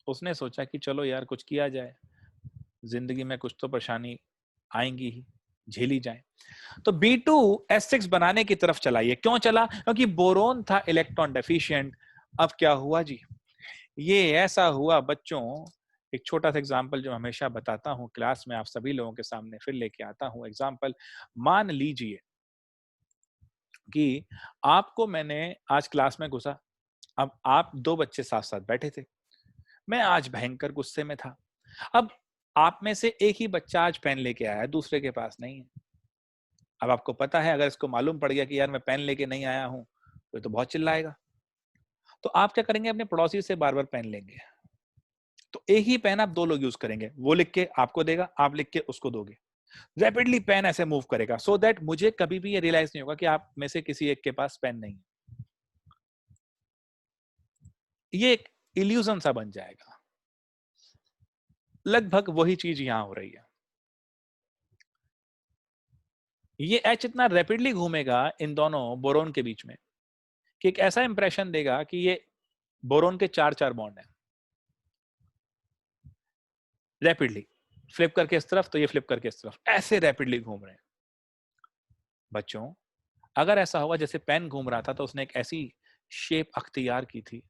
S1: उसने सोचा कि चलो यार कुछ किया जाए, जिंदगी में कुछ तो परेशानी आएंगी ही, झेली जाए, तो B2S6 बनाने की तरफ चला। ये क्यों चला, क्योंकि बोरोन था इलेक्ट्रॉन डेफिशिएंट। अब क्या हुआ जी, ये ऐसा हुआ बच्चों, एक छोटा सा एग्जांपल जो हमेशा बताता हूं क्लास में, आप सभी लोगों के सामने फिर लेके आता हूं एग्जांपल। मान लीजिए कि आपको मैंने आज क्लास में घुसा, अब आप दो बच्चे साथ साथ बैठे थे, मैं आज भयंकर गुस्से में था, अब आप में से एक ही बच्चा आज पेन लेके आया, दूसरे के पास नहीं है। अब आपको पता है अगर इसको मालूम पड़ गया कि यार मैं पेन लेके नहीं आया हूं तो ये तो बहुत चिल्लाएगा, तो आप क्या करेंगे, अपने पड़ोसी से बार बार पेन लेंगे, तो एक ही पेन आप दो लोग यूज करेंगे, वो लिख के आपको देगा, आप लिख के उसको दोगे, रैपिडली पेन ऐसे मूव करेगा, सो दैट मुझे कभी भी ये रियलाइज नहीं होगा कि आप में से किसी एक के पास पेन नहीं है। ये एक इल्यूजन सा बन जाएगा। लगभग वही चीज यहां हो रही है। ये एच इतना रैपिडली घूमेगा इन दोनों बोरोन के बीच में कि एक ऐसा इंप्रेशन देगा कि ये बोरोन के चार चार बॉन्ड है। रैपिडली फ्लिप करके इस तरफ तो ये फ्लिप करके इस तरफ, ऐसे रैपिडली घूम रहे हैं। बच्चों, अगर ऐसा होगा जैसे पेन घूम रहा था तो उसने एक ऐसी शेप अख्तियार की थी,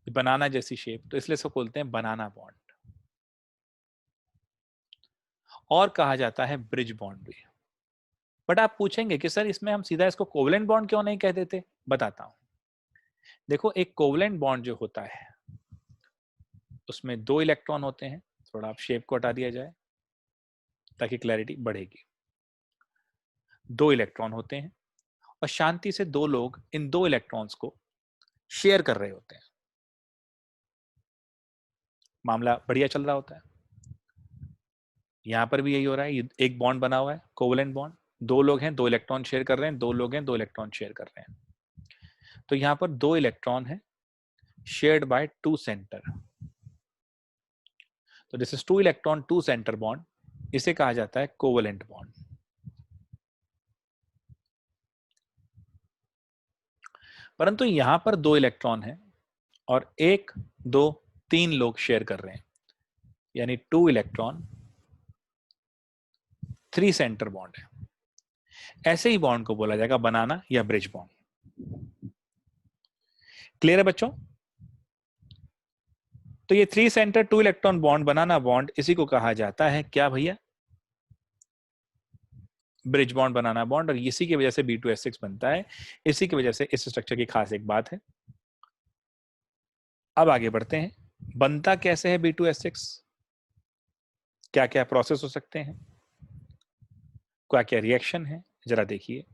S1: बनाना जैसी शेप, तो इसलिए इसको बोलते हैं बनाना बॉन्ड, और कहा जाता है ब्रिज बॉन्ड भी। बट आप पूछेंगे कि सर इसमें हम सीधा इसको कोवलेंट बॉन्ड क्यों नहीं कह देते? बताता हूं। देखो, एक कोवलेंट बॉन्ड जो होता है उसमें दो इलेक्ट्रॉन होते हैं। थोड़ा आप शेप को हटा दिया जाए ताकि क्लैरिटी बढ़ेगी। दो इलेक्ट्रॉन होते हैं और शांति से दो लोग इन दो इलेक्ट्रॉन्स को शेयर कर रहे होते हैं। मामला बढ़िया चल रहा होता है। यहां पर भी यही हो रहा है। एक बॉन्ड बना हुआ है, कोवलेंट बॉन्ड। दो लोग हैं, दो इलेक्ट्रॉन शेयर कर रहे हैं, दो लोग हैं, दो इलेक्ट्रॉन शेयर कर रहे हैं। तो यहां पर दो इलेक्ट्रॉन है शेयर्ड बाय टू सेंटर। तो this is two electron two centre bond, इसे कहा जाता है कोवलेंट बॉन्ड। परंतु यहां पर दो इलेक्ट्रॉन है और एक, दो, तीन लोग शेयर कर रहे हैं, यानी two electron three centre bond है। ऐसे ही बॉन्ड को बोला जाएगा बनाना या ब्रिज बॉन्ड। क्लियर है बच्चों? तो ये three centre two electron bond, banana bond, इसी को कहा जाता है क्या भैया? Bridge bond, banana bond. और इसी की वजह से B2S6 बनता है। इसी की वजह से इस स्ट्रक्चर की खास एक बात है। अब आगे बढ़ते हैं। बनता कैसे है B2S6? क्या क्या प्रोसेस हो सकते हैं, क्या क्या रिएक्शन है, जरा देखिए।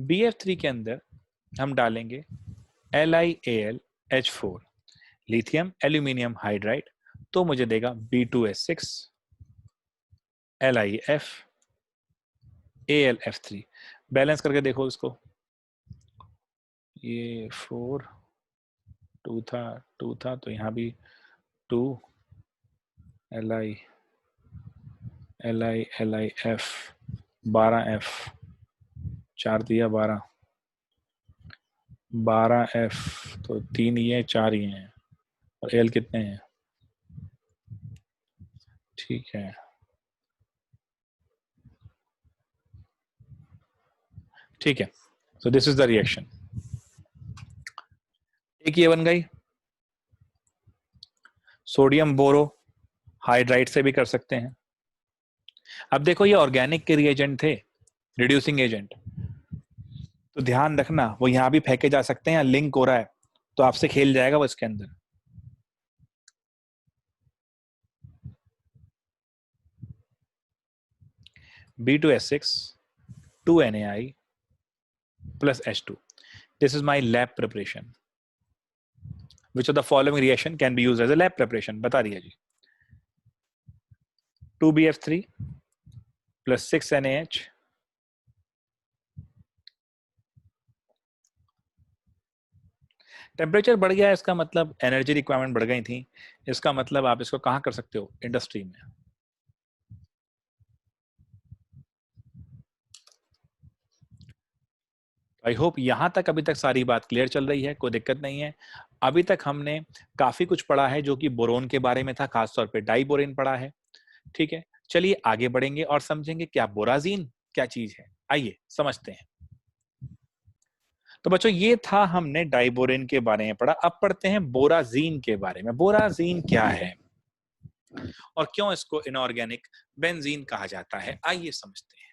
S1: BF3 के अंदर हम डालेंगे LiAlH4, लिथियम एल्यूमिनियम हाइड्राइड, तो मुझे देगा B2S6 LiF AlF3। बैलेंस करके देखो इसको, ये 4 टू था तो यहाँ भी 2 LiF 12F, 4 दिया 12F, तो 3 ये 4 ये हैं, और L कितने हैं? ठीक है, ठीक है। so this is the reaction। एक ये बन गई, सोडियम बोरो हाइड्राइड से भी कर सकते हैं। अब देखो, ये ऑर्गेनिक के रिएजेंट थे, रिड्यूसिंग एजेंट, तो ध्यान रखना वो यहां भी फेंके जा सकते हैं, लिंक हो रहा है तो आपसे खेल जाएगा वो इसके अंदर। B2S6 2NaI plus H2, this is my lab preparation। which of the following reaction can be used as a lab preparation? बता दिया जी। 2BF3 plus 6NaH, टेम्परेचर बढ़ गया है, इसका मतलब एनर्जी रिक्वायरमेंट बढ़ गई थी। इसका मतलब आप इसको कहां कर सकते हो? इंडस्ट्री में। आई होप यहां तक अभी तक सारी बात क्लियर चल रही है, कोई दिक्कत नहीं है। अभी तक हमने काफी कुछ पढ़ा है जो कि बोरोन के बारे में था, खासतौर पे डाइबोरेन पढ़ा है। ठीक है, चलिए आगे बढ़ेंगे और समझेंगे क्या बोराजीन क्या चीज है। आइए समझते हैं। तो बच्चों, ये था हमने डाइबोरेन के बारे में पढ़ा। अब पढ़ते हैं बोराजीन के बारे में। बोराजीन क्या है और क्यों इसको इनऑर्गेनिक बेंजीन कहा जाता है, आइए समझते हैं।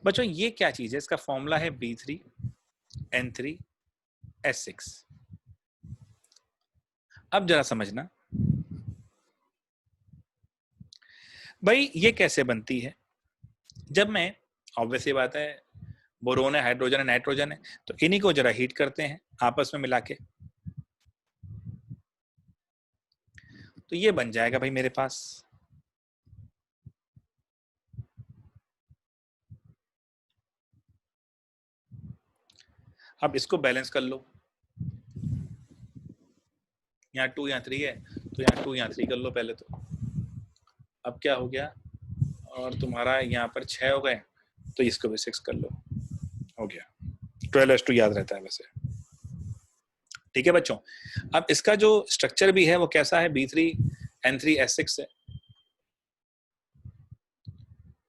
S1: बच्चों, ये क्या चीज है? इसका फॉर्मूला है B3N3S6। अब जरा समझना भाई, ये कैसे बनती है। जब मैं, ऑब्वियसली बात है, बोरोन है, हाइड्रोजन है, नाइट्रोजन है, तो इन्हीं को जरा हीट करते हैं आपस में मिला के, तो ये बन जाएगा भाई मेरे पास अब इसको बैलेंस कर लो, यहाँ 2 यहाँ 3 है तो यहाँ 2 यहाँ 3 कर लो पहले तो। अब क्या हो गया, और तुम्हारा यहाँ पर 6 हो गए तो इसको भी 6 कर लो, हो गया। 12:2 याद रहता है वैसे, ठीक है बच्चों। अब इसका जो स्ट्रक्चर भी है वो कैसा है, B3N3S6 है,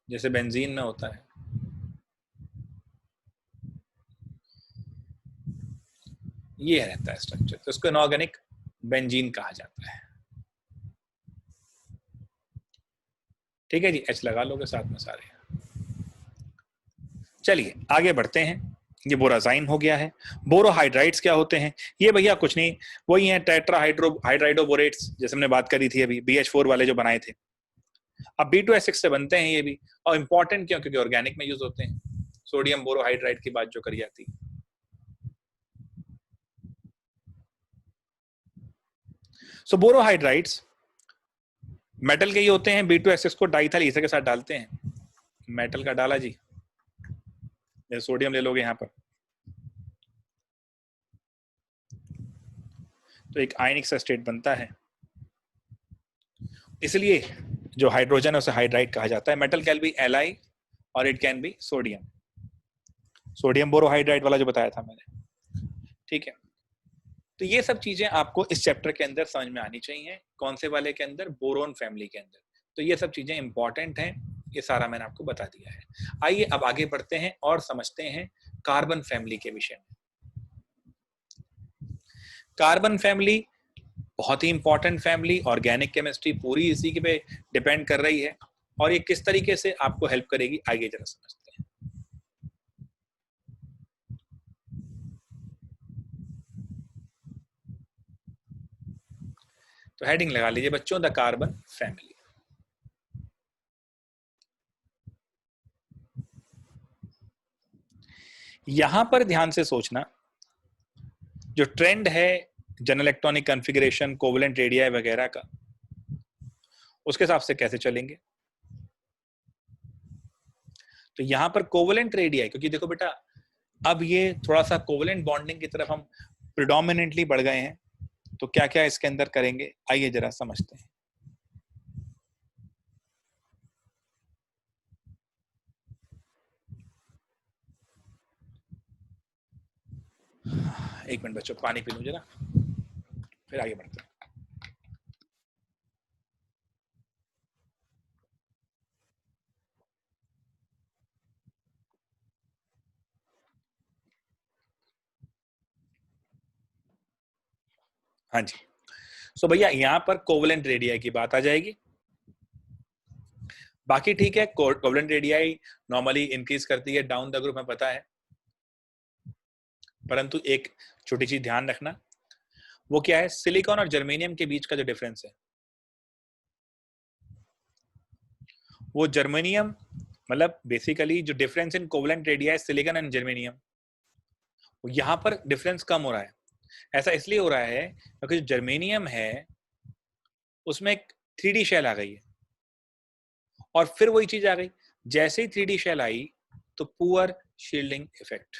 S1: जैसे बेंजीन में होता है। ये रहता है स्ट्रक्चर, तो इसको इनऑर्गेनिक बेंजीन कहा जाता है, ठीक है जी। H लगा लोगे साथ में सारे। चलिए आगे बढ़ते हैं, ये बोराजाइन हो गया है। बोरोहाइड्राइड्स क्या होते हैं, ये भैया कुछ नहीं, वही है टेट्राहाइड्रोबोरेट्स, जैसे हमने बात करी थी अभी, BH4 वाले जो बनाए थे। अब B2S6 से बनते हैं ये भी, और इंपॉर्टेंट क्यों, क्योंकि ऑर्गेनिक में यूज होते हैं। सोडियम बोरोहाइड्राइड की बात जो करी जाती है। सो बोरोहाइड्राइड्स मेटल के ही होते हैं। B2S6 को डाइथाइल ईथर के साथ डालते हैं, मेटल का डाला जी, सोडियम ले लोगे यहाँ पर तो एक आयनिक सा स्टेट बनता है, इसलिए जो हाइड्रोजन है उसे हाइड्राइड कहा जाता है। मेटल कैन बी Li और it can B sodium, sodium borohydride वाला जो बताया था मैंने, ठीक है। तो ये सब चीजें आपको इस चैप्टर के अंदर समझ में आनी चाहिए। कौन से वाले के अंदर, बोरोन फैमिली के अंदर। तो ये सब चीजें इंपॉर्टेंट हैं, ये सारा मैंने आपको बता दिया है। आइए अब आगे बढ़ते हैं और समझते हैं कार्बन फैमिली के विषय में। कार्बन फैमिली बहुत ही इंपॉर्टेंट फैमिली, ऑर्गेनिक केमिस्ट्री पूरी इसी के पे डिपेंड कर रही है, और ये किस तरीके से आपको हेल्प करेगी आगे जरा समझते हैं। तो हेडिंग लगा लीजिए बच्चों, द कार्बन फैमिली। यहां पर ध्यान से सोचना, जो ट्रेंड है general electronic configuration, covalent radii वगैरह का, उसके हिसाब से कैसे चलेंगे। तो यहां पर कोवेलेंट रेडियाई, क्योंकि देखो बेटा अब ये थोड़ा सा कोवेलेंट बॉन्डिंग की तरफ हम प्रिडोमिनेंटली बढ़ गए हैं, तो क्या क्या इसके अंदर करेंगे आइए जरा समझते हैं। एक मिनट बच्चों, पानी पी लूं जरा, फिर आगे बढ़ते हैं। हाँ जी, सो भैया यहाँ पर कोवेलेंट रेडियाई की बात आ जाएगी। बाकी ठीक है, कोवेलेंट रेडियाई नॉर्मली इंक्रीज करती है डाउन द ग्रुप, में पता है, परंतु एक छोटी चीज ध्यान रखना, वो क्या है, सिलिकॉन और जर्मेनियम के बीच का जो डिफरेंस है, वो जर्मेनियम, मतलब बेसिकली जो difference in covalent radii silicon and germanium, यहां पर डिफरेंस कम हो रहा है। ऐसा इसलिए हो रहा है क्योंकि जो जर्मेनियम है उसमें एक 3D शेल आ गई है, और फिर वही चीज आ गई, जैसे ही 3D शेल आई तो poor shielding effect,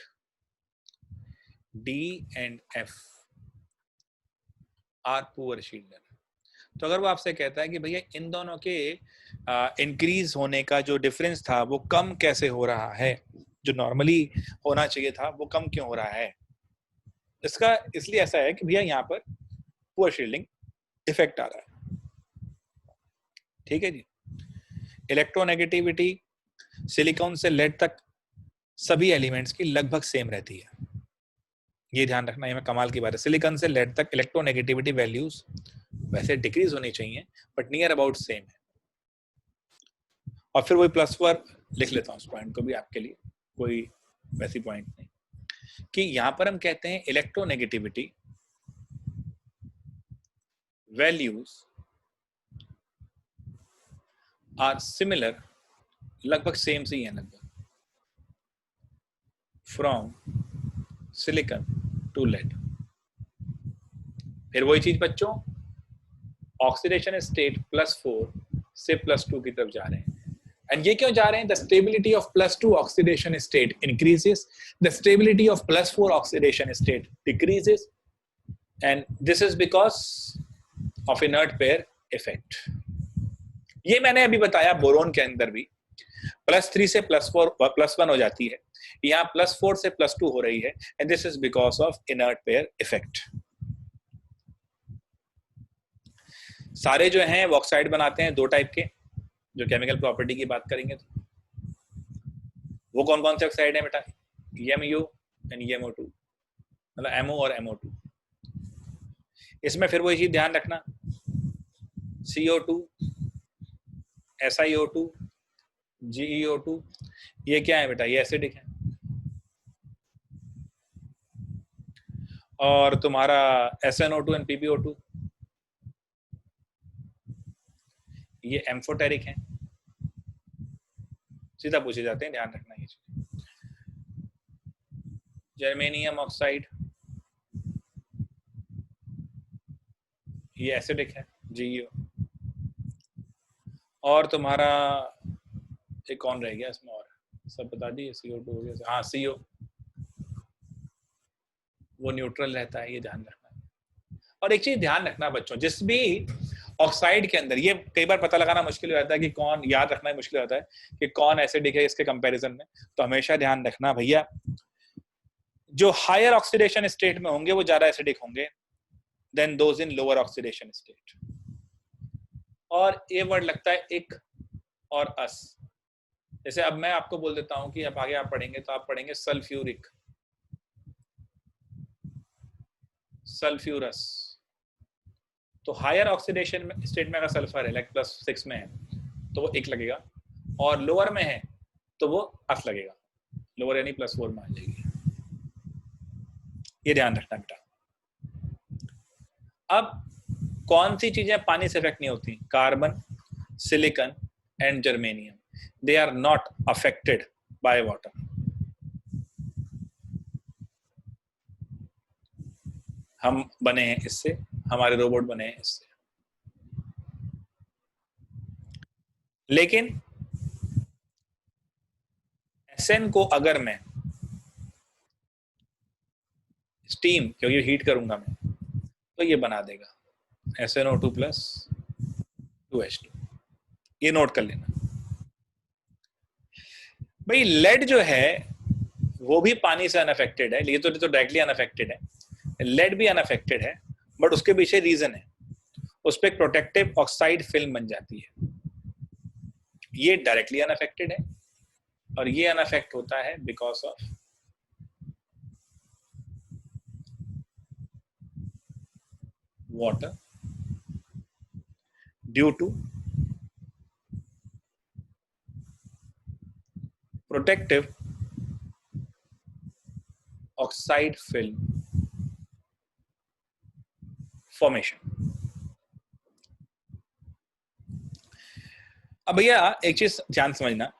S1: D and F are poor shielder. तो अगर वो आपसे कहता है कि भैया इन दोनों के इंक्रीज होने का जो डिफरेंस था वो कम कैसे हो रहा है, जो नॉर्मली होना चाहिए था वो कम क्यों हो रहा है, इसका इसलिए ऐसा है कि भैया यहाँ पर पुअर शील्डिंग इफेक्ट आ रहा है, ठीक है जी। इलेक्ट्रोनेगेटिविटी सिलिकॉन से लेड तक सभी एलिमेंट्स की लगभग सेम रहती है, ये ध्यान रखना, ये मैं कमाल की बात है। सिलिकॉन से लेड तक इलेक्ट्रोनेगेटिविटी वैल्यूज वैसे डिक्रीज होनी चाहिए बट नियर अबाउट सेम है। और फिर वही +4 लिख लेता हूँ उस पॉइंट को भी आपके लिए, कोई वैसी पॉइंट नहीं, कि यहां पर हम कहते हैं इलेक्ट्रोनेगेटिविटी वैल्यूज आर सिमिलर, लगभग सेम से ही है लगभग, फ्रॉम सिलिकॉन टू लेड। फिर वही चीज बच्चों, ऑक्सीडेशन स्टेट +4 से +2 की तरफ जा रहे हैं,
S2: एंड ये क्यों जा रहे हैं? The stability of +2 oxidation state increases, the stability of +4 oxidation state decreases, and this is because of inert pair effect. ये मैंने अभी बताया बोरोन के अंदर भी +3 से +1 हो जाती है, यहाँ +4 से +2 हो रही है, and this is because of inert pair effect. सारे जो हैं वो ऑक्साइड बनाते हैं 2 टाइप के, जो केमिकल प्रॉपर्टी की बात करेंगे तो वो कौन कौन से ऑक्साइड है बेटा? EMU एंड EMO2, मतलब MO और MO2। इसमें फिर वही चीज ध्यान रखना, CO2, SiO2, GeO2, ये क्या है बेटा? ये एसिडिक है। और तुम्हारा SnO2 एंड PbO2 ये एम्फोटेरिक है। सीधा पूछे जाते हैं, ध्यान रखना ये चीज। जर्मेनियम ऑक्साइड ये एसिडिक है, GeO। और तुम्हारा एक कौन रह गया इसमें? और सब बता दिए। CO2 हो गया, हाँ CO, वो न्यूट्रल रहता है, ये ध्यान रखना। और एक चीज ध्यान रखना बच्चों, जिस भी ऑक्साइड के अंदर, ये कई बार पता लगाना मुश्किल हो जाता है कि कौन, याद रखना मुश्किल होता है कि कौन एसिडिक है इसके कंपैरिजन में। तो हमेशा ध्यान रखना भैया, जो हायर ऑक्सीडेशन स्टेट में होंगे वो ज्यादा एसिडिक होंगे then those in lower oxidation state. और ये वर्ड लगता है इक और अस। जैसे अब मैं आपको बोल देता हूं कि अब आगे आप पढ़ेंगे तो आप पढ़ेंगे सल्फ्यूरिक, सल्फ्यूरस। तो हायर ऑक्सीडेशन स्टेट में अगर सल्फर है, लाइक +6 में है, तो वो एक लगेगा, और लोअर में है तो वो अस लगेगा, लोअर यानी +4 में आ जाएगी। ये ध्यान रखना बेटा। अब कौन सी चीजें पानी से इफेक्ट नहीं होती? Carbon, silicon and germanium, they are not affected by water. हम बने हैं इससे, हमारे रोबोट बने हैं इससे। लेकिन SN को अगर मैं स्टीम, क्योंकि हीट करूंगा मैं, तो ये बना देगा SnO2 + 2H2। ये नोट कर लेना भाई। लेड जो है वो भी पानी से अनअफेक्टेड है, लेकिन तो डायरेक्टली अनअफेक्टेड है। लेड भी अनअफेक्टेड है, बट उसके पीछे रीजन है, उस पर प्रोटेक्टिव ऑक्साइड फिल्म बन जाती है। ये डायरेक्टली अनअफेक्टेड है, और ये अनअफेक्ट होता है because of water, due to protective oxide film formation. अब भैया एक चीज ध्यान समझना,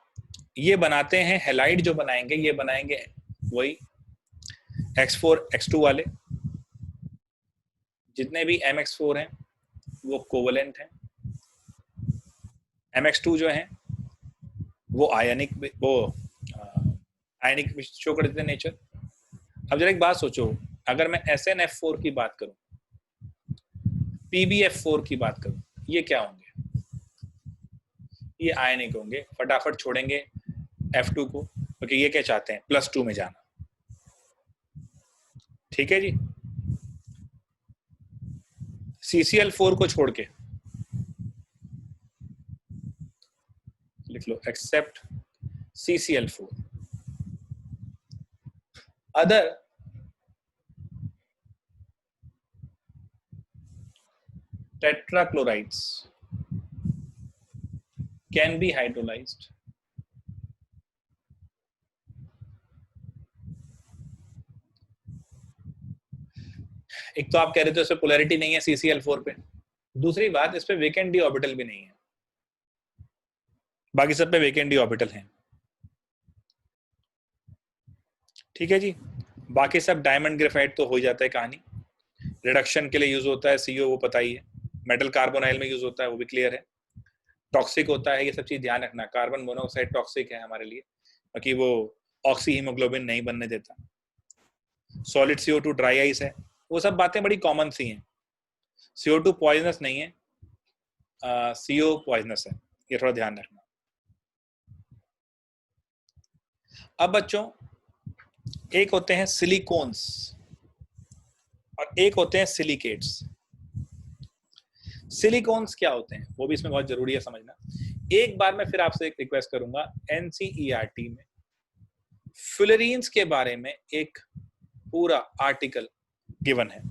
S2: ये बनाते हैं हैलाइड, जो बनाएंगे ये बनाएंगे वही X4 X2 वाले। जितने भी MX4 हैं वो कोवलेंट हैं, MX2 जो हैं वो आयनिक, वो आयनिक शो कर देते हैं नेचर। अब जरा एक बात सोचो, अगर मैं SnF4 की बात करूं, PbF4 की बात करूं, ये क्या होंगे? ये आयनिक होंगे। फटाफट छोड़ेंगे F2 को, क्योंकि ये क्या चाहते हैं? +2 में जाना। ठीक है जी। CCl4 को छोड़ के लिख लो एक्सेप्ट CCl4, अदर tetrachlorides can be hydrolyzed. एक तो आप कह रहे थे उसमें पोलैरिटी नहीं है CCl4 पे, दूसरी बात इस पे वेकेंट डी ऑर्बिटल भी नहीं है, बाकी सब पे वेकेंट डी ऑर्बिटल है। ठीक है जी। बाकी सब डायमंड ग्रेफाइट तो हो जाता है कहानी, रिडक्शन के लिए यूज होता है CO, वो पता ही है। मेटल कार्बोनाइल में यूज होता है, वो भी क्लियर है। टॉक्सिक होता है, ये सब चीज ध्यान रखना। कार्बन मोनोऑक्साइड टॉक्सिक है हमारे लिए क्योंकि वो ऑक्सी हीमोग्लोबिन नहीं बनने देता। सॉलिड CO2 ड्राई आइस है, वो सब बातें बड़ी कॉमन सी हैं। CO2 पॉइजनस नहीं है, CO पॉइजनस है, ये थोड़ा ध्यान रखना। अब बच्चों एक होते हैं सिलिकॉन्स और एक होते हैं सिलिकेट्स। सिलिकॉन्स क्या होते हैं वो भी इसमें बहुत जरूरी है समझना। एक बार मैं फिर आपसे एक रिक्वेस्ट करूंगा, NCERT में फ्लोरीन्स के बारे में एक पूरा आर्टिकल गिवन है,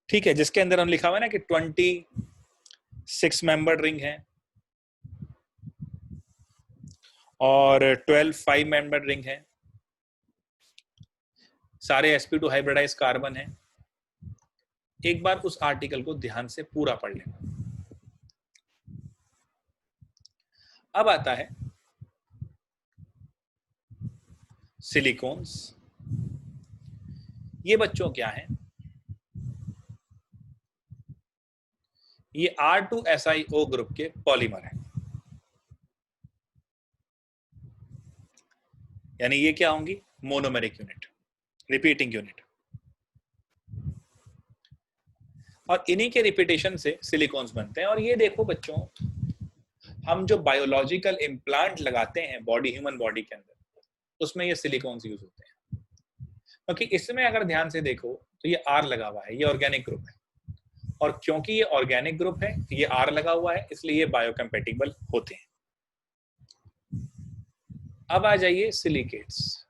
S2: ठीक है, जिसके अंदर हम लिखा हुआ है ना कि 26 मेंबर्ड रिंग है और 12 5 मेंबर्ड रिंग है, सारे sp2 हाइब्रिडाइज कार्बन है। एक बार उस आर्टिकल को ध्यान से पूरा पढ़ लेना। अब आता है सिलिकॉन्स। ये बच्चों क्या है, ये R2SiO ग्रुप के पॉलीमर है। यानी ये क्या होंगी, मोनोमेरिक यूनिट, रिपीटिंग यूनिट, और इन्हीं के रिपीटेशन से सिलिकॉन्स बनते हैं। और ये देखो बच्चों, हम जो बायोलॉजिकल इम्प्लांट लगाते हैं बॉडी, ह्यूमन बॉडी के अंदर, उसमें ये सिलिकॉन्स यूज होते हैं। क्योंकि इसमें अगर ध्यान से देखो तो ये R लगा हुआ है, ये ऑर्गेनिक ग्रुप है, और क्योंकि ये ऑर्गेनिक ग्रुप है, ये R लगा हुआ है, इसलिए ये बायोकम्पैटिबल होते हैं। अब आ जाइए सिलिकेट्स।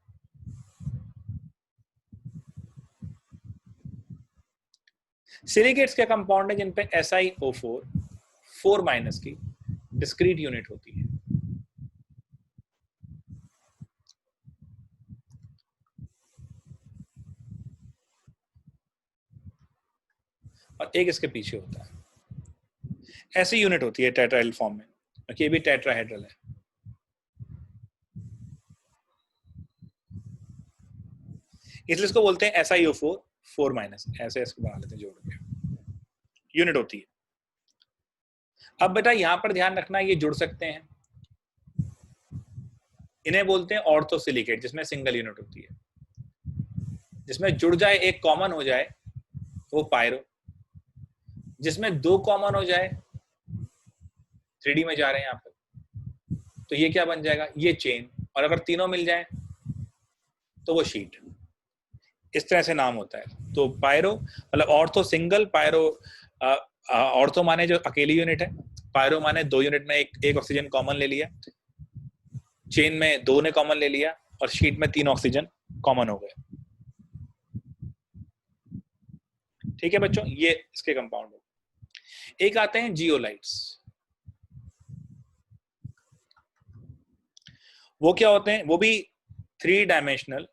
S2: सिलिकेट्स क्या कंपाउंड है जिन पे SiO4 4- की डिस्क्रीट यूनिट होती है। और एक इसके पीछे होता है, ऐसी यूनिट होती है टेट्राहेड्रल फॉर्म में, क्योंकि ये भी टेट्राहेड्रल है। इसलिए इसको बोलते हैं SiO4 4-, ऐसे इसको बना लेते हैं जोड़ के, यूनिट होती है। अब बेटा यहां पर ध्यान रखना, ये जुड़ सकते हैं, इन्हें बोलते हैं ऑर्थोसिलिकेट, जिसमें सिंगल यूनिट होती है। जिसमें जुड़ जाए, एक कॉमन हो जाए, वो पायरो। जिसमें दो कॉमन हो जाए, 3D में जा रहे हैं यहाँ पर, तो ये क्या बन जाएगा, ये चेन। और अगर तीनों मिल जाए तो वो शीट। इस तरह से नाम होता है। तो पायरो मतलब ऑर्थो सिंगल, पायरो ऑर्थो माने जो अकेली यूनिट है, पायरो माने 2 यूनिट में एक ऑक्सीजन कॉमन ले लिया, चेन में 2 ने कॉमन ले लिया, और शीट में 3 ऑक्सीजन कॉमन हो गए। ठीक है बच्चों, ये इसके कंपाउंड हो। एक आते हैं जियोलाइट्स। वो क्या होते हैं, वो भी 3 डायमेंशनल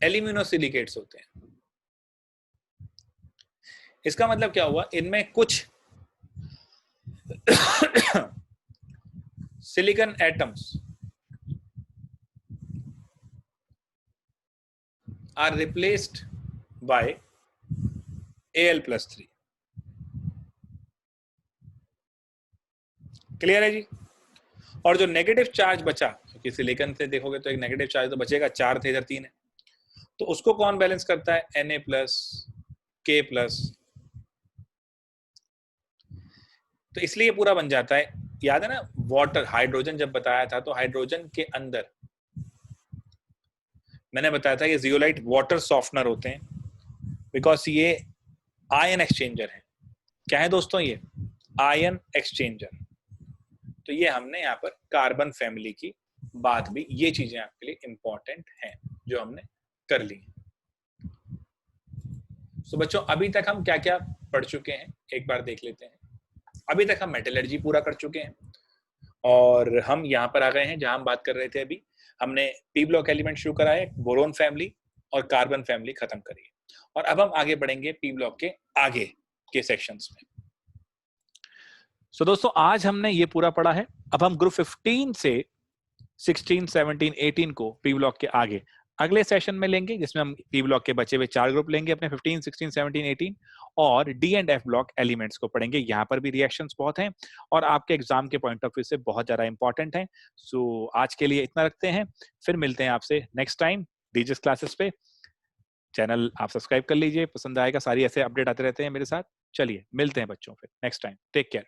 S2: एल्यूमिनोसिलिकेट्स होते हैं। इसका मतलब क्या हुआ, इनमें कुछ silicon atoms are replaced by Al+3। Clear है जी। और जो नेगेटिव चार्ज बचा, क्योंकि सिलिकॉन से देखोगे तो एक नेगेटिव चार्ज तो बचेगा, 4 थे, इधर 3 है, तो उसको कौन बैलेंस करता है, Na+, K+। तो इसलिए पूरा बन जाता है। याद है ना, वाटर, हाइड्रोजन जब बताया था, तो हाइड्रोजन के अंदर मैंने बताया था ये जियोलाइट वाटर सॉफ्टनर होते हैं, बिकॉज ये आयन एक्सचेंजर है। क्या है दोस्तों, ये आयन एक्सचेंजर। तो ये हमने यहाँ पर कार्बन फैमिली की बात भी, ये चीजें आपके लिए इंपॉर्टेंट हैं जो हमने कर ली। तो बच्चों अभी तक हम क्या क्या पढ़ चुके हैं एक बार देख लेते हैं। अभी तक हम मेटलर्जी पूरा कर चुके हैं, और हम यहाँ पर आ गए हैं जहां हम बात कर रहे थे। अभी हमने पी ब्लॉक एलिमेंट शुरू करा है, बोरोन फैमिली और कार्बन फैमिली खत्म करी है, और अब हम आगे बढ़ेंगे पी ब्लॉक के आगे के सेक्शंस में।
S1: सो दोस्तों आज हमने ये पूरा पढ़ा है। अब हम ग्रुप 15 से 16, 17, 18 को पी ब्लॉक के आगे अगले सेशन में लेंगे, जिसमें हम पी ब्लॉक के बचे हुए 4 ग्रुप लेंगे अपने 15, 16, 17, 18, और D and F block elements को पढ़ेंगे। यहाँ पर भी रिएक्शंस बहुत हैं और आपके एग्जाम के पॉइंट ऑफ व्यू से बहुत ज्यादा इंपॉर्टेंट है। सो आज के लिए इतना रखते हैं, फिर मिलते हैं आपसे नेक्स्ट टाइम डीजेस क्लासेस पे। चैनल आप सब्सक्राइब कर लीजिए, पसंद आएगा, सारी ऐसे अपडेट आते रहते हैं मेरे साथ। चलिए मिलते हैं बच्चों, फिर नेक्स्ट टाइम, टेक केयर।